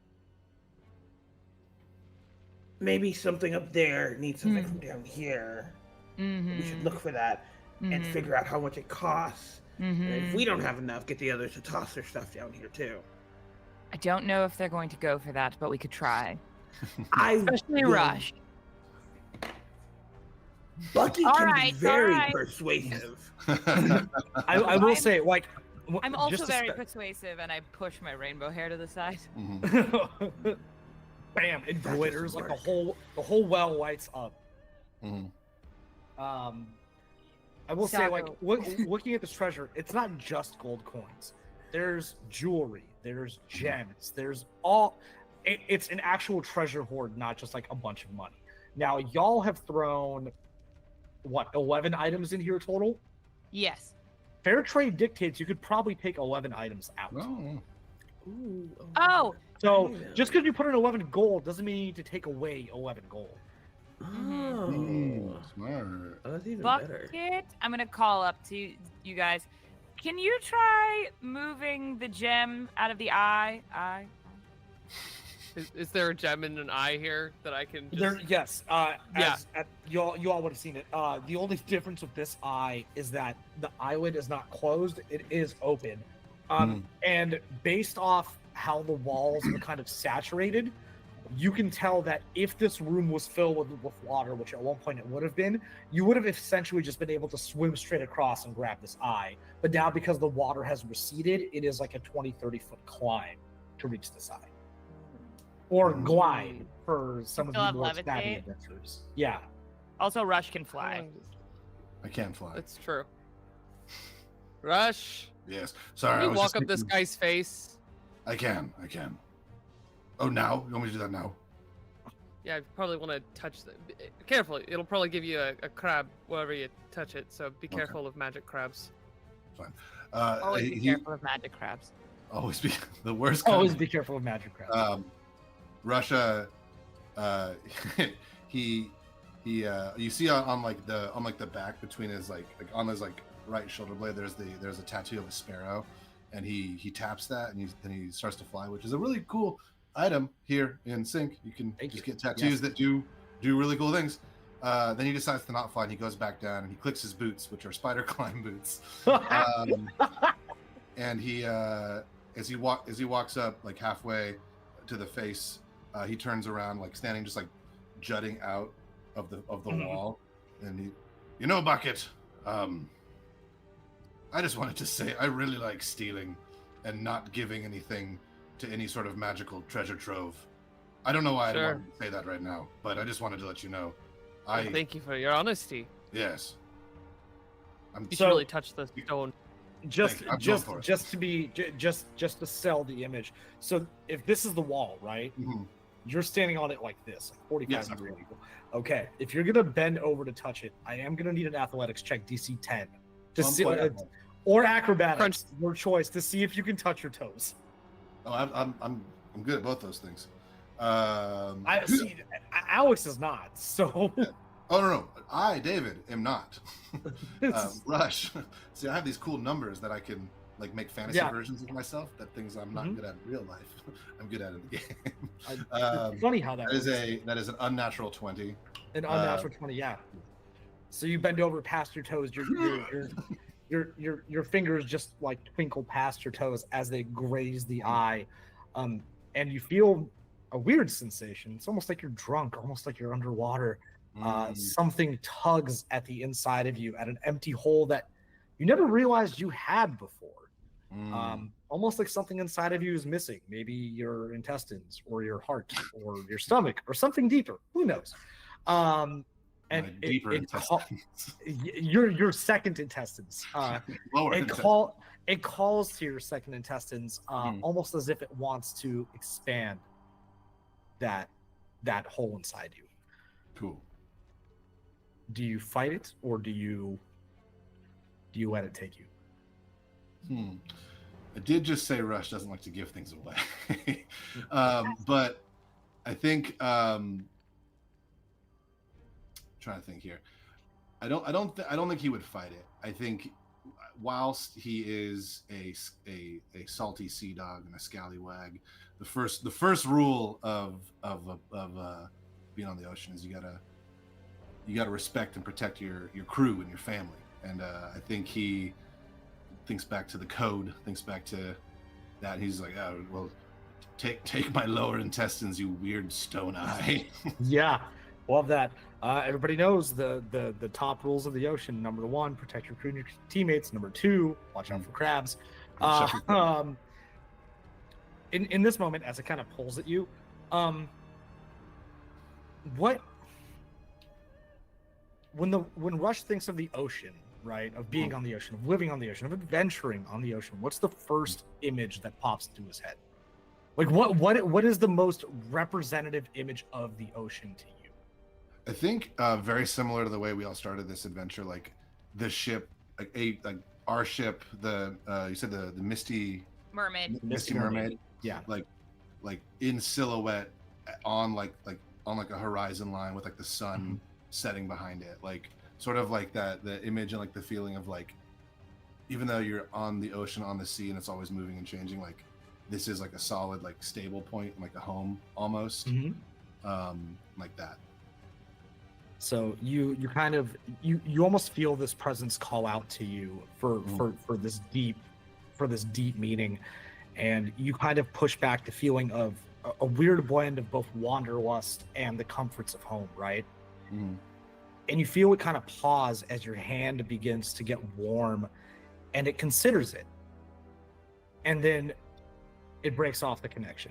maybe something up there needs something from down here. Mm-hmm. We should look for that and figure out how much it costs. And if we don't have enough, get the others to toss their stuff down here too. I don't know if they're going to go for that, but we could try. I Especially will- Rush. Bucky All can right, be very all right. persuasive. I will say, like, I'm also just to very spe- persuasive, and I push my rainbow hair to the side. Mhm. Bam! It That glitters doesn't like work. the whole well lights up. Mhm. I will say, like, Sago. looking at this treasure, it's not just gold coins. There's jewelry. There's gems. There's all. It's an actual treasure hoard, not just like a bunch of money. Now, y'all have thrown what 11 items in here total. Yes. Fair trade dictates you could probably take 11 items out. Oh. Ooh, Oh. So yeah. just because you put in 11 gold doesn't mean you need to take away 11 gold. Oh, Smart. oh, that's even better. Bucket, I'm gonna call up to you guys. Can you try moving the gem out of the eye? Is there a gem in an eye here that I can just... There, yes. Yeah. You all would have seen it. The only difference with this eye is that the eyelid is not closed; it is open. And based off how the walls are kind of saturated, you can tell that if this room was filled with water, which at one point it would have been, you would have essentially just been able to swim straight across and grab this eye. But now, because the water has receded, it is like a 20, 30-foot climb to reach this eye. Or glide for some of Still you have more savvy levitate? adventurers. Yeah. Also, Rush can fly. I can fly. That's true. Rush, Yes. Sorry. can I you was walk just up this thinking- guy's face? I can. Oh, now? You want me to do that now? Yeah, you probably want to touch the... Careful, it'll probably give you a crab wherever you touch it, so be careful of magic crabs. Fine. Always be careful of magic crabs. Always be the worst. Kind Always of, be careful of magic crab. Russia, he you see on the back between his like on his like right shoulder blade, there's a tattoo of a sparrow, and he taps that and then he starts to fly, which is a really cool item here in Sync. You can get tattoos that do really cool things. Then he decides to not fly, and he goes back down and he clicks his boots, which are spider climb boots. And he as he walks up like halfway to the face, he turns around, like standing just like jutting out of the wall, and Bucket, I just wanted to say I really like stealing and not giving anything to any sort of magical treasure trove. I don't know why I don't want to say that right now, but I just wanted to let you know. Well, thank you for your honesty. Yes. You should really touch the stone. Just to sell the image. So if this is the wall, right? Mm-hmm. You're standing on it like this, like 45 Yes, degrees. absolutely. Okay. If you're gonna bend over to touch it, I am gonna need an athletics check, DC 10, to see, or acrobatics, your choice, to see if you can touch your toes. Oh, I'm good at both those things. I see. Alex is not. So. Oh no, I, David, am not. Rush. See, I have these cool numbers that I can like make fantasy versions of myself. That things I'm not good at in real life, I'm good at in the game. It's funny how that works. That is an unnatural 20. An unnatural 20, yeah. So you bend over past your toes. Your fingers just like twinkle past your toes as they graze the eye, and you feel a weird sensation. It's almost like you're drunk, almost like you're underwater. Something tugs at the inside of you at an empty hole that you never realized you had before. Almost like something inside of you is missing. Maybe your intestines or your heart or your stomach or something deeper. Who knows? And deeper intestines. Your second intestines. Lower intestines. It calls to your second intestines, almost as if it wants to expand that hole inside you. Cool. Do you fight it, or do you let it take you? I did just say Rush doesn't like to give things away, but I think trying to think here. I don't think he would fight it. I think whilst he is a salty sea dog and a scallywag, the first rule of being on the ocean is you gotta respect and protect your crew and your family. And I think he thinks back to the code, thinks back to that. And he's like, oh, well, take my lower intestines, you weird stone eye. Yeah. Love that. Everybody knows the top rules of the ocean. Number 1, protect your crew and your teammates. Number 2, watch out for crabs. In this moment, as it kind of pulls at you, when Rush thinks of the ocean, right, of being on the ocean, of living on the ocean, of adventuring on the ocean, what's the first image that pops into his head? Like what is the most representative image of the ocean to you? I think very similar to the way we all started this adventure, like the ship, like our ship, you said the Misty Mermaid. Yeah. Like in silhouette on like a horizon line with like the sun setting behind it, like sort of like that, the image and like the feeling of like, even though you're on the ocean, on the sea, and it's always moving and changing, like this is like a solid, like stable point, like a home almost, like that. So you kind of you almost feel this presence call out to you for this deep meaning, and you kind of push back the feeling of a weird blend of both wanderlust and the comforts of home, right? And you feel it kind of pause as your hand begins to get warm, and it considers it, and then it breaks off the connection.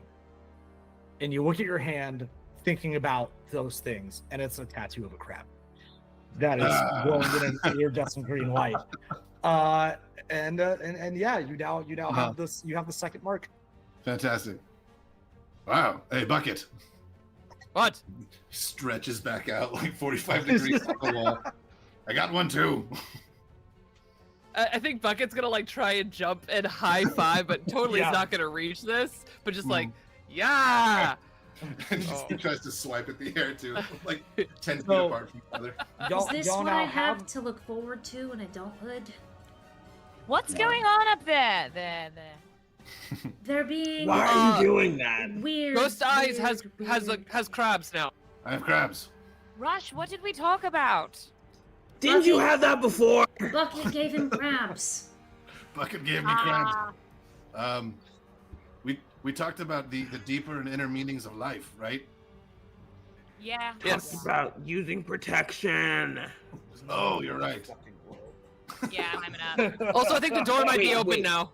And you look at your hand thinking about those things, and it's a tattoo of a crab that is glowing in an iridescent green light. And yeah, you now have this. You have the second mark. Fantastic. Wow. Hey, Bucket. What? Stretches back out like 45 degrees off the wall. I got one too. I think Bucket's gonna like try and jump and high five, but totally is not gonna reach this. But just like, yeah. And he tries to swipe at the air too, like 10 feet apart from each other. Is this what I have to look forward to in adulthood? What's going on up there? They're being. Why are you doing that? Weird. Ghost Eyes weird. has crabs now. I have crabs. Rush, what did we talk about? Didn't you have that before? Bucket gave him crabs. Bucket gave me crabs. We talked about the deeper and inner meanings of life, right? Yeah. Yes. Talked about using protection. Oh, you're right. Yeah, I'm up. Also, I think the door might be open wait. now.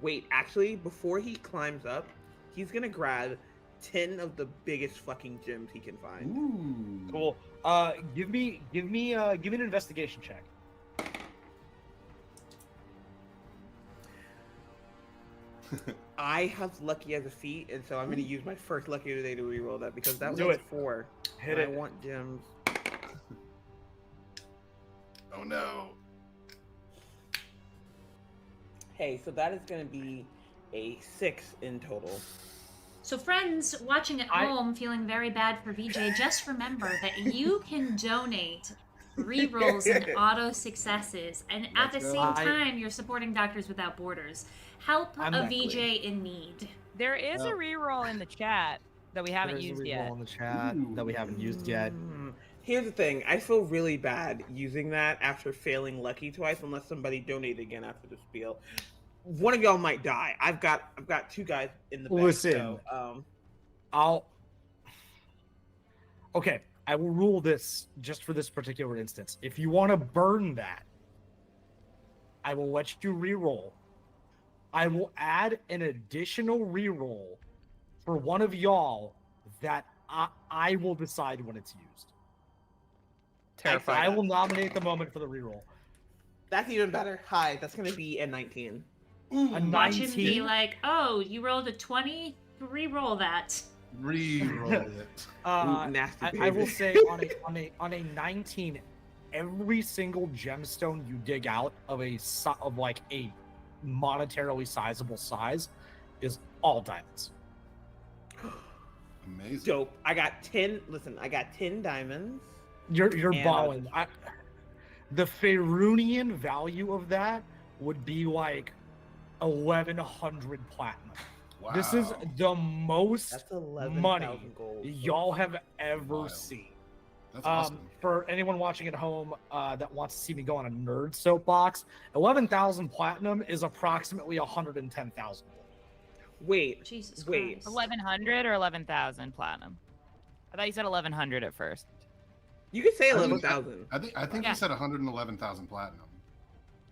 Wait, actually, before he climbs up, he's gonna grab 10 of the biggest fucking gems he can find. Ooh. Cool. Give me an investigation check. I have lucky as a feat, and so I'm gonna use my first lucky today to reroll that because that Do was it. 4. Hit and it. I want gems. Oh no. Hey, so that is gonna be a 6 in total. So friends watching at home feeling very bad for VJ, just remember that you can donate rerolls and auto successes, and at the same time you're supporting Doctors Without Borders. Help a VJ in need. There is a reroll in the chat that we haven't There's used a yet. reroll in the chat that we haven't used yet. Here's the thing, I feel really bad using that after failing lucky twice unless somebody donated again after the spiel. One of y'all might die. I've got 2 guys in the back. Listen, so, Okay, I will rule this just for this particular instance. If you want to burn that, I will let you reroll. I will add an additional reroll for one of y'all that I will decide when it's used. Terrifying. I will nominate the moment for the reroll. that's even better. Hi, that's gonna be a 19. A Watch him be 19. like, oh, you rolled a 20? Re-roll that. Re-roll it. Nasty I will baby. say on a 19, every single gemstone you dig out of like a monetarily sizable size is all diamonds. Amazing. Dope. I got 10. Listen, I got 10 diamonds. You're And- balling. The Faerunian value of that would be like 1,100 platinum. Wow. This is the most That's 11,000 money gold. y'all have ever Wild. seen. That's awesome. For anyone watching at home that wants to see me go on a nerd soapbox, 11,000 platinum is approximately 110,000. Wait, Jesus wait. Christ. 1,100 or 11,000 platinum? I thought you said 1100 at first. You could say I think- 11,000. I think Yeah. you said 111,000 platinum.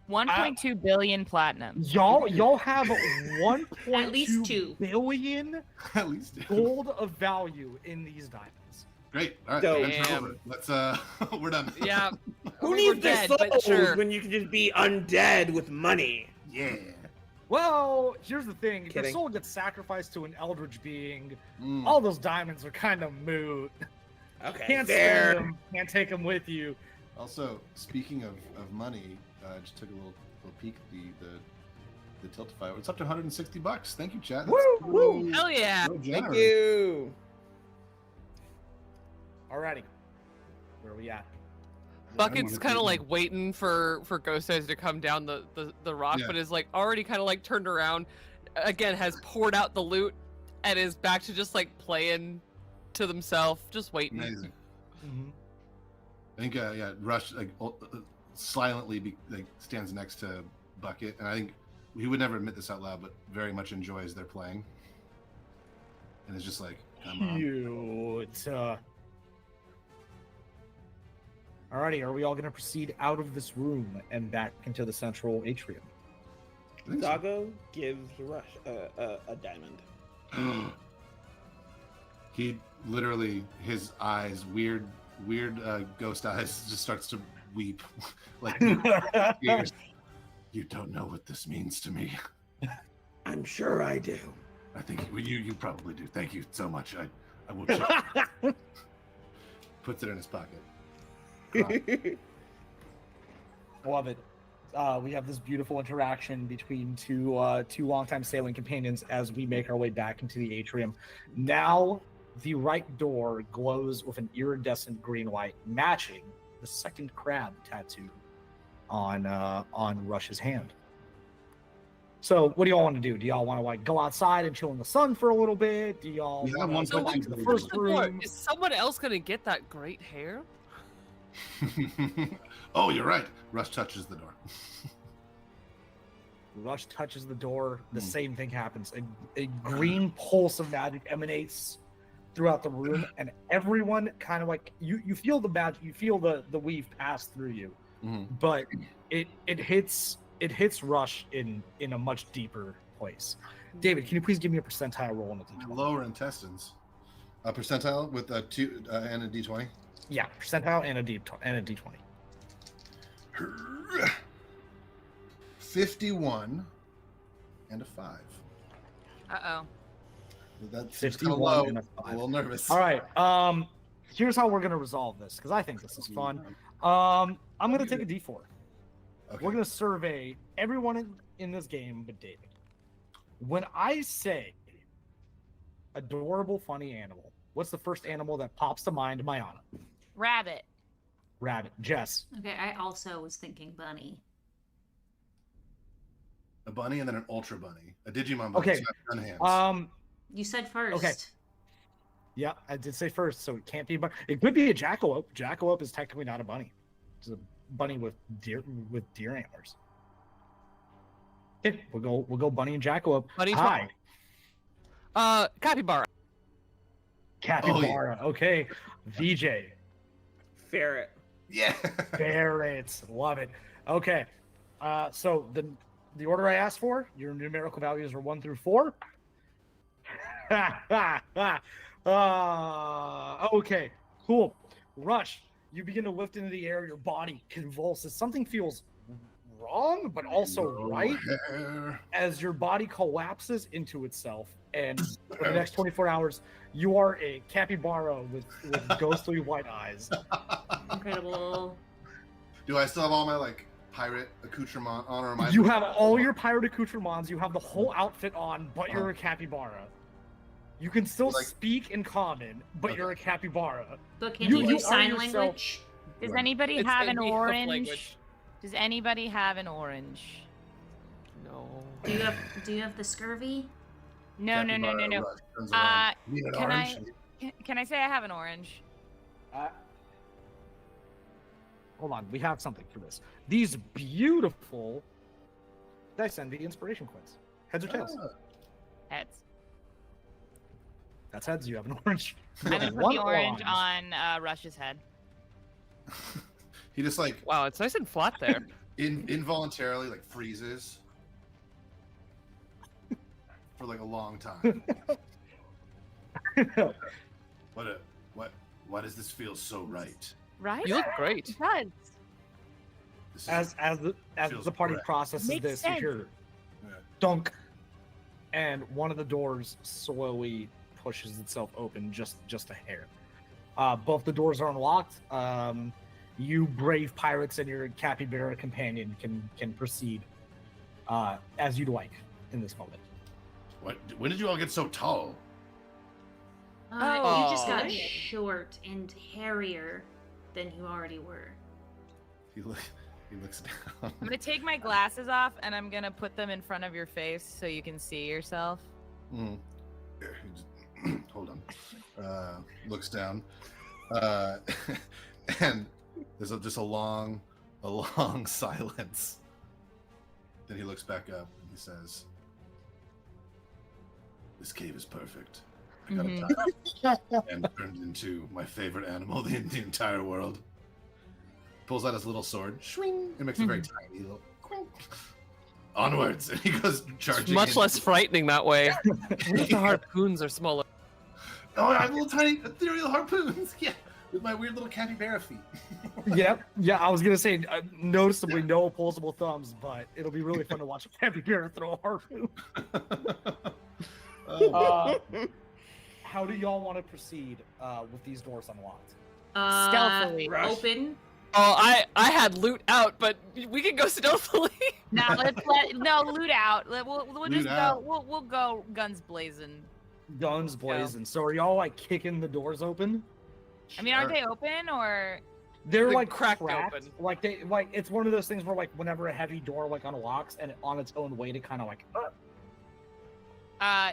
1.2 billion platinum. Y'all have 1.2 At least 2 billion At least. gold of value in these diamonds. Great. All right. Dope. Adventure Damn. over. Let's we're done. Yeah. Who I mean, needs we're the dead, souls but sure. when you can just be undead with money? Yeah. Well, here's the thing: if your Kidding. soul gets sacrificed to an eldritch being, Mm. all those diamonds are kind of moot. Okay, Can't fair. spend them, can't take them with you. Also, speaking of money, I just took a little peek at the Tiltify. It's up to $160. Thank you, chat. That's Woo, so- woo. Hell yeah. so Thank generous. you. Alrighty, where are we at? Bucket's I'm kind of gonna- like waiting for Ghost Eyes to come down the rock, Yeah. but is like already kind of like turned around. Again, has poured out the loot and is back to just like playing to themselves, just waiting. Amazing. Mm-hmm. I think Rush silently stands next to Bucket, and I think he would never admit this out loud, but very much enjoys their playing, and it's just like, come on. Cute. Alrighty, are we all going to proceed out of this room and back into the central atrium? I think so. Zago gives Rush a diamond. He literally, his eyes, weird ghost eyes, just starts to weep, like tears. You don't know what this means to me. I'm sure I do. I think you probably do. Thank you so much. I will check. Puts it in his pocket. Love it. We have this beautiful interaction between two longtime sailing companions as we make our way back into the atrium. Now, the right door glows with an iridescent green light, matching the second crab tattoo on Rush's hand. So, what do y'all want to do? Do y'all want to like go outside and chill in the sun for a little bit? Do y'all Yeah, want one to go thing back to the we first do. room? Is someone else gonna get that great hair? Oh, you're right. Rush touches the door. Rush touches the door. The Hmm. same thing happens. A green pulse of magic emanates throughout the room, and everyone kind of like you feel the magic. You feel the weave pass through you, Mhm. but it hits Rush in a much deeper place. David, can you please give me a percentile roll on the d20? Lower intestines. A percentile with a 2 and a d20. Yeah, percentile and a d20. 51 and a 5. Uh-oh. That's 51 low. and a A 5. little nervous. All right. Here's how we're gonna resolve this because I think this is fun. I'm gonna take a d4. Okay. We're gonna survey everyone in this game but David. When I say adorable, funny animal, what's the first animal that pops to mind? Mayana. Rabbit. Rabbit. Jess. Okay, I also was thinking bunny. A bunny and then an ultra bunny. A Digimon bunny. Okay. So I have 10 hands. You said first. Okay. Yeah, I did say first, so it can't be. But it could be a jackalope. Jackalope is technically not a bunny. It's a bunny with deer antlers. Okay, we'll go bunny and jackalope. Bunny Hi, Capybara. capybara. Okay, VJ. Ferret. Yeah. Ferrets. Love it. Okay. So the order I asked for, your numerical values are 1 through 4. Okay. Cool. Rush. You begin to lift into the air. Your body convulses. Something feels wrong, but also right Hair. as your body collapses into itself. And for the next 24 hours, you are a capybara with ghostly white eyes. Incredible. Do I still have all my like pirate accoutrement on, or am I? You have all your pirate accoutrements. You have the whole outfit on, but you're a capybara. You can still Like- speak in common, but you're a capybara. But can You you, do are sign yourself- language? Does Right. anybody It's have in an the elf orange? language. Does anybody have an orange? No. Do you have the scurvy? No. Capybara Rush turns Uh, around. Need an can orange? Can I say I have an orange? Hold on, we have something for this. These beautiful dice and the inspiration points. Heads or tails? Ah, Heads. That's heads. You have an orange. I'm gonna put One the orange on Rush's head. He just like Wow, it's nice and flat there. involuntarily like freezes for like a long time. Why does this feel so right? Right? You look great. It does. This as feels the party correct. processes Makes this, sense. you hear Yeah. dunk, and one of the doors slowly pushes itself open just a hair. Both the doors are unlocked. You brave pirates and your capybara companion can proceed as you'd like in this moment. When did you all get so tall? You just got Oh. short and hairier than you already were. He looks down. I'm gonna take my glasses off and I'm gonna put them in front of your face so you can see yourself. Mm. Here, hold on. Looks down, and there's just a long silence. Then he looks back up and he says, "This cave is perfect. I got Mhm. a and turned into my favorite animal in the entire world." Pulls out his little sword, swing, and makes a very tiny little. Quink. Onwards, and he goes It's charging. much in. less frightening that way. The harpoons are smaller. Oh, I have little tiny ethereal harpoons. Yeah, with my weird little capybara feet. Yep. Yeah, I was gonna say noticeably no opposable thumbs, but it'll be really fun to watch a capybara throw a harpoon. Oh, How do y'all want to proceed with these doors unlocked? Stealthily. Open. Oh, I had loot out, but we can go stealthily. Now loot out. We'll Loot just out. go. We'll go guns blazing. Guns blazing. So are y'all like kicking the doors open? I mean, aren't they open or? They're They're like cracked cracked. open. Like it's one of those things where like whenever a heavy door like unlocks and on its own weight it kind of like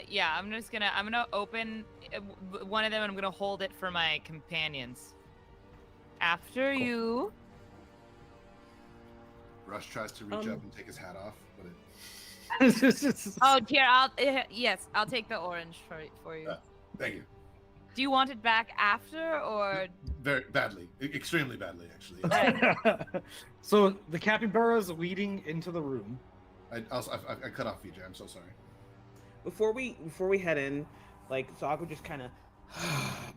Yeah. I'm gonna open one of them and I'm gonna hold it for my companions. After Cool. you. Rush tries to reach up and take his hat off, but it. Oh, here. I'll take the orange for you. Thank you. Do you want it back after or? Very badly, extremely badly, actually. So the capybara is leading into the room. I cut off VJ. I'm so sorry. Before we head in, like Zago just kind of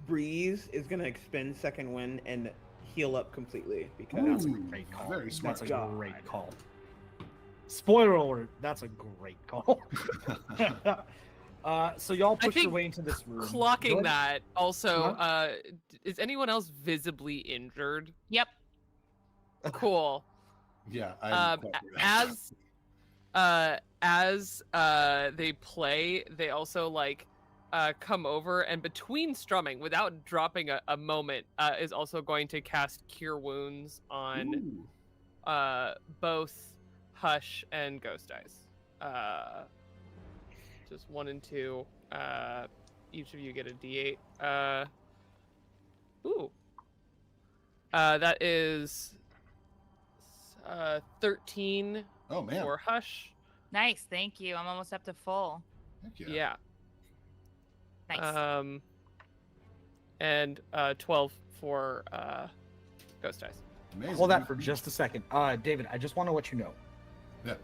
breathe, is gonna expend second wind and heal up completely because That's a Ooh, great call. very smart. That's a God. great call. Spoiler alert, that's a great call. So y'all push your think way into this room. Clocking Go- that. Also, Uh-huh. is anyone else visibly injured? Yep. Cool. Yeah. I'm quite As they play, they also like come over and between strumming, without dropping a moment, is also going to cast Cure Wounds on Ooh. both Hush and Ghost Eyes. Just 1 and 2. Each of you get a D8. That is 13 Oh man. for Hush. Nice. Thank you. I'm almost up to full. Heck yeah. Yeah. Nice. And 12 for Ghost Eyes. Amazing. Hold that for just a second. David, I just want to let you know Yeah.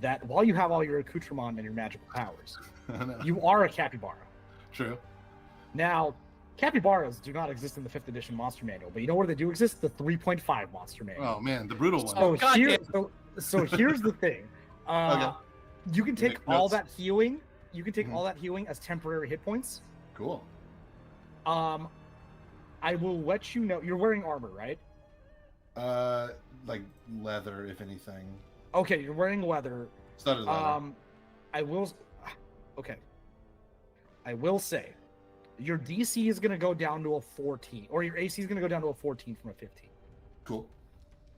that while you have all your accoutrement and your magical powers, No, you are a capybara. True. Now, capybaras do not exist in the 5th edition monster manual, but you know where they do exist? The 3.5 monster manual. Oh man, the brutal one. So, God here, damn. so here's the thing. Okay. You can take Make all notes. that healing. You can take Mhm. all that healing as temporary hit points. Cool. I will let you know. You're wearing armor, right? Like leather, if anything. Okay, you're wearing leather. Studded leather. I will. Okay. I will say, your DC is going to go down to a 14, or your AC is going to go down to a 14 from a 15. Cool.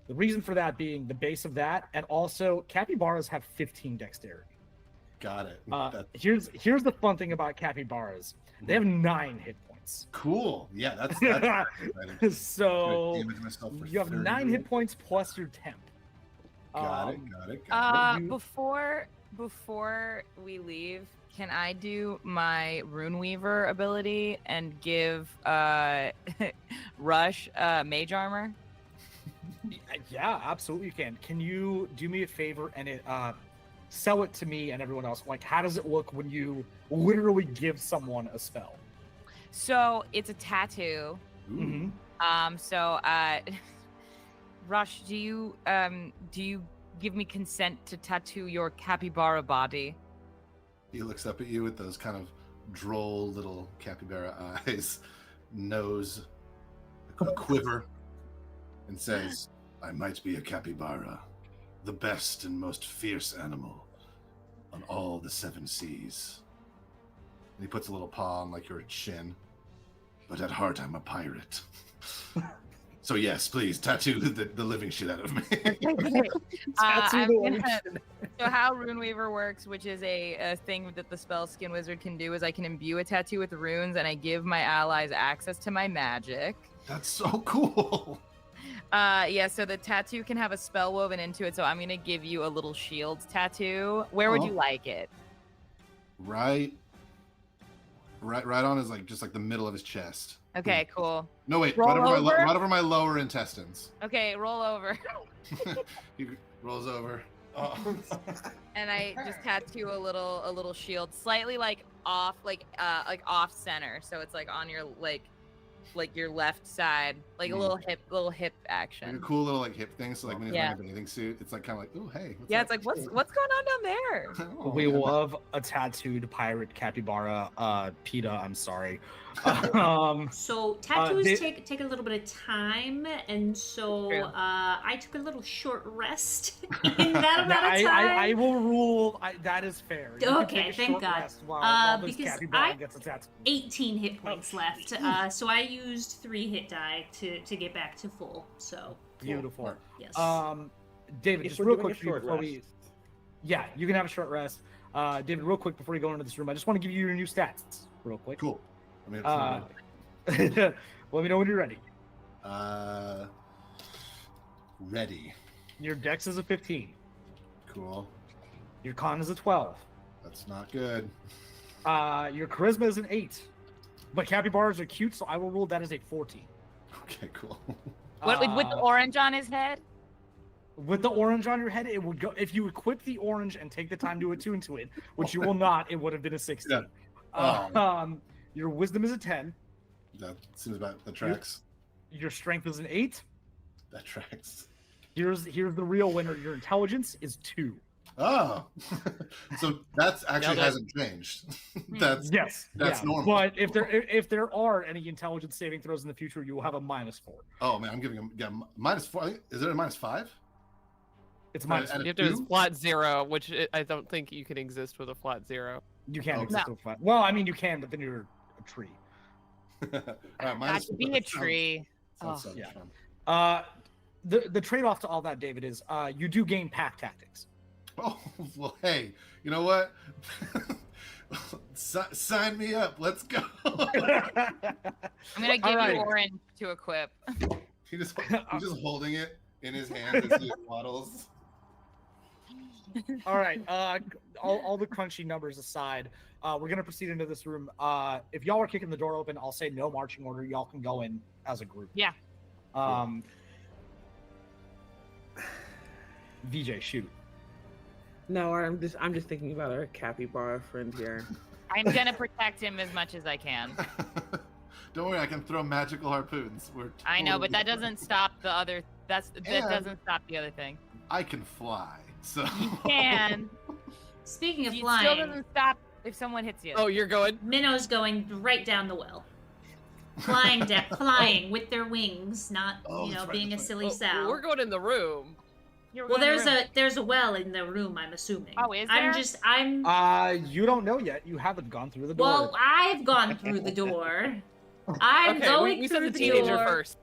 The reason for that being the base of that, and also capybaras have 15 dexterity. Got it. Here's the fun thing about capybaras. They have 9 hit points. Cool. Yeah, that's exciting. So Damage myself for you have 30. 9 hit points plus your temp. Got it. You- Before we leave, can I do my Rune Weaver ability and give Rush mage armor? Yeah, absolutely you can. Can you do me a favor and sell it to me and everyone else? Like, how does it look when you literally give someone a spell? So it's a tattoo. Mm-hmm. Rush, do you give me consent to tattoo your capybara body? He looks up at you with those kind of droll little capybara eyes, nose, a quiver, and says, "I might be a capybara, the best and most fierce animal on all the 7 seas." And he puts a little paw on like your chin. "But at heart, I'm a pirate." So yes, please tattoo the living shit out of me. So how Runeweaver works, which is a thing that the spell Skin Wizard can do, is I can imbue a tattoo with runes, and I give my allies access to my magic. That's so cool. Yeah, so the tattoo can have a spell woven into it, so I'm gonna give you a little shield tattoo. Where would you like it? Right on his just like the middle of his chest. Okay, cool. No, wait, Roll right over? over my lower intestines. Okay, roll over. He rolls over. Oh. And I just tattoo a little shield, slightly off center, so it's like on your like your left side, like a little hip Like a action. cool little hip thing. So like when he's wearing a bathing suit, it's like kind of like, oh hey. Yeah, it's like what's going on down there? Oh, We yeah. love a tattooed pirate capybara. PETA, I'm sorry. So tattoos they- take a little bit of time, and so True. I took a little short rest in that amount of time. I will rule. that is fair. You can Okay, take a thank short God. rest while this Because capybara I- gets a tattoo. 18 hit points left, so I used 3 hit die to get back to full. So Beautiful. yes. David, If just we're real doing a quick short before we. Yeah, you can have a short rest. David, real quick before you go into this room, I just want to give you your new stats, real quick. Cool. I mean, Let me know when you're ready. Ready. Your dex is a 15. Cool. Your con is a 12. That's not good. Your charisma is an 8. But capybaras are cute, so I will rule that as a 14. Okay, cool. What with the orange on his head? With the orange on your head, it would go. If you equip the orange and take the time to attune to it, which you will not, it would have been a 16. Yeah. Your wisdom is a 10. That seems about the tracks. Your strength is an 8. That tracks. Here's the real winner. Your intelligence is 2. Oh, so that's actually Nailed it. hasn't changed. That's normal. But if there are any intelligence saving throws in the future, you will have a -4. Oh man, I'm giving him -4. Is it a -5? It's Right, -4. and You have to do flat 0, which I don't think you can exist with a flat 0. You can't Oh, exist with flat. Well, I mean you can, but then you're a tree. All right, Got to be a tree. Sounds so yeah. much fun. The trade-off to all that, David, is you do gain pack tactics. Oh well, hey, you know what? Sign me up. Let's go. I'm gonna give Alright. you orange to equip. He's just holding it in his hand as he waddles. All right. All the crunchy numbers aside, we're gonna proceed into this room. If y'all are kicking the door open, I'll say no marching order. Y'all can go in as a group. Yeah. VJ, shoot. No, I'm just thinking about our capybara friend here. I'm gonna protect him as much as I can. Don't worry, I can throw magical harpoons. I know, but that totally- doesn't stop the other. That And- doesn't stop the other thing. I can fly, so. You can. Speaking of It still flying, doesn't stop if someone hits you. Oh, you're going? Minnow's going right down the well. Flying with their wings, not Oh, that's right, being a that's right. silly Oh, sow. we're going in the room. You're Well, going around. there's a well in the room. I'm assuming. Oh, is I'm there? You don't know yet. You haven't gone through the door. Well, I've gone through the door. I'm Okay, going we through said the the teenager door first.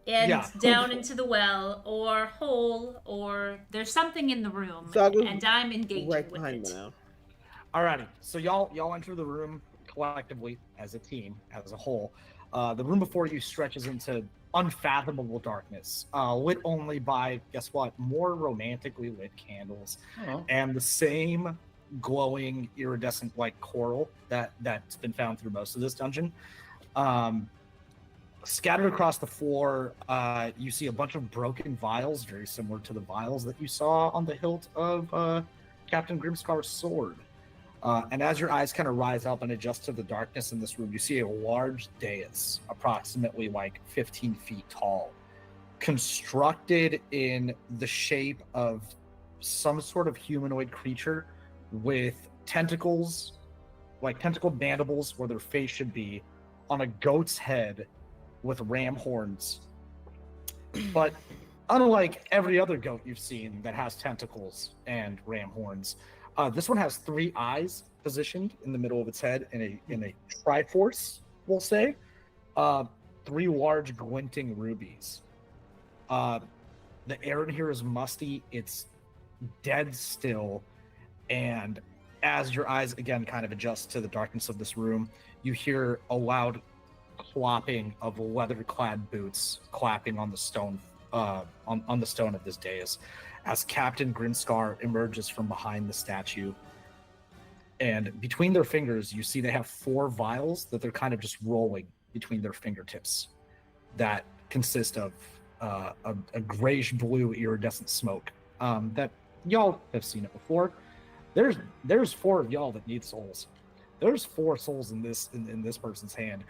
and Yeah. down into the well or hole or there's something in the room, Saga and I'm engaging right with behind it. me now. Alrighty. So y'all enter the room collectively as a team, as a whole. The room before you stretches into unfathomable darkness, lit only by, guess what, more romantically lit candles, and the same glowing iridescent like coral that's been found through most of this dungeon. Scattered across the floor, you see a bunch of broken vials, very similar to the vials that you saw on the hilt of Captain Grimscar's sword. And as your eyes kind of rise up and adjust to the darkness in this room, you see a large dais, approximately like 15 feet tall, constructed in the shape of some sort of humanoid creature with tentacles, like tentacled mandibles where their face should be, on a goat's head with ram horns. But unlike every other goat you've seen that has tentacles and ram horns, this one has 3 eyes positioned in the middle of its head in a triforce, we'll say. 3 large glinting rubies. The air in here is musty. It's dead still. And as your eyes again kind of adjust to the darkness of this room, you hear a loud clopping of leather-clad boots clapping on the stone on the stone of this dais as Captain Grimscar emerges from behind the statue. And between their fingers, you see they have 4 vials that they're kind of just rolling between their fingertips that consist of a grayish-blue iridescent smoke that y'all have seen it before. There's 4 of y'all that need souls. There's 4 souls in this person's hand.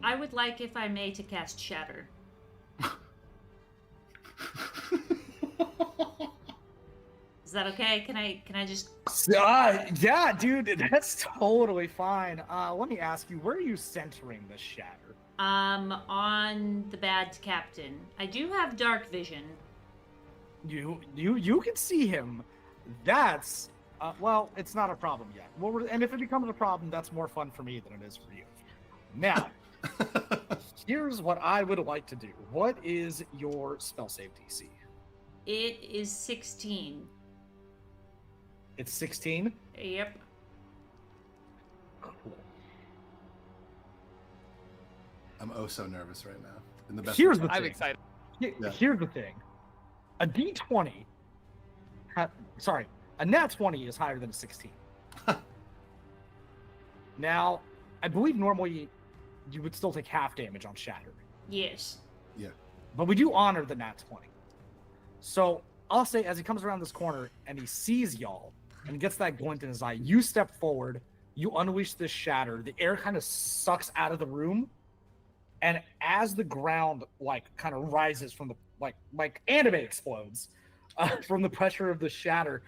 I would like, if I may, to cast Shatter. Is that okay? Can I just? Yeah, dude, that's totally fine. Let me ask you, where are you centering this shatter? On the bad captain. I do have dark vision. You can see him. That's well, it's not a problem yet. And if it becomes a problem, that's more fun for me than it is for you. Now, here's what I would like to do. What is your spell save DC? It is 16. It's 16? Yep. Cool. I'm oh so nervous right now. In the best Here's way. the I'm thing. excited. Here's the thing. A D20, a nat 20 is higher than a 16. Now, I believe normally you would still take half damage on Shatter. Yes. Yeah. But we do honor the nat 20. So I'll say as he comes around this corner and he sees y'all and gets that glint in his eye, you step forward, you unleash this Shatter, the air kind of sucks out of the room, and as the ground kind of rises from the like anime explodes from the pressure of the Shatter,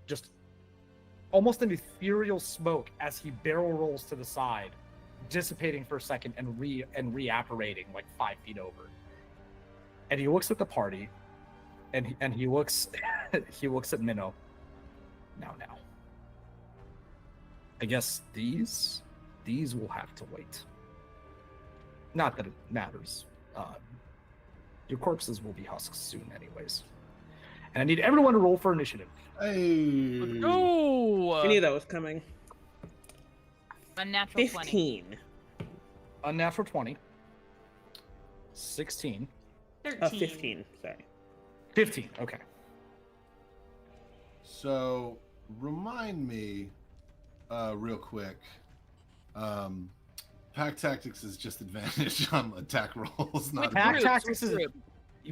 just almost an ethereal smoke as he barrel rolls to the side, dissipating for a second and reapparating like 5 feet over. And he looks at the party, and he looks he looks at Minnow. Now, I guess these will have to wait. Not that it matters. Your corpses will be husks soon, anyways. And I need everyone to roll for initiative. Hey. Let's go! I knew that was coming. Unnatural 20. 15. Unnatural 20. 16. 13. 15. Sorry. 15. Okay. So remind me, real quick. Pack tactics is just advantage on attack rolls, not Pack group, tactics is group.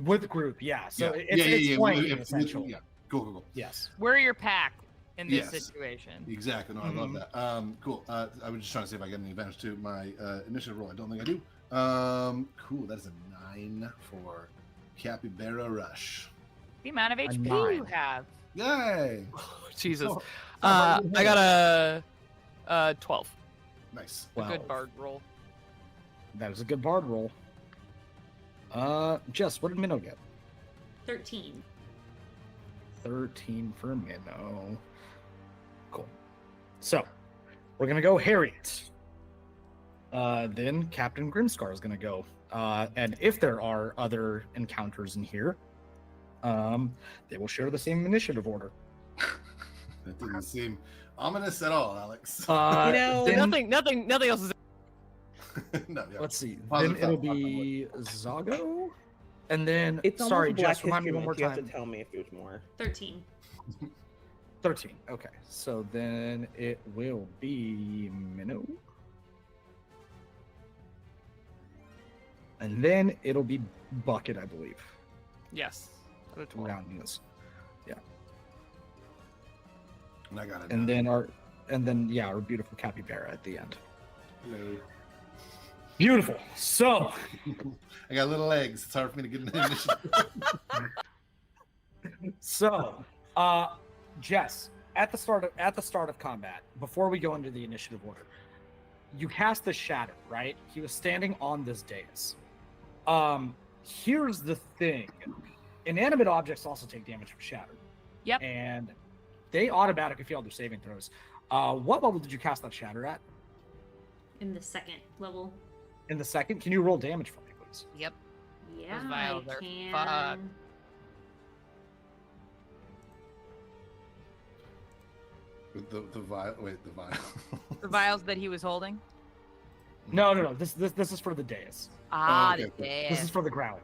with group, yeah. So yeah. it's flanking, If- essentially. yeah. Cool. Yes. We're your pack in this Yes. situation. Exactly. No, I love that. Cool. I was just trying to see if I get any advantage to my initiative roll. I don't think I do. Cool. That is a 9 for Capybara Rush. The amount of A HP 9. you have. Yay! Jesus. Oh, I got a 12. Nice. A good 12. bard roll. That was a good bard roll. Jess, what did Minnow get? 13. 13 for Minnow. Cool. So, we're going to go Harriet. Then Captain Grimscar is going to go. And if there are other encounters in here, they will share the same initiative order. That didn't seem ominous at all, Alex. You know, then- Nothing else is. No, yeah. Let's see. Positive Then it'll thought, be Zago. And then, It's sorry, almost Black Jess, remind me History one more Month. You have time. to tell me if there's more. 13. 13. Okay. So then it will be Minnow. And then it'll be Bucket, I believe. Yes. Out of 12. Rounding this. Yeah. And I got it. And then our beautiful capybara at the end. Hello. Beautiful. So I got little legs. It's hard for me to get an initiative. So, Jess, at the start of combat, before we go into the initiative order, you cast the shatter, right? He was standing on this dais. Here's the thing: inanimate objects also take damage from shatter. Yep. And they automatically fail their saving throws. What level did you cast that shatter at? In the second level. In the second? Can you roll damage for me, please? Yep. Yeah, vials I are can. fucked. With the vial. Wait, the vial. The vials that he was holding. No. This is for the dais. Ah, okay, the cool. dais. This is for the ground.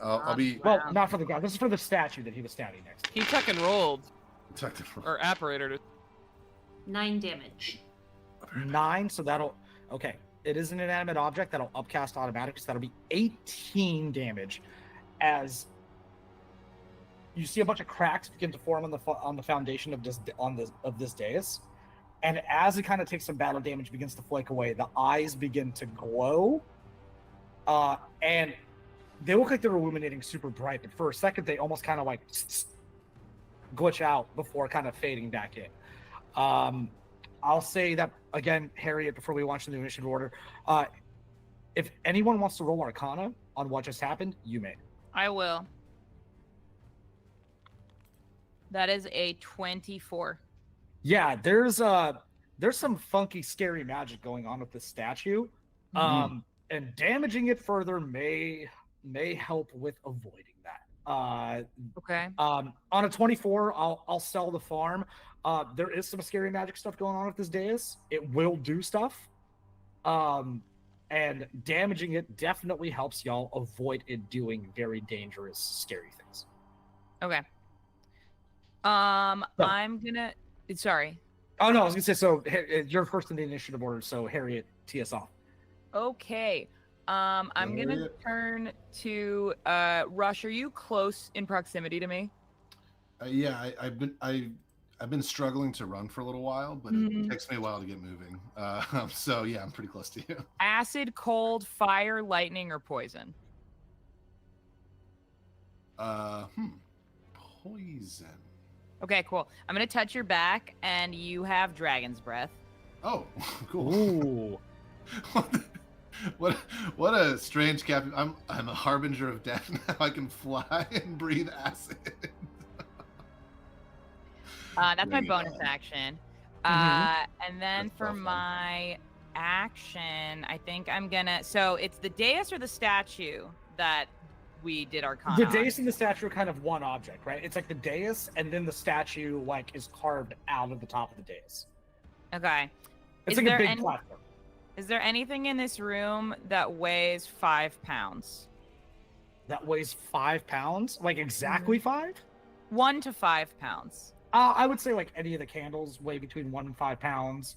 I'll be Well, Wow. not for the ground. This is for the statue that he was standing next to. He tuck and rolled protected from. or apparated. 9 damage. 9, so that'll... Okay, it is an inanimate object. That'll upcast automatically, so that'll be 18 damage as you see a bunch of cracks begin to form on the foundation of this dais. And as it kind of takes some battle damage, begins to flake away, the eyes begin to glow. And they look like they're illuminating super bright, but for a second, they almost kind of like glitch out before kind of fading back in. I'll say that again, Harriet, before we launch the new initiative order. If anyone wants to roll Arcana on what just happened, you may. I will. That is a 24. Yeah, there's some funky, scary magic going on with this statue, and damaging it further may help with avoiding that. Okay. On a 24, I'll sell the farm. There is some scary magic stuff going on with this dais. It will do stuff, and damaging it definitely helps y'all avoid it doing very dangerous, scary things. Okay. So- I'm gonna. Sorry. Oh no, I was gonna say, so you're first in the initiative order, so Harriet, tee us off. Okay. I'm gonna Harriet. turn to Rush. Are you close in proximity to me? Yeah, I've been struggling to run for a little while, but it takes me a while to get moving. So yeah, I'm pretty close to you. Acid, cold, fire, lightning, or poison? Poison. Okay, cool. I'm gonna touch your back, and you have dragon's breath. Oh, cool. Ooh. What a strange cap. I'm a harbinger of death now. I can fly and breathe acid. That's my Bring it bonus on. action. Mhm. And then That's for well fun. my action, I think I'm gonna. So it's the dais or the statue that we did our con. The dais and the statue are kind of one object, right? It's like the dais, and then the statue like is carved out of the top of the dais. Okay. It's Is like a there big any- platform. Is there anything in this room that weighs 5 pounds? That weighs 5 pounds, like exactly 5. 1 to 5 pounds. I would say like any of the candles weigh between 1 and 5 pounds.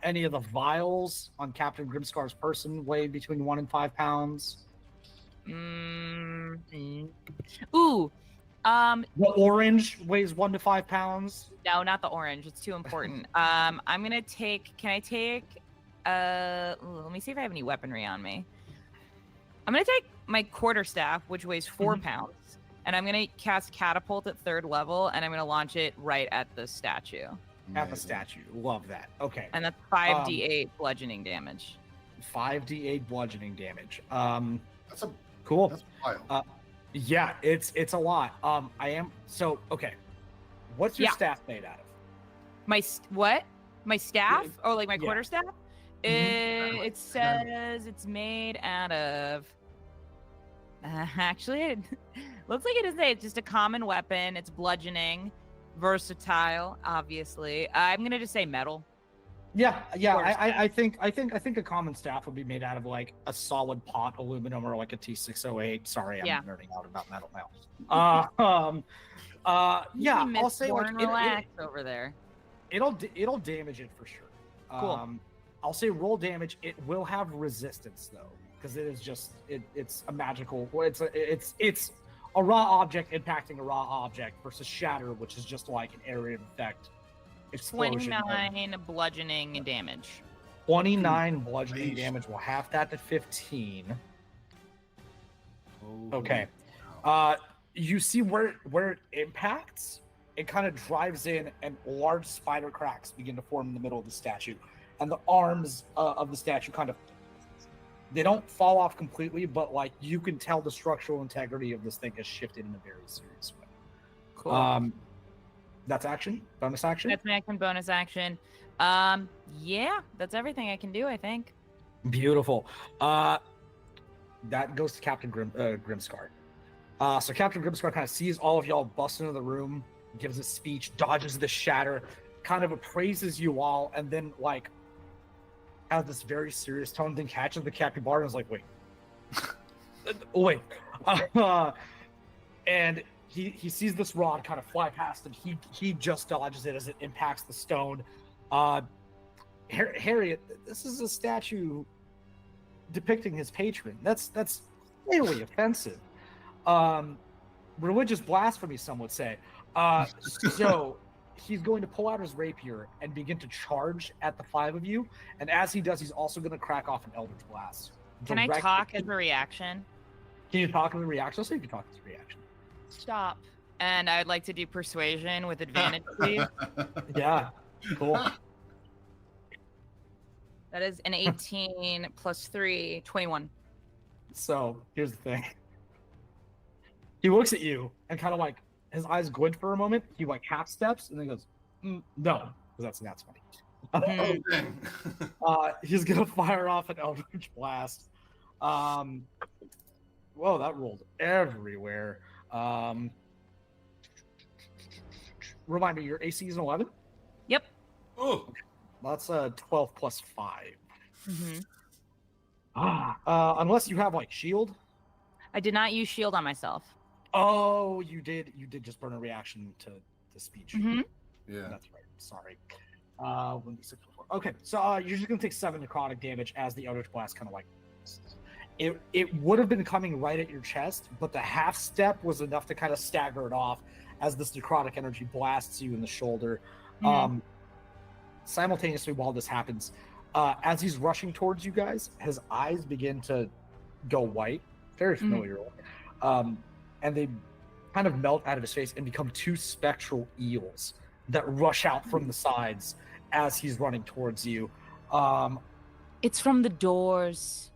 Any of the vials on Captain Grimscar's person weigh between 1 and 5 pounds. Ooh. The orange weighs 1 to 5 pounds. No, not the orange. It's too important. I'm gonna take. Can I take? Let me see if I have any weaponry on me. I'm gonna take my quarterstaff, which weighs 4 pounds, and I'm gonna cast catapult at 3rd level, and I'm gonna launch it right at the statue, At the statue. Love that. Okay. and that's 5d8 bludgeoning damage. 5d8 bludgeoning damage. That's a Cool. that's wild. Yeah, it's a lot. Okay. What's your Yeah. staff made out of? What? My staff? Yeah. Oh, like my Yeah. quarterstaff? It says it's made out of. Actually, it looks like it doesn't say. It's just a common weapon. It's bludgeoning, versatile, obviously. I'm gonna just say metal. Yeah, Or I think a common staff would be made out of like a solid pot aluminum or like a T608. Sorry, I'm Yeah. nerding out about metal now. Yeah, Miss I'll say like Warren relax over there. it'll damage it for sure. Cool. I'll say roll damage. It will have resistance though, because it is just it's a magical. Well, it's a raw object impacting a raw object versus shatter, which is just like an area of effect. Explosion. 29 bludgeoning damage. 29 bludgeoning damage. We'll half that to 15. Okay. You see where it impacts? It kind of drives in, and large spider cracks begin to form in the middle of the statue. And the arms of the statue kind of, they don't fall off completely, but like you can tell the structural integrity of this thing has shifted in a very serious way. Cool. That's action. Bonus action. That's my action bonus action. Yeah, that's everything I can do, I think. Beautiful. That goes to Captain Grimscar. So Captain Grimscar kind of sees all of y'all bust into the room, gives a speech, dodges the shatter, kind of appraises you all, and then like has this very serious tone, then catches the capybara and is like, wait. Wait. And he sees this rod kind of fly past him. He just dodges it as it impacts the stone. Harriet, this is a statue depicting his patron. That's clearly offensive. Religious blasphemy, some would say. So he's going to pull out his rapier and begin to charge at the 5 of you. And as he does, he's also going to crack off an Eldritch Blast. Can I talk as a reaction? Can you talk as a reaction? I'll say you can talk as a reaction. Stop. And I would like to do persuasion with advantage, please. Yeah, cool. That is an 18 plus 3, 21. So here's the thing. He looks at you and kind of like his eyes glint for a moment. He like half steps and then goes, no, because that's not funny. He's gonna fire off an Eldritch Blast. Whoa, that rolled everywhere. Remind me, your AC is an 11? Yep. Oh, That's a 12 plus 5. Mm-hmm. Unless you have like shield. I did not use shield on myself. Oh, you did just burn a reaction to the speech. Mm-hmm. yeah. That's right. Sorry. 1d6 before. Okay, so you're just gonna take 7 necrotic damage as the Eldritch Blast kind of like. It would have been coming right at your chest, but the half step was enough to kind of stagger it off as this necrotic energy blasts you in the shoulder. Mhm. Simultaneously, while this happens, as he's rushing towards you guys, his eyes begin to go white, very familiar, and they kind of melt out of his face and become 2 spectral eels that rush out from the sides as he's running towards you. It's from the doors.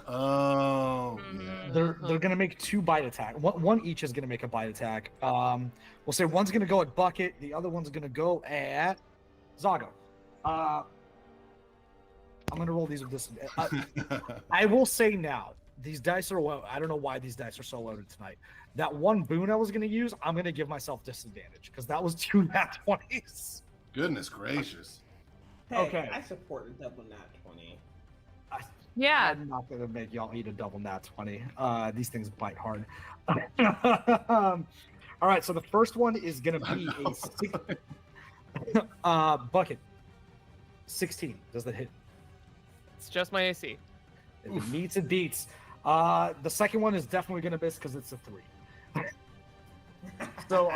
Oh, They're gonna make 2 bite attack. One each is gonna make a bite attack. We'll say one's gonna go at Bucket, the other one's gonna go at Zago. I'm gonna roll these with this. I will say now, these dice are low. I don't know why these dice are so loaded tonight. That one boon I was gonna use, I'm gonna give myself disadvantage because that was 2 nat 20s. Goodness gracious. Hey, Okay. I support a double nat 20. Yeah. I'm not gonna make y'all eat a double nat 20. These things bite hard. All right, so the first one is gonna be a Bucket. 16. Does that hit? It's just my AC. If it meets, it beats. The second one is definitely gonna miss because it's a 3. So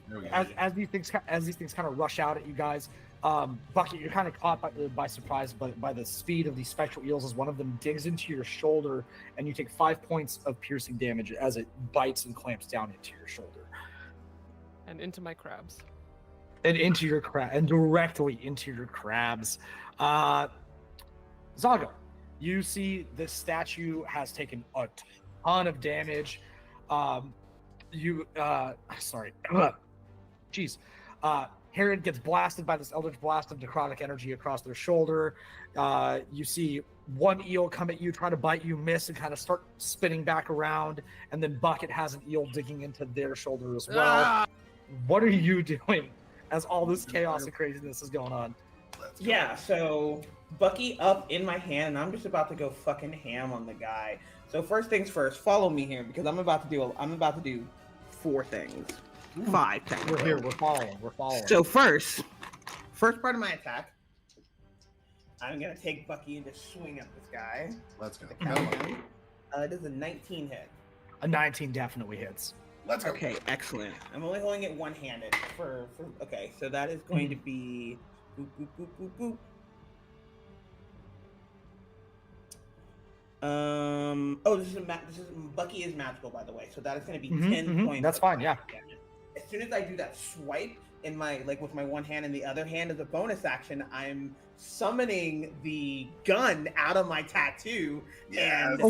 There we go. as these things kind of rush out at you guys, Bucket, you're kind of caught by surprise by the speed of these spectral eels as one of them digs into your shoulder, and you take 5 points of piercing damage as it bites and clamps down into your shoulder And into my crabs. and into your and directly into your crabs. Zago, you see this statue has taken a ton of damage. Herod gets blasted by this Eldritch Blast of necrotic energy across their shoulder. You see one eel come at you, try to bite you, miss, and kind of start spinning back around. And then Bucket has an eel digging into their shoulder as well. What are you doing as all this chaos and craziness is going on? Let's go. Yeah, so Bucky up in my hand, and I'm just about to go fucking ham on the guy. So first things first, follow me here because I'm about to do 4 things. 5 technically. We're here. We're following. So first part of my attack, I'm gonna take Bucky and just swing at this guy. Let's go. The countdown. It is a 19 hit. A 19 definitely hits. Let's go. Okay, excellent. I'm only holding it one-handed for okay, so that is going to be boop, boop, boop, boop, boop. This is Bucky is magical, by the way, so that is going to be 10 points. That's fine, yeah. damage. As soon as I do that swipe in my with my one hand and the other hand as a bonus action, I'm summoning the gun out of my tattoo and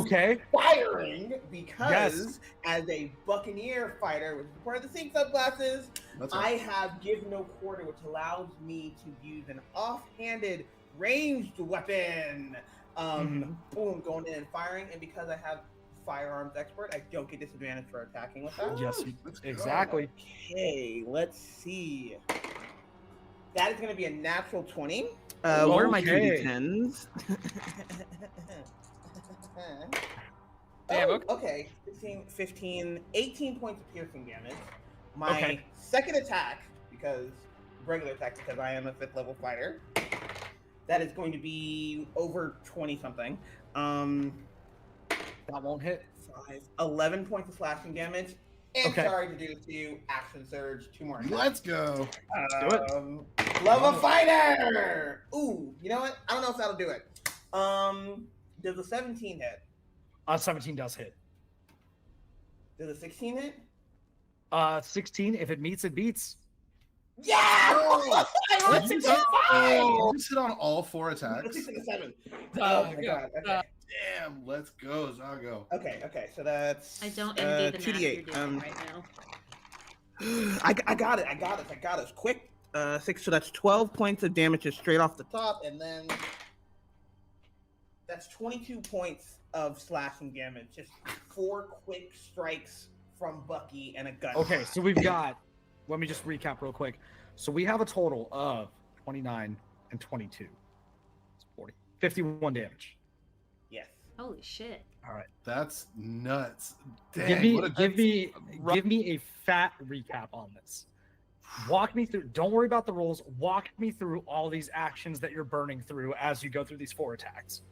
firing because as a Buccaneer fighter, which is part of the same subclasses, I have Give No Quarter, which allows me to use an offhanded ranged weapon. Boom, going in and firing, and because I have firearms expert, I don't get disadvantage for attacking with that. Yes, exactly. Okay, let's see. That is going to be a natural 20. Where are my 2d10s? Okay. 15, 18 points of piercing damage. My second attack, regular attack, because I am a 5th level fighter, that is going to be over 20 something. That won't hit. 11 points of slashing damage. And sorry to do this to you, action surge, 2 more. Let's go. Let's do it. Love a fighter! Ooh, you know what? I don't know if that'll do it. Does a 17 hit? 17 does hit. Does a 16 hit? 16, if it meets, it beats. Yeah! I rolled You just hit on all 4 attacks. 6 and a 7. Oh my god. Okay. Damn, let's go, Zago. Okay, so that's I don't envy the math you're 2d8. doing right now. I got it. Quick. 6, so that's 12 points of damage just straight off the top, and then that's 22 points of slashing damage. Just 4 quick strikes from Bucky and a gun. Okay, so we've got, let me just recap real quick. So we have a total of 29 and 22. It's 40. 51 damage. Yes. Holy shit. All right. That's nuts. Dang, Give me a fat recap on this. Walk me through. Don't worry about the rolls. Walk me through all these actions that you're burning through as you go through these 4 attacks.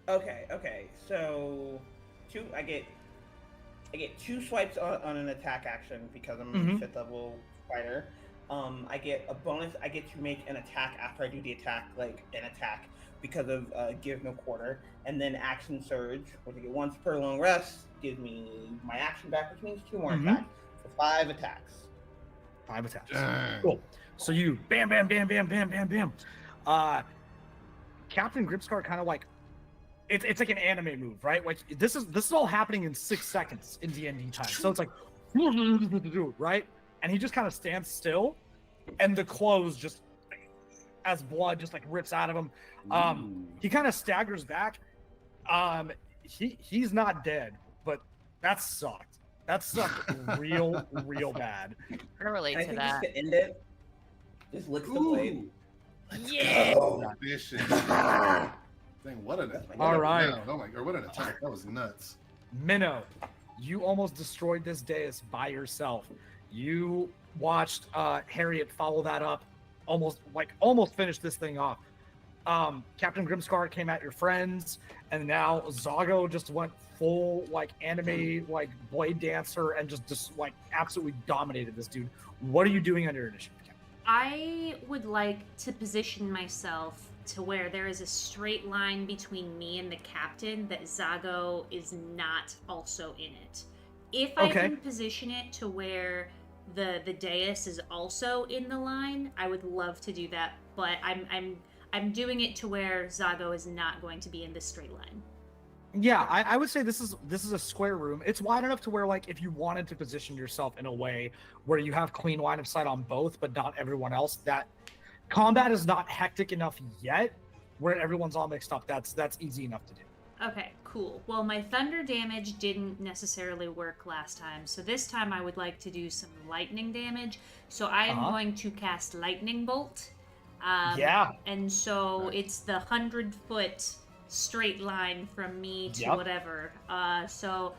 Okay. So I get 2 swipes on an attack action because I'm a 5th level fighter. I get a bonus. I get to make an attack after I do the attack, like an attack, because of Give No Quarter, and then action surge, which I get once per long rest, gives me my action back, which means 2 more attacks. So 5 attacks. 5 attacks. Dang. Cool. So you bam. Captain Gripscar kind of like it's like an anime move, right? Like this is all happening in 6 seconds in D&D time. So it's like right? And he just kind of stands still, and the clothes just as blood just like rips out of him. He kind of staggers back. He's not dead, but that sucked. That sucked real bad. I can relate to that. Just to end it, just licks the blade. Yeah. Oh, vicious. Dang, what an attack. All right. Oh my god, what an attack. That was nuts. Minnow, you almost destroyed this dais by yourself. You watched Harriet follow that up, almost finished this thing off. Captain Grimscar came at your friends, and now Zago just went full like anime like blade dancer and just like absolutely dominated this dude. What are you doing on your initiative? I would like to position myself to where there is a straight line between me and the captain that Zago is not also in it. If I can position it to where the dais is also in the line, I would love to do that, but I'm doing it to where Zago is not going to be in this straight line. Yeah, I would say this is a square room. It's wide enough to where like if you wanted to position yourself in a way where you have clean line of sight on both, but not everyone else, that combat is not hectic enough yet where everyone's all mixed up. That's easy enough to do. Okay, cool. Well, my thunder damage didn't necessarily work last time, so this time I would like to do some lightning damage. So I am going to cast Lightning Bolt Yeah. And so Nice. it's the 100-foot straight line from me to Yep. whatever. So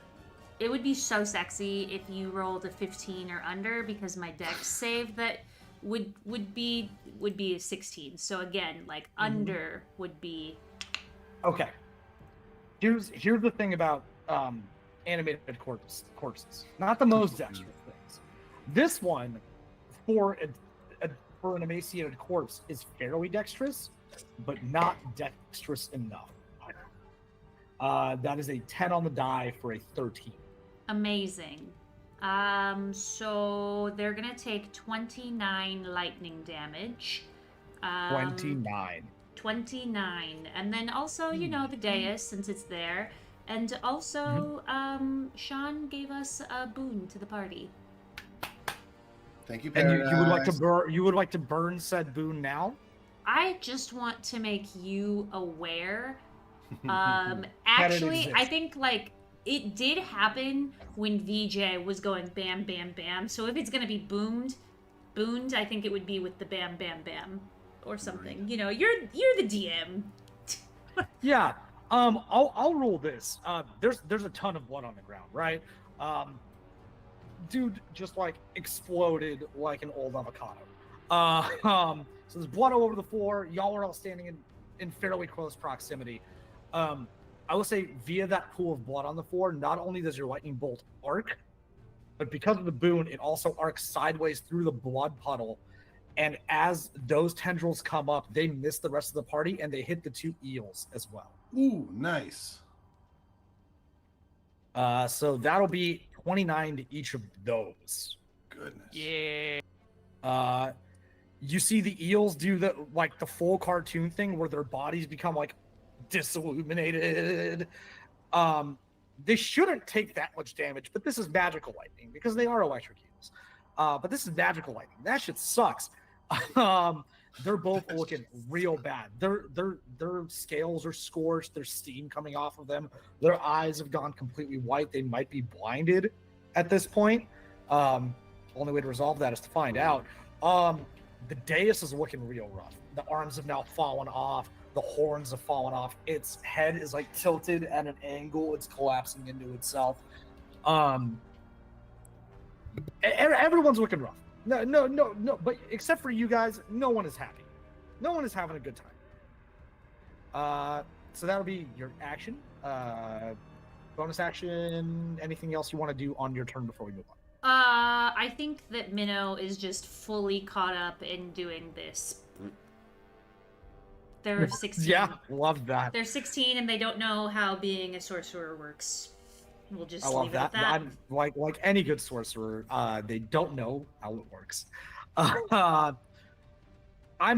it would be so sexy if you rolled a 15 or under, because my dex save that would be a 16. So again, like under would be. Okay. Here's the thing about animated corpses. Not the most dexterous things. This one, for an emaciated corpse, is fairly dexterous, but not dexterous enough. That is a 10 on the die for a 13. Amazing. So they're gonna take 29 lightning damage. 29. 29. And then also, you know, the dais, since it's there. And also, Sean gave us a boon to the party. Thank you, And Paradise. you would like to burn said boon now? I just want to make you aware. Actually, I exists. think, like, it did happen when VJ was going bam, bam, bam. So if it's gonna be booned, I think it would be with the bam, bam, bam, or something. You know, you're the DM. Yeah. I'll roll this. There's a ton of blood on the ground, right? Dude just like exploded like an old avocado. So there's blood all over the floor. Y'all are all standing in fairly close proximity. I will say, via that pool of blood on the floor, not only does your lightning bolt arc, but because of the boon, it also arcs sideways through the blood puddle. And as those tendrils come up, they miss the rest of the party and they hit the two eels as well. Ooh, nice. So that'll be 29 to each of those. Goodness. Yeah. You see the eels do the full cartoon thing where their bodies become like disilluminated. They shouldn't take that much damage, but this is magical lightning because they are electric eels. But this is magical lightning. That shit sucks. They're both looking real bad. Their scales are scorched. There's steam coming off of them. Their eyes have gone completely white. They might be blinded at this point. Only way to resolve that is to find out. The dais is looking real rough. The arms have now fallen off. The horns have fallen off. Its head is like tilted at an angle. It's collapsing into itself. Everyone's looking rough. No. But except for you guys, no one is happy. No one is having a good time. So that'll be your action. Bonus action. Anything else you want to do on your turn before we move on? I think that Minnow is just fully caught up in doing this. They're 16. Yeah, love that. They're 16 and they don't know how being a sorcerer works. We'll just I love leave it at that. that. I'm like any good sorcerer, they don't know how it works. I'm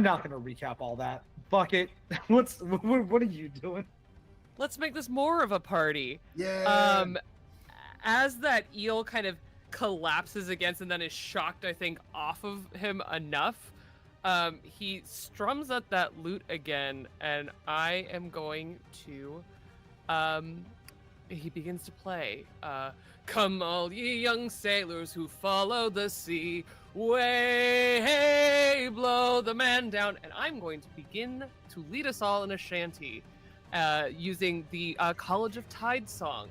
not gonna recap all that. Bucket, what are you doing? Let's make this more of a party. Yeah. As that eel kind of collapses against and then is shocked, I think, off of him enough, he strums at that lute again, and I am going to, he begins to play, come all ye young sailors who follow the sea, way blow the man down, and I'm going to begin to lead us all in a shanty, using the College of Tide song.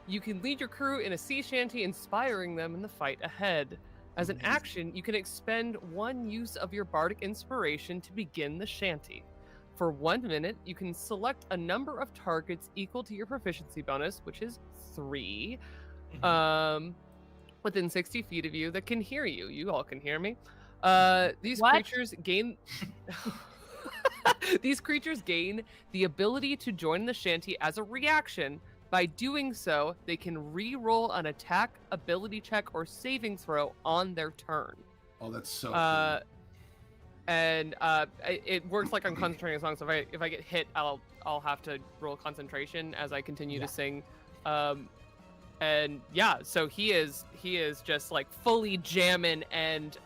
You can lead your crew in a sea shanty, inspiring them in the fight ahead. As an action, you can expend one use of your bardic inspiration to begin the shanty. For 1 minute, you can select a number of targets equal to your proficiency bonus, which is 3, within 60 feet of you that can hear you. You all can hear me. These creatures gain... These creatures gain the ability to join the shanty as a reaction. By doing so, they can re-roll an attack, ability check, or saving throw on their turn. Oh, that's so cool. And it works like I'm concentrating a song. So if I get hit, I'll have to roll concentration as I continue to sing. And yeah, so he is just like fully jamming, and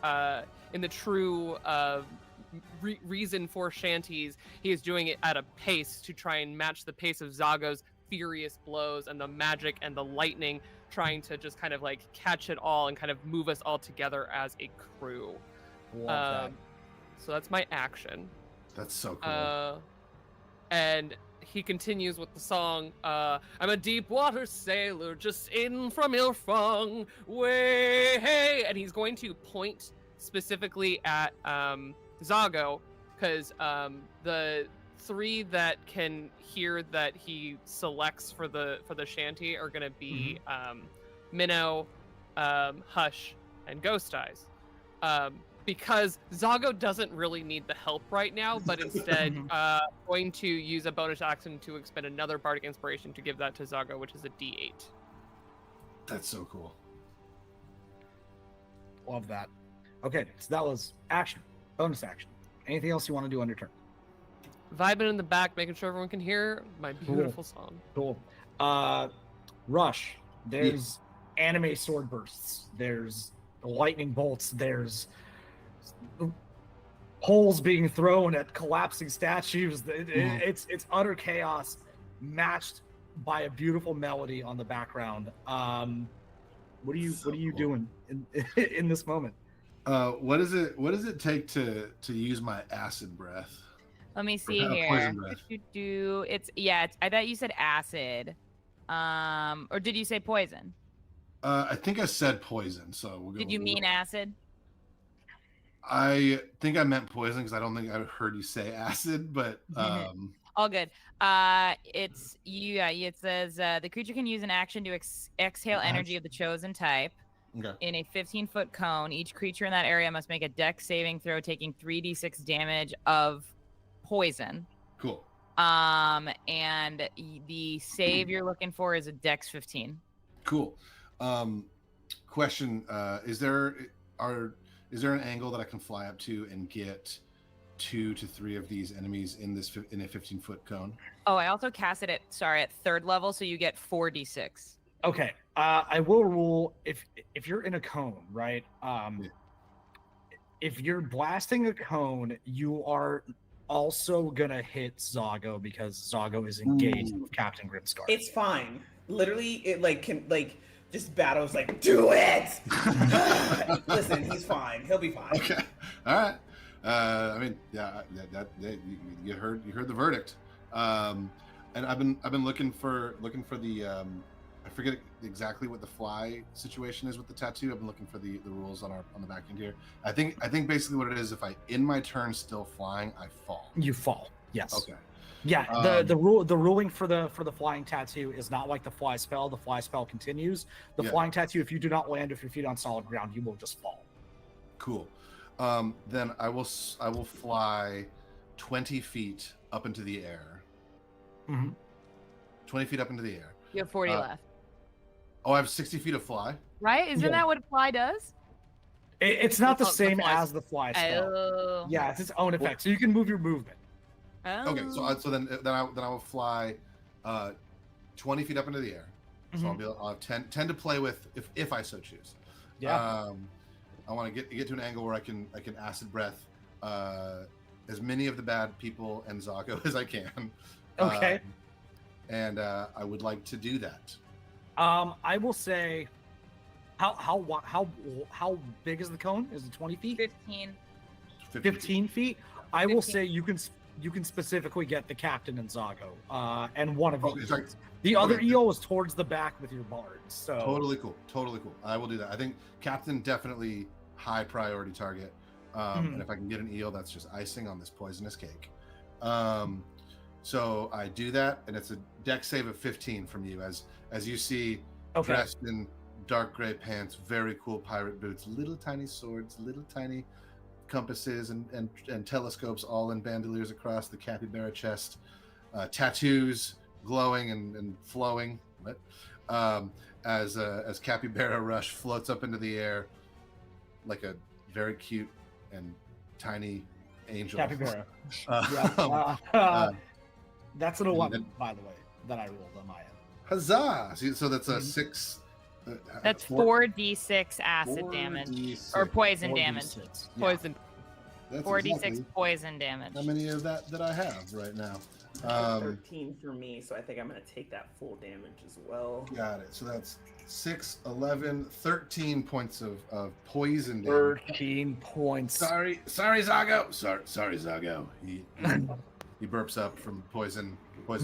in the true reason for shanties, he is doing it at a pace to try and match the pace of Zago's furious blows and the magic and the lightning, trying to just kind of like catch it all and kind of move us all together as a crew. Love that. So that's my action. That's so cool. And he continues with the song, I'm a deep water sailor just in from Ilfrong, way hey, and he's going to point specifically at Zago, because the 3 that can hear that he selects for the shanty are going to be Minnow, Hush, and Ghost Eyes. Because Zago doesn't really need the help right now, but instead going to use a bonus action to expend another Bardic Inspiration to give that to Zago, which is a D8. That's so cool. Love that. Okay, so that was action. Bonus action. Anything else you want to do on your turn? Vibing in the back, making sure everyone can hear my beautiful song. Cool. Rush. There's anime sword bursts. There's lightning bolts. There's holes being thrown at collapsing statues. It's utter chaos, matched by a beautiful melody on the background. What are you doing in this moment? What does it take to use my acid breath? Let me see Poison here. breath. I thought you said acid. Or did you say poison? I think I said poison, so we'll go. Did you mean acid? I think I meant poison because I don't think I heard you say acid, but all good. It says the creature can use an action to exhale energy of the chosen type. Okay. In a 15-foot cone, each creature in that area must make a dex saving throw, taking 3d6 damage of poison. Cool. And the save you're looking for is a dex 15. Cool. Question: Is there an angle that I can fly up to and get 2 to 3 of these enemies in a 15-foot cone? Oh, I also cast it at 3rd level, so you get 4d6. Okay. I will rule if you're in a cone, right? If you're blasting a cone, you are also gonna hit Zago because Zago is engaged with Captain Grimscar. It's fine. Literally, it just battles do it. Listen, he's fine. He'll be fine. Okay. All right. I mean, you heard the verdict. And I've been looking for the I forget exactly what the fly situation is with the tattoo. I've been looking for the rules on the back end here. I think basically what it is, if I in my turn still flying, I fall. You fall. Yes. Okay. Yeah. The ruling for the flying tattoo is not like the fly spell. The fly spell continues. The flying tattoo, if you do not land with your feet on solid ground, you will just fall. Cool. Then I will fly 20 feet up into the air. 20 feet up into the air. You have 40 left. Oh, I have 60 feet of fly? Right? Isn't that what a fly does? It's not the same as the fly spell. Oh. Yeah, it's its own effect. So you can move your movement. Oh. Okay, so then I will fly 20 feet up into the air. So I'll have 10 to play with if I so choose. Yeah. I want to get to an angle where I can acid breath as many of the bad people and Zago as I can. Okay. And I would like to do that. I will say, how big is the cone? Is it 20 feet? 15. 15 feet. I will say you can specifically get the captain and Zago, and one of you. The other eel is towards the back with your bards. So totally cool. I will do that. I think captain definitely high priority target. And if I can get an eel, that's just icing on this poisonous cake. So I do that, and it's a dex save of 15 from you, as you see, dressed in dark gray pants, very cool pirate boots, little tiny swords, little tiny compasses and telescopes, all in bandoliers across the capybara chest, tattoos glowing and flowing. As Capybara Rush floats up into the air like a very cute and tiny angel. Capybara. That's an 11, by the way, that I rolled on my end. Huzzah! So that's a 6. That's 4d6 acid damage or poison damage. D6. Poison. That's 46 exactly poison damage. how many of that I have right now. 13 for me, so I think I'm going to take that full damage as well. Got it. So that's 6, 11, 13 points of poison damage. 13 points. Sorry, Zago. Sorry, Zago. He burps up from poison.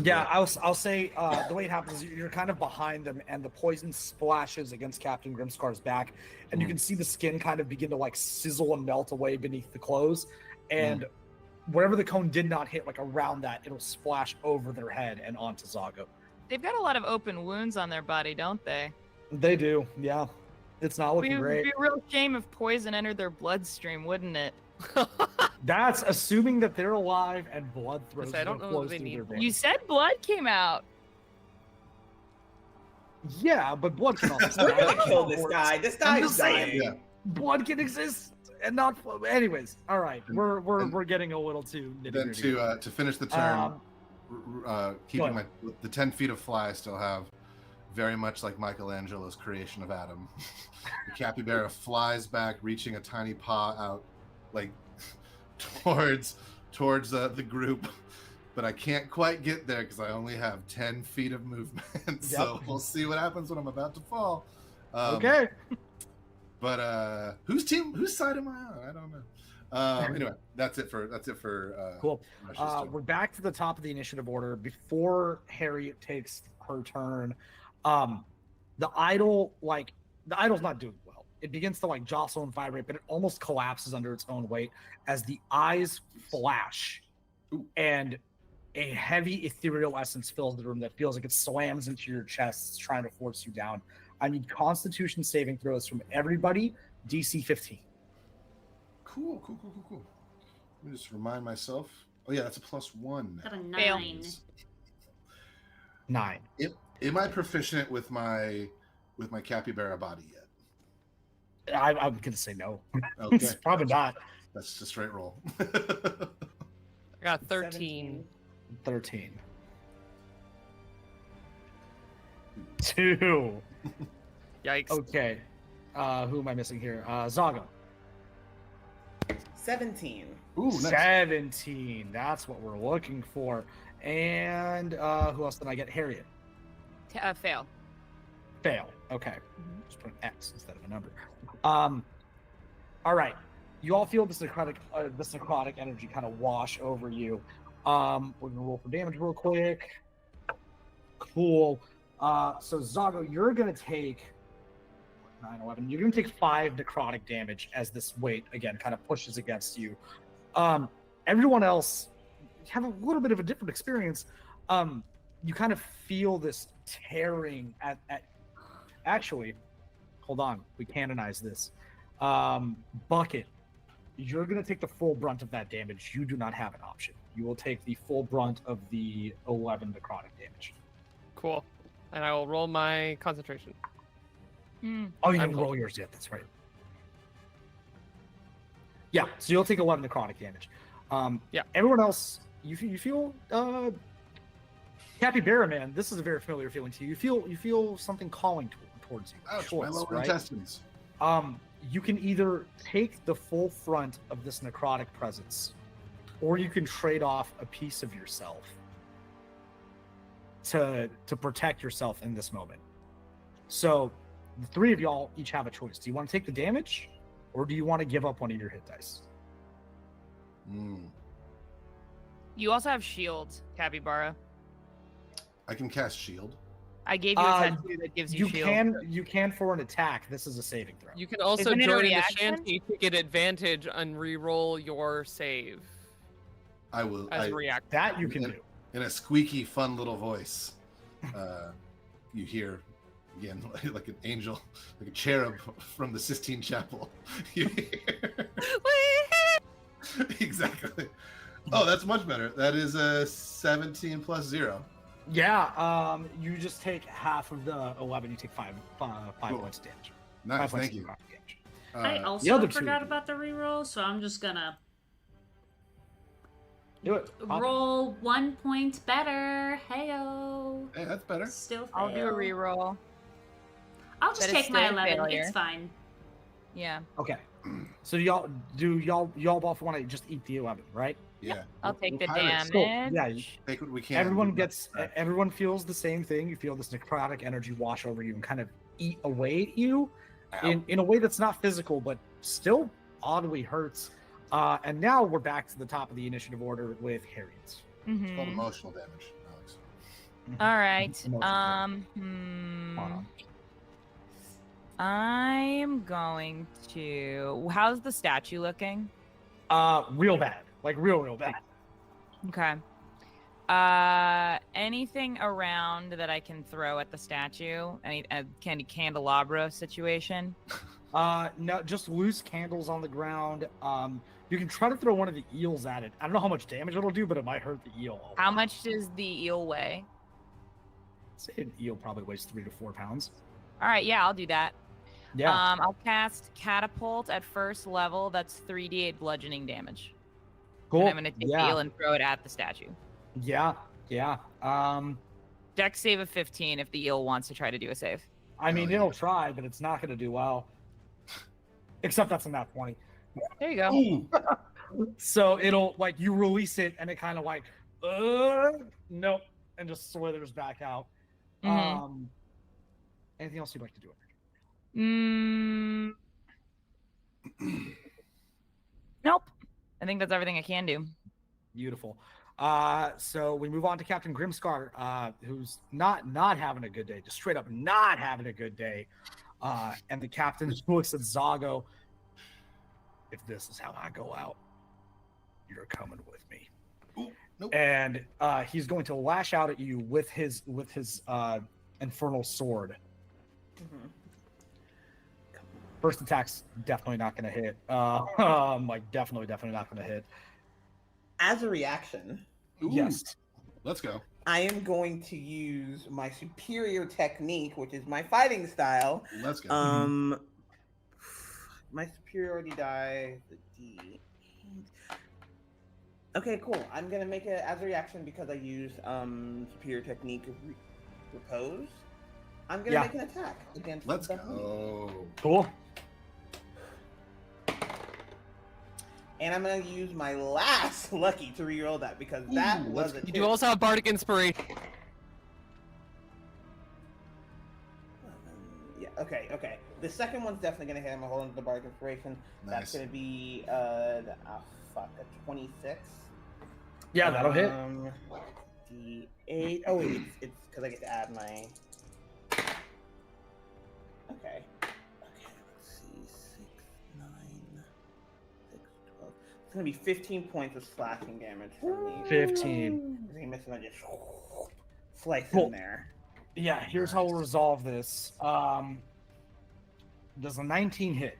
Yeah, breath. I'll say the way it happens is you're kind of behind them, and the poison splashes against Captain Grimscar's back, and you can see the skin kind of begin to like sizzle and melt away beneath the clothes, and wherever the cone did not hit, like around that, it'll splash over their head and onto Zago. They've got a lot of open wounds on their body, don't they? They do, yeah. It's not looking It would great. be a real shame if poison entered their bloodstream, wouldn't it? That's assuming that they're alive and blood throws I don't know flows if they through need their blood. veins. You said blood came out. Yeah, but blood can also. We're going to kill this guy. This I'm guy's just saying. dying. Yeah. Blood can exist and not. Anyways, all right, we're getting a little too Then nitty-gritty. to finish the turn, keeping ahead. the 10 feet of fly I still have, very much like Michelangelo's creation of Adam. The capybara flies back, reaching a tiny paw out, like towards the group, but I can't quite get there because I only have 10 feet of movement. So we'll see what happens when I'm about to fall. Okay. But whose side am I on? I don't know. Anyway, that's it for Cool. Rush's turn. We're back to the top of the initiative order. Before Harriet takes her turn, the idol's not doing well. It begins to like jostle and vibrate, but it almost collapses under its own weight as the eyes flash and a heavy ethereal essence fills the room that feels like it slams into your chest, trying to force you down. I need Constitution saving throws from everybody, DC 15. Cool. Let me just remind myself. Oh yeah, that's a +1. Got a Fail. 9. 9. Am I proficient with my capybara body yet? I'm gonna say no. Okay, It's probably not. that's just a straight roll. I got 13. 13. 2. Yikes. Okay. Who am I missing here? Zago. 17. Ooh, nice. 17. That's what we're looking for. And who else did I get? Harriet. Fail. Fail. Okay. Just put an X instead of a number. All right. You all feel this necrotic energy kind of wash over you. We're gonna roll for damage real quick. Cool. So Zago, you're gonna take 9, 11. You're gonna take 5 necrotic damage as this weight again kind of pushes against you. Everyone else have a little bit of a different experience. You kind of feel this tearing at actually, hold on, we canonize this. Bucket, you're going to take the full brunt of that damage. You do not have an option. You will take the full brunt of the 11 necrotic damage. Cool. And I will roll my concentration. Oh, you I'm didn't roll yours yet. That's right. Yeah, so you'll take 11 necrotic damage. Yeah. Everyone else, you feel Capybara Man. This is a very familiar feeling to you. You feel something calling towards you. Ouch, Choice, my lower right? intestines. You can either take the full front of this necrotic presence, or you can trade off a piece of yourself to protect yourself in this moment. So the 3 of y'all each have a choice. Do you want to take the damage, or do you want to give up one of your hit dice? You also have shield, Capybara. I can cast shield. I gave you a tattoo that gives you shield. You can for an attack. This is a saving throw. You can also Isn't it a join in the reaction? shanty to get advantage and re-roll your save I will. as a reaction. That you can do. In a squeaky, fun little voice, you hear again like an angel, like a cherub from the Sistine Chapel. You hear exactly. Oh, that's much better. That is a 17 plus 0. Yeah. You just take half of the 11. You take 5 Cool. points of damage. Nice, 5 points thank you. of damage. I the also other two- forgot about the reroll, so I'm just gonna Do it. Pop it. roll 1 point better. Heyo. Hey, that's better. Still fail. I'll do a reroll. I'll just But it's take my still a 11. failure. It's fine. Yeah. Okay. So y'all both want to just eat the 11, right? Yeah. I'll take the pirates. damage. Yeah, you- Take what we can. Everyone feels the same thing. You feel this necrotic energy wash over you and kind of eat away at you in a way that's not physical, but still oddly hurts. And now we're back to the top of the initiative order with Harriet. It's called emotional damage, Alex. All right. Emotional I'm going to. How's the statue looking? Real bad, like real bad. Okay. Anything around that I can throw at the statue? Any candelabra situation? No, just loose candles on the ground. You can try to throw one of the eels at it. I don't know how much damage it'll do, but it might hurt the eel. How much does the eel weigh? Say an eel probably weighs 3 to 4 pounds. All right, yeah, I'll do that. Yeah. I'll cast catapult at first level. That's 3d8 bludgeoning damage. Cool. And I'm gonna take the eel and throw it at the statue. Yeah. Dex save of 15 if the eel wants to try to do a save. I mean, it'll try, but it's not going to do well. Except that's a nat 20. There you go. So it'll, like, you release it, and it kind of like, nope, and just slithers back out. Anything else you'd like to do? Nope. I think that's everything I can do. Beautiful. So we move on to Captain Grimscar, who's not having a good day, just straight up not having a good day. And the captain looks at Zago. If this is how I go out, you're coming with me. Ooh, nope. And he's going to lash out at you with his infernal sword. First attack's definitely not going to hit. Like definitely not going to hit. As a reaction, yes, let's go. I am going to use my superior technique, which is my fighting style. Let's go. My superiority die, the D8. Okay, cool. I'm gonna make it as a reaction because I use superior technique of repose. I'm gonna make an attack against. Let's go. Cool. And I'm gonna use my last lucky to reroll that because that was a. You do also have bardic inspiration. Yeah. Okay. The second one's definitely gonna hit. I'm gonna hold on to the bardic inspiration. Nice. That's gonna be a 26. Yeah, that'll hit. D8. Oh wait, it's because I get to add my. Okay. Let's see. 6, 9, 6, 12. It's gonna be 15 points of slashing damage from me. 15. He missing, I just slice in there. Yeah, here's how we'll resolve this. Does a 19 hit?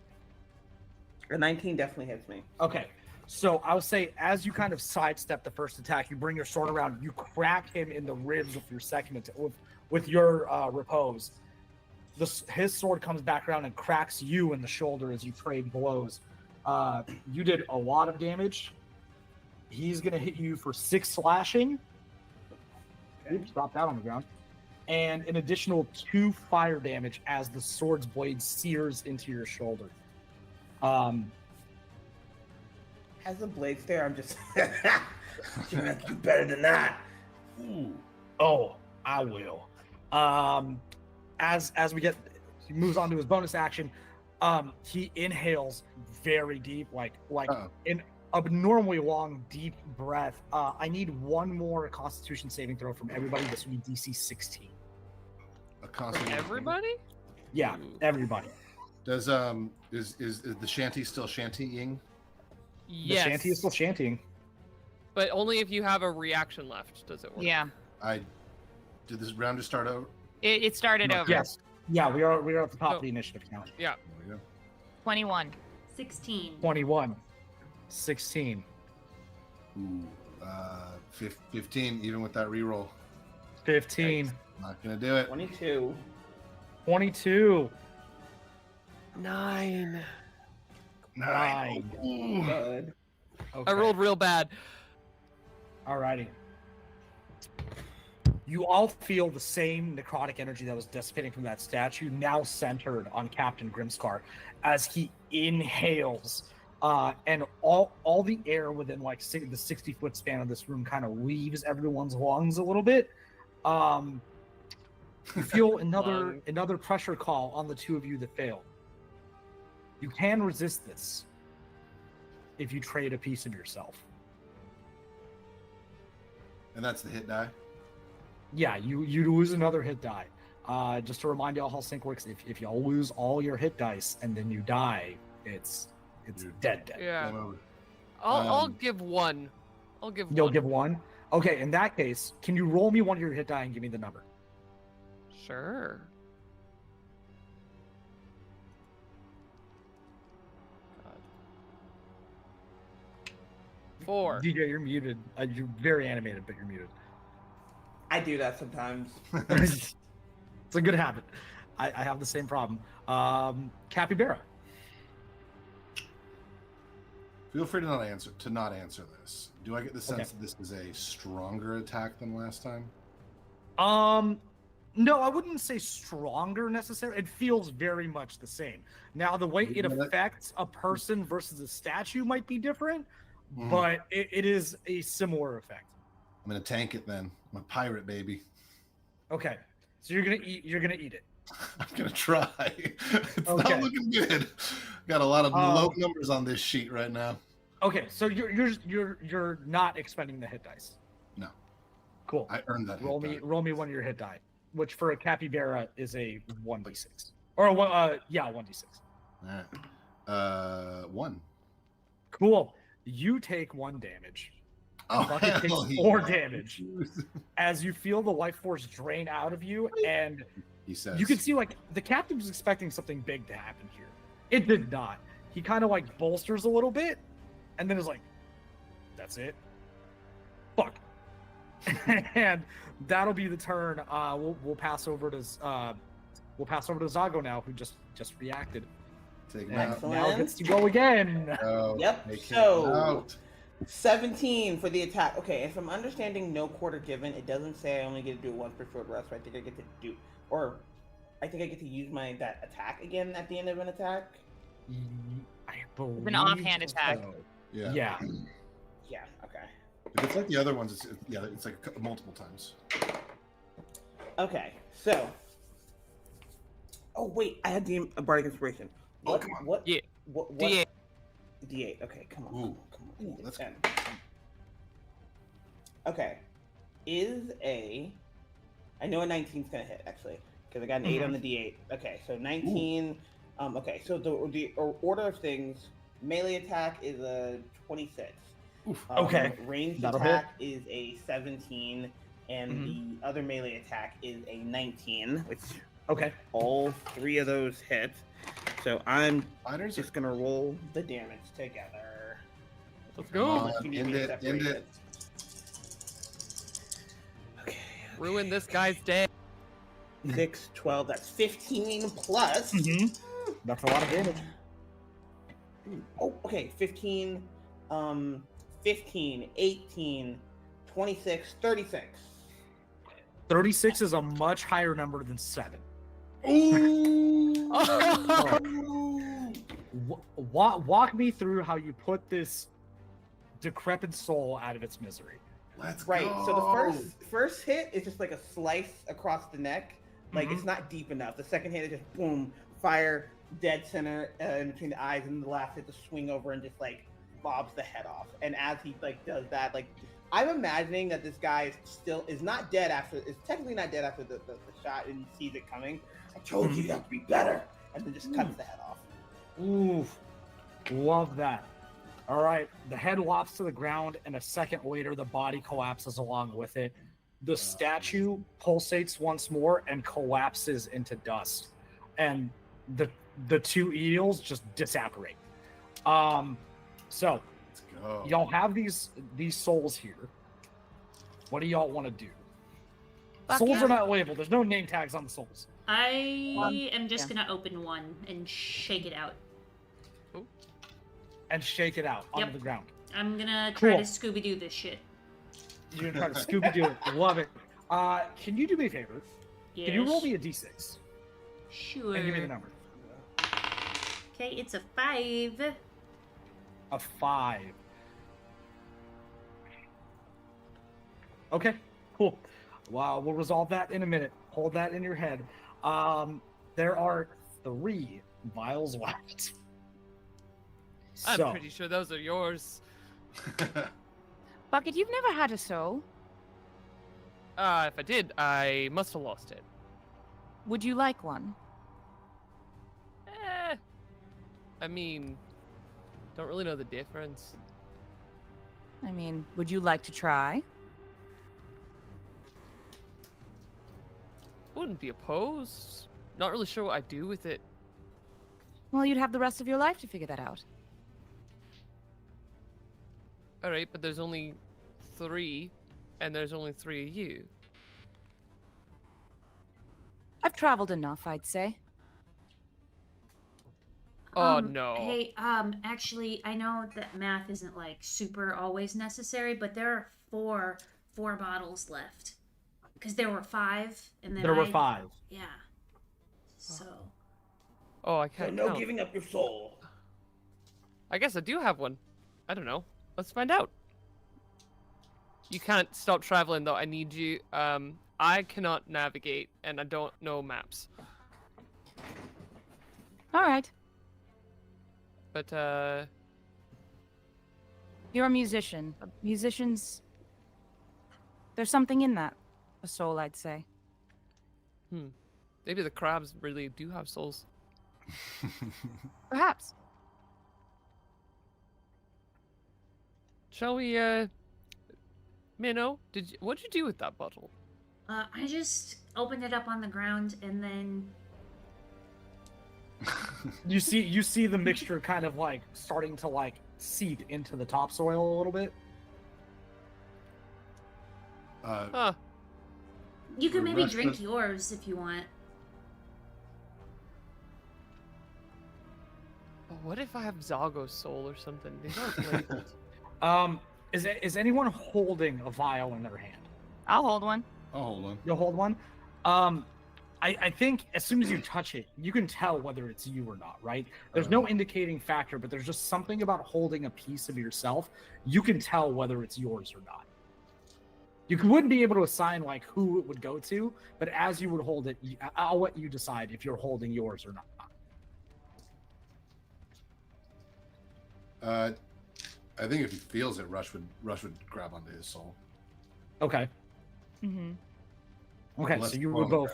A 19 definitely hits me. Okay. So I'll say, as you kind of sidestep the first attack, you bring your sword around, you crack him in the ribs with your second attack, with your repose. His sword comes back around and cracks you in the shoulder as you trade blows. You did a lot of damage. He's going to hit you for 6 slashing. Okay. Oops, drop that on the ground. And an additional 2 fire damage as the sword's blade sears into your shoulder. As the blades there, I'm just. You have to do better than that. Ooh. Oh, I will. As he moves on to his bonus action, he inhales very deep, like in abnormally long, deep breath. I need one more Constitution saving throw from everybody. This would be DC 16. A Constitution. Everybody? Yeah, everybody. Does is the shanty still shantying? Yes. The shanty is still shantying. But only if you have a reaction left does it work. Yeah. Did this round just start over? It started over. Yes. Yeah, we are at the top of the initiative count. Yeah. There we go. 21. 16. 21. 16. Ooh, 15, even with that reroll. 15. Not gonna do it. 22. 22. 9. 9. Ooh. Good. Okay. I rolled real bad. Alrighty. You all feel the same necrotic energy that was dissipating from that statue now centered on Captain Grimscar as he inhales, and all the air within like the 60-foot span of this room kind of leaves everyone's lungs a little bit. You feel another pressure call on the two of you that failed. You can resist this if you trade a piece of yourself. And that's the hit die. Yeah, you lose another hit die. Just to remind y'all how sync works, if y'all lose all your hit dice and then you die, it's dead. Yeah. I'll give one. You'll give one? Okay, in that case, can you roll me one of your hit die and give me the number? Sure. God. 4. DJ, you're muted. You're very animated, but you're muted. I do that sometimes. It's a good habit. I have the same problem. Capybara. Feel free to not answer this. Do I get the sense that this is a stronger attack than last time? No, I wouldn't say stronger necessarily. It feels very much the same. Now, the way it affects a person versus a statue might be different, but it is a similar effect. I'm gonna tank it then. I'm a pirate, baby. Okay, so you're gonna eat it. I'm gonna try. It's not looking good. Got a lot of low numbers on this sheet right now. Okay, so you're not expending the hit dice. No. Cool. I earned that. Roll me one of your hit die, which for a capybara is a 1d6 or a 1d6. All right. 1. Cool. You take 1 damage. Bucket takes 4 damage as you feel the life force drain out of you, and he says, you can see like the captain was expecting something big to happen here. It did not. He kind of like bolsters a little bit, and then is like, "That's it. Fuck." And that'll be the turn. We'll pass over to Zago now, who just reacted. Take now gets to go again. Yep. So 17 for the attack. Okay, if I'm understanding no quarter given, it doesn't say I only get to do it once per short rest. So I think I get to do, or I think I get to use that attack again at the end of an attack. I believe An offhand attack. so. Yeah. Yeah. Yeah. Okay. If it's like the other ones, it's like multiple times. Okay. So. Oh wait, I had the bardic inspiration. What? Come on. What? Yeah. What? D8. D8. Okay, come on. Ooh. Come on. Ooh, that's 10. Okay. I know a 19's gonna hit actually because I got an 8 on the D8. Okay, so 19. Ooh. Okay, so the order of things: melee attack is a 26. Oof. Okay. Ranged That'll attack is a 17, and the other melee attack is a 19, which all 3 of those hit. So I'm just gonna roll the damage together. Let's go. End it. Okay. Ruin this guy's day. 6, 12, that's 15 plus. That's a lot of damage. Oh, okay. 15, 15, 18, 26, 36. 36 is a much higher number than 7. Walk me through how you put this decrepit soul out of its misery. Let's Right. go. So the first hit is just like a slice across the neck. Like it's not deep enough. The second hit is just boom, fire, dead center in between the eyes, and the last hit to swing over and just like bobs the head off. And as he like does that, like I'm imagining that this guy is not dead after. Is technically not dead after the shot, and he sees it coming. I told you have to be better, and then just cuts the head off. Ooh, love that. All right, the head lops to the ground, and a second later, the body collapses along with it. The statue pulsates once more and collapses into dust, and the 2 eels just disapparate. So Let's go. y'all have these souls here. What do y'all want to do? Souls are not labeled. There's no name tags on the souls. I am just gonna open one and shake it out. And shake it out onto Yep. the ground. I'm gonna try to Cool. Scooby-Doo this shit. You're gonna try to Scooby-Doo it. Love it. Can you do me a favor? Yes. Can you roll me a d6 Sure. and give me the number? Okay, it's a 5. A 5. Okay, cool. Wow, we'll resolve that in a minute. Hold that in your head. There are 3 vials left. I'm pretty sure those are yours. Bucket, you've never had a soul. If I did, I must have lost it. Would you like one? I mean, don't really know the difference. I mean, would you like to try? Wouldn't be opposed. Not really sure what I'd do with it. Well, you'd have the rest of your life to figure that out. Alright, but there's only 3, and there's only 3 of you. I've traveled enough, I'd say. Oh no. Hey, actually, I know that math isn't like super always necessary, but there are four bottles left. Because there were 5, and then There were 5. Yeah. So. Oh, I So can't no count. giving up your soul. I guess I do have one. I don't know. Let's find out. You can't stop traveling though. I need you. I cannot navigate, and I don't know maps. All right. But You're a musician. Musicians. There's something in that. A soul, I'd say. maybe the crabs really do have souls. Perhaps. Shall we? Minnow, what'd you do with that bottle? I just opened it up on the ground and then. You see the mixture kind of like starting to like seep into the topsoil a little bit. Huh. You can The maybe rest drink of- yours if you want. Oh, what if I have Zago's soul or something? They don't labeled. Is anyone holding a vial in their hand? I'll hold one. Oh, hold on. You'll hold one. I think as soon as you touch it, you can tell whether it's you or not, right? There's no indicating factor, but there's just something about holding a piece of yourself. You can tell whether it's yours or not. You wouldn't be able to assign like who it would go to, but as you would hold it, I'll let you decide if you're holding yours or not. I think if he feels it, Rush would grab onto his soul. Okay. Mm-hmm. Okay, Unless so you one would of both.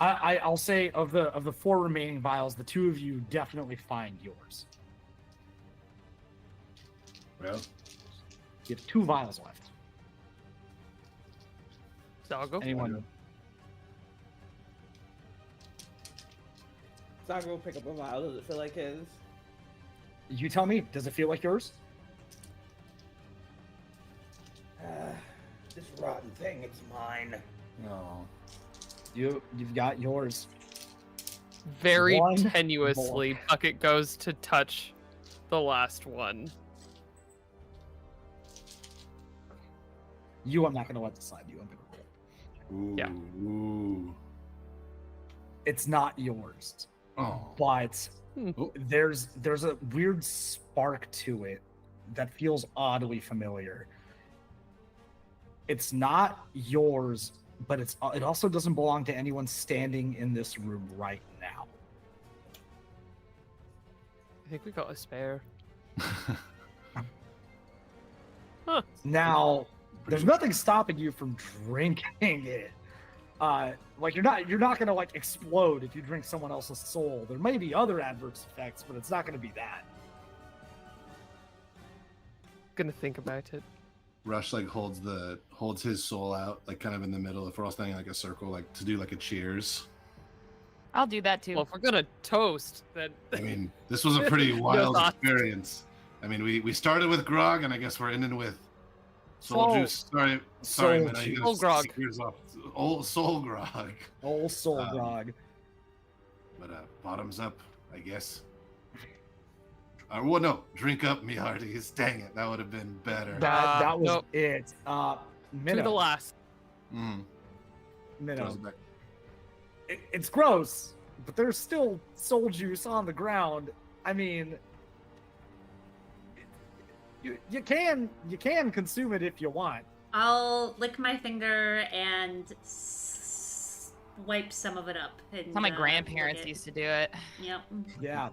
I'll say of the 4 remaining vials, the 2 of you definitely find yours. Well, You have 2 vials left. Zago? Anyone? Zago will pick up a vial. Does it feel like his? You tell me. Does it feel like yours? This rotten thing, it's mine. no. You've got yours. Very One tenuously, Bucket goes to touch the last one. I'm not gonna let decide you. I'm gonna roll. Ooh, Yeah. Ooh. It's not yours, Oh. but Oh. there's a weird spark to it that feels oddly familiar. It's not yours, but it also doesn't belong to anyone standing in this room right now. I think we got a spare. Now, there's nothing stopping you from drinking it. Like you're not gonna like explode if you drink someone else's soul. There may be other adverse effects, but it's not gonna be that. Gonna think about it. Rush like holds his soul out, like kind of in the middle. If we're all standing in, like a circle, like to do like a cheers. I'll do that too. Well, if we're gonna toast, then I mean, this was a pretty wild thoughts? experience. I mean, we started with grog, and I guess we're ending with soul Soul. juice. Sorry, Soul man. juice. Soul grog. Old soul grog. Old soul Um, grog. But bottoms up, I guess. Well, no, drink up, me hearties. Dang it, that would have been better. That was nope. it. to the Minnow, last. Mm. You Throws know, it back. it's gross, but there's still soul juice on the ground. I mean, you can consume it if you want. I'll lick my finger and wipe some of it up. And, That's how my lick grandparents it. used to do it. Yep. Yeah.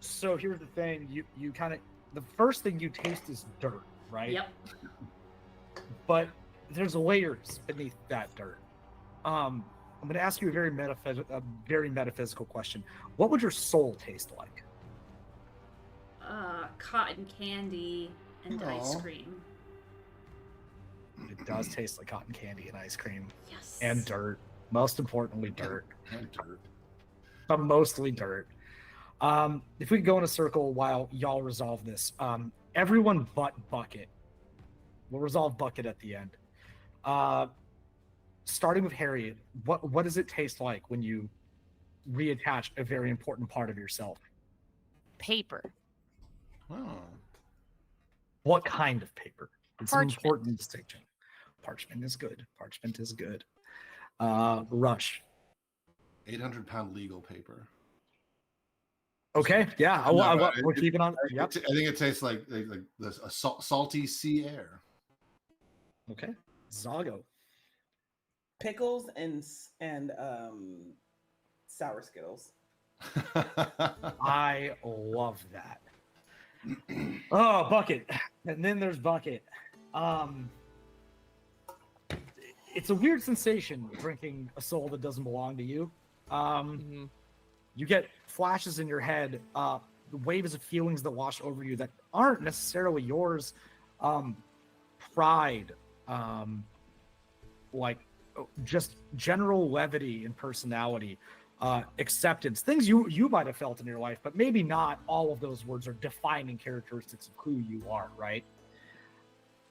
So here's the thing: you kind of the first thing you taste is dirt, right? Yep. But there's layers beneath that dirt. I'm going to ask you a very metaphysical question. What would your soul taste like? Cotton candy and ice Aw. cream. It does taste like cotton candy and ice cream Yes. and dirt. Most importantly, dirt. And dirt. But mostly dirt. If we could go in a circle while y'all resolve this, everyone but Bucket. We'll resolve Bucket at the end. Starting with Harriet, what does it taste like when you reattach a very important part of yourself? Paper. Oh. What kind of paper? It's an Parchment. important distinction. Parchment is good. Parchment is good. Rush. 800-pound legal paper. Okay, yeah, No, but we're keeping on. I Yep. think it tastes like this a salty sea air. Okay, Zago. Pickles and sour Skittles. I love that. Oh, Bucket. And then there's Bucket. It's a weird sensation drinking a soul that doesn't belong to you. Mhm. You get flashes in your head, waves of feelings that wash over you that aren't necessarily yours. Pride, like just general levity and personality, acceptance, things you might have felt in your life, but maybe not all of those words are defining characteristics of who you are, right?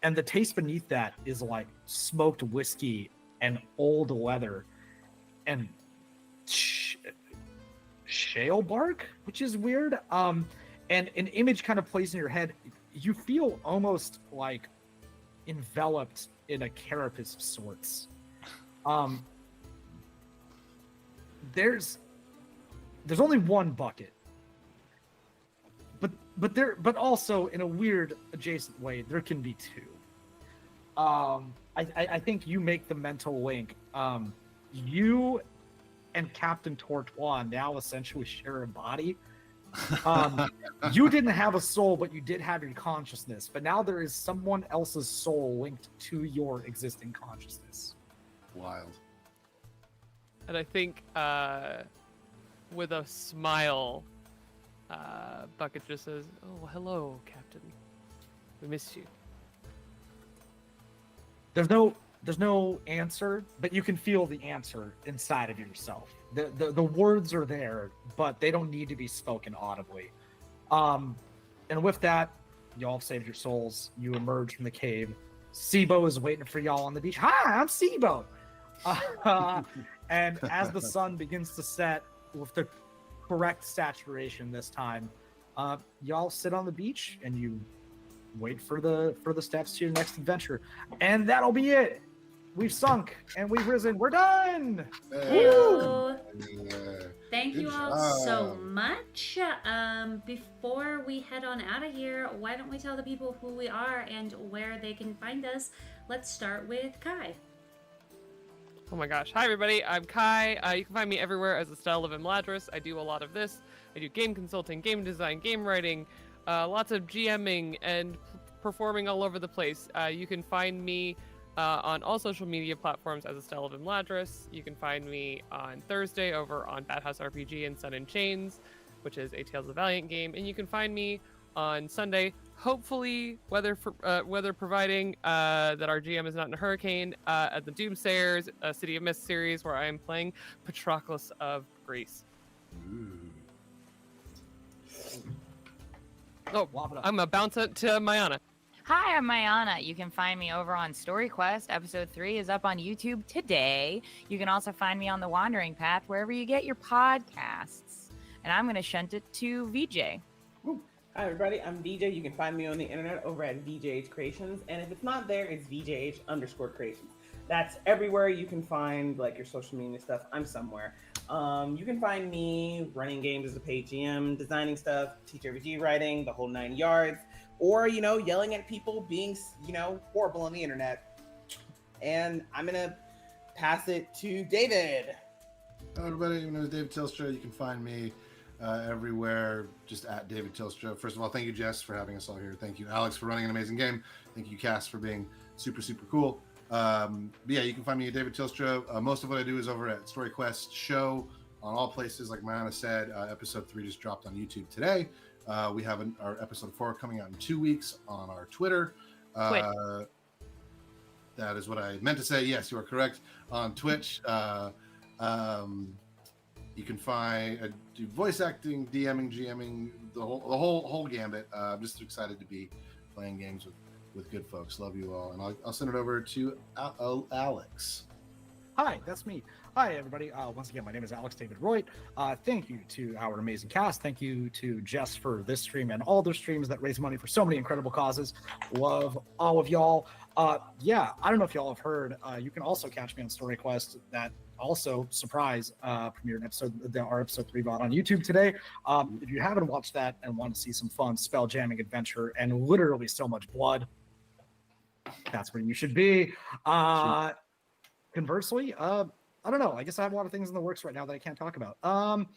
And the taste beneath that is like smoked whiskey and old leather and shale bark, which is weird. And an image kind of plays in your head. You feel almost like enveloped in a carapace of sorts. There's only one Bucket, but also in a weird adjacent way there can be two. I think you make the mental link. You and Captain Tortois now essentially share a body. You didn't have a soul, but you did have your consciousness. But now there is someone else's soul linked to your existing consciousness. Wild. And I think with a smile, Bucket just says, "Oh, hello, Captain. We missed you." There's no answer, but you can feel the answer inside of yourself. The words are there, but they don't need to be spoken audibly. And with that, y'all have saved your souls. You emerge from the cave. Sibo is waiting for y'all on the beach. Hi, I'm Sibo. And as the sun begins to set with the correct saturation this time, y'all sit on the beach and you wait for the steps to your next adventure. And that'll be it. We've sunk and we've risen. We're done. Woo! Yeah. Thank Good you all so job. much. Before we head on out of here, why don't we tell the people who we are and where they can find us? Let's start with Kai. Oh my gosh. Hi, everybody. I'm Kai. You can find me everywhere as Estelle of Imladris. I do a lot of this. I do game consulting, game design, game writing, lots of GMing, and performing all over the place. You can find me on all social media platforms as Estelle of Imladris. You can find me on Thursday over on Bad House RPG and Sun and Chains, which is a Tales of Valiant game. And you can find me on Sunday, hopefully, weather providing, that our GM is not in a hurricane, at the Doomsayers City of Mist series, where I am playing Patroclus of Greece. Ooh. Oh, I'm gonna bounce it to Mayana. Hi, I'm Mayana. You can find me over on Story Quest. Episode 3 is up on YouTube today. You can also find me on The Wandering Path, wherever you get your podcasts. And I'm going to shunt it to VJ. Hi everybody, I'm VJ. You can find me on the internet over at VJH Creations, and if it's not there, it's VJH_Creations. That's everywhere you can find like your social media stuff. I'm somewhere. You can find me running games as a paid GM, designing stuff, TTRPG writing, the whole 9 yards, or yelling at people, being horrible on the internet. And I'm gonna pass it to David. Hello, everybody. My name is David Tilstra. You can find me everywhere, just at David Tilstra. First of all, thank you, Jess, for having us all here. Thank you, Alex, for running an amazing game. Thank you, Cass, for being super, super cool. But yeah, you can find me at David Tilstra. Most of what I do is over at Story Quest Show on all places. Like Mariana said, episode 3 just dropped on YouTube today. We have our episode 4 coming out in 2 weeks on our Twitter. That is what I meant to say. Yes, you are correct. On Twitch. You can find do voice acting, DMing, GMing, the whole gambit. I'm just excited to be playing games with good folks. Love you all, and I'll send it over to Alex. Hi, that's me. Hi, everybody. Once again, my name is Alex David Roy. Thank you to our amazing cast. Thank you to Jess for this stream and all the streams that raise money for so many incredible causes. Love all of y'all. Yeah, I don't know if y'all have heard. You can also catch me on Story Quest. That also, surprise, premiered our episode 3 bot on YouTube today. If you haven't watched that and want to see some fun spell jamming adventure and literally so much blood, that's where you should be. Conversely, I don't know. I guess I have a lot of things in the works right now that I can't talk about.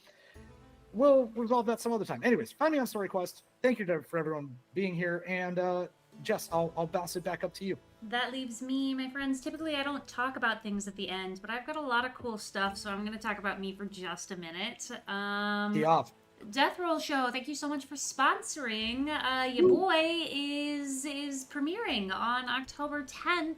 We'll resolve that some other time. Anyways, find me on Story Quest. Thank you for everyone being here. And Jess, I'll bounce it back up to you. That leaves me, my friends. Typically, I don't talk about things at the end, but I've got a lot of cool stuff, so I'm going to talk about me for just a minute. Tee off. Death Roll Show, thank you so much for sponsoring. Your boy is premiering on October 10th.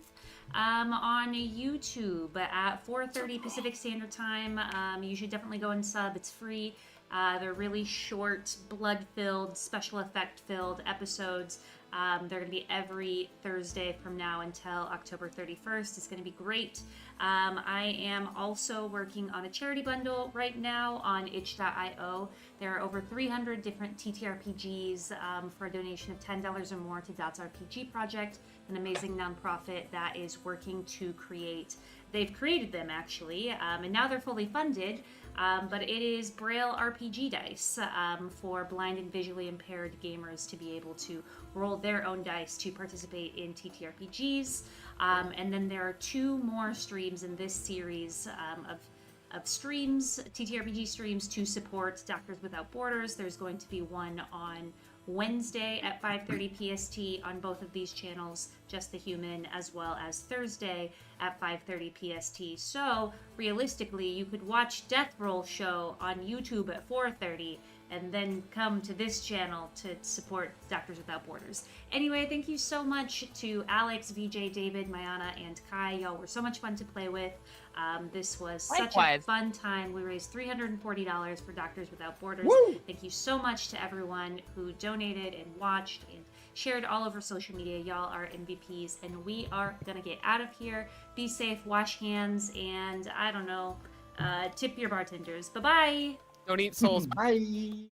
On YouTube at 4:30 Pacific Standard Time. You should definitely go and sub. It's free. They're really short, blood-filled, special effect-filled episodes. They're going to be every Thursday from now until October 31st. It's going to be great. I am also working on a charity bundle right now on itch.io. There are over 300 different TTRPGs for a donation of $10 or more to Dots RPG Project, an amazing nonprofit that is working to create. They've created them actually, and now they're fully funded. But it is Braille RPG dice for blind and visually impaired gamers to be able to roll their own dice to participate in TTRPGs. And then there are 2 more streams in this series of streams, TTRPG streams to support Doctors Without Borders. There's going to be one on Wednesday at 5:30 PST on both of these channels, Just the Human, as well as Thursday at 5:30 PST. So realistically, you could watch Death Roll Show on YouTube at 4:30 and then come to this channel to support Doctors Without Borders. Anyway, thank you so much to Alex, VJ, David, Mayana, and Kai. Y'all were so much fun to play with. This was such a fun time. We raised $340 for Doctors Without Borders. Woo! Thank you so much to everyone who donated and watched and shared all over social media. Y'all are MVPs, and we are gonna get out of here. Be safe, wash hands, and I don't know, tip your bartenders. Bye-bye. Don't eat souls. Bye.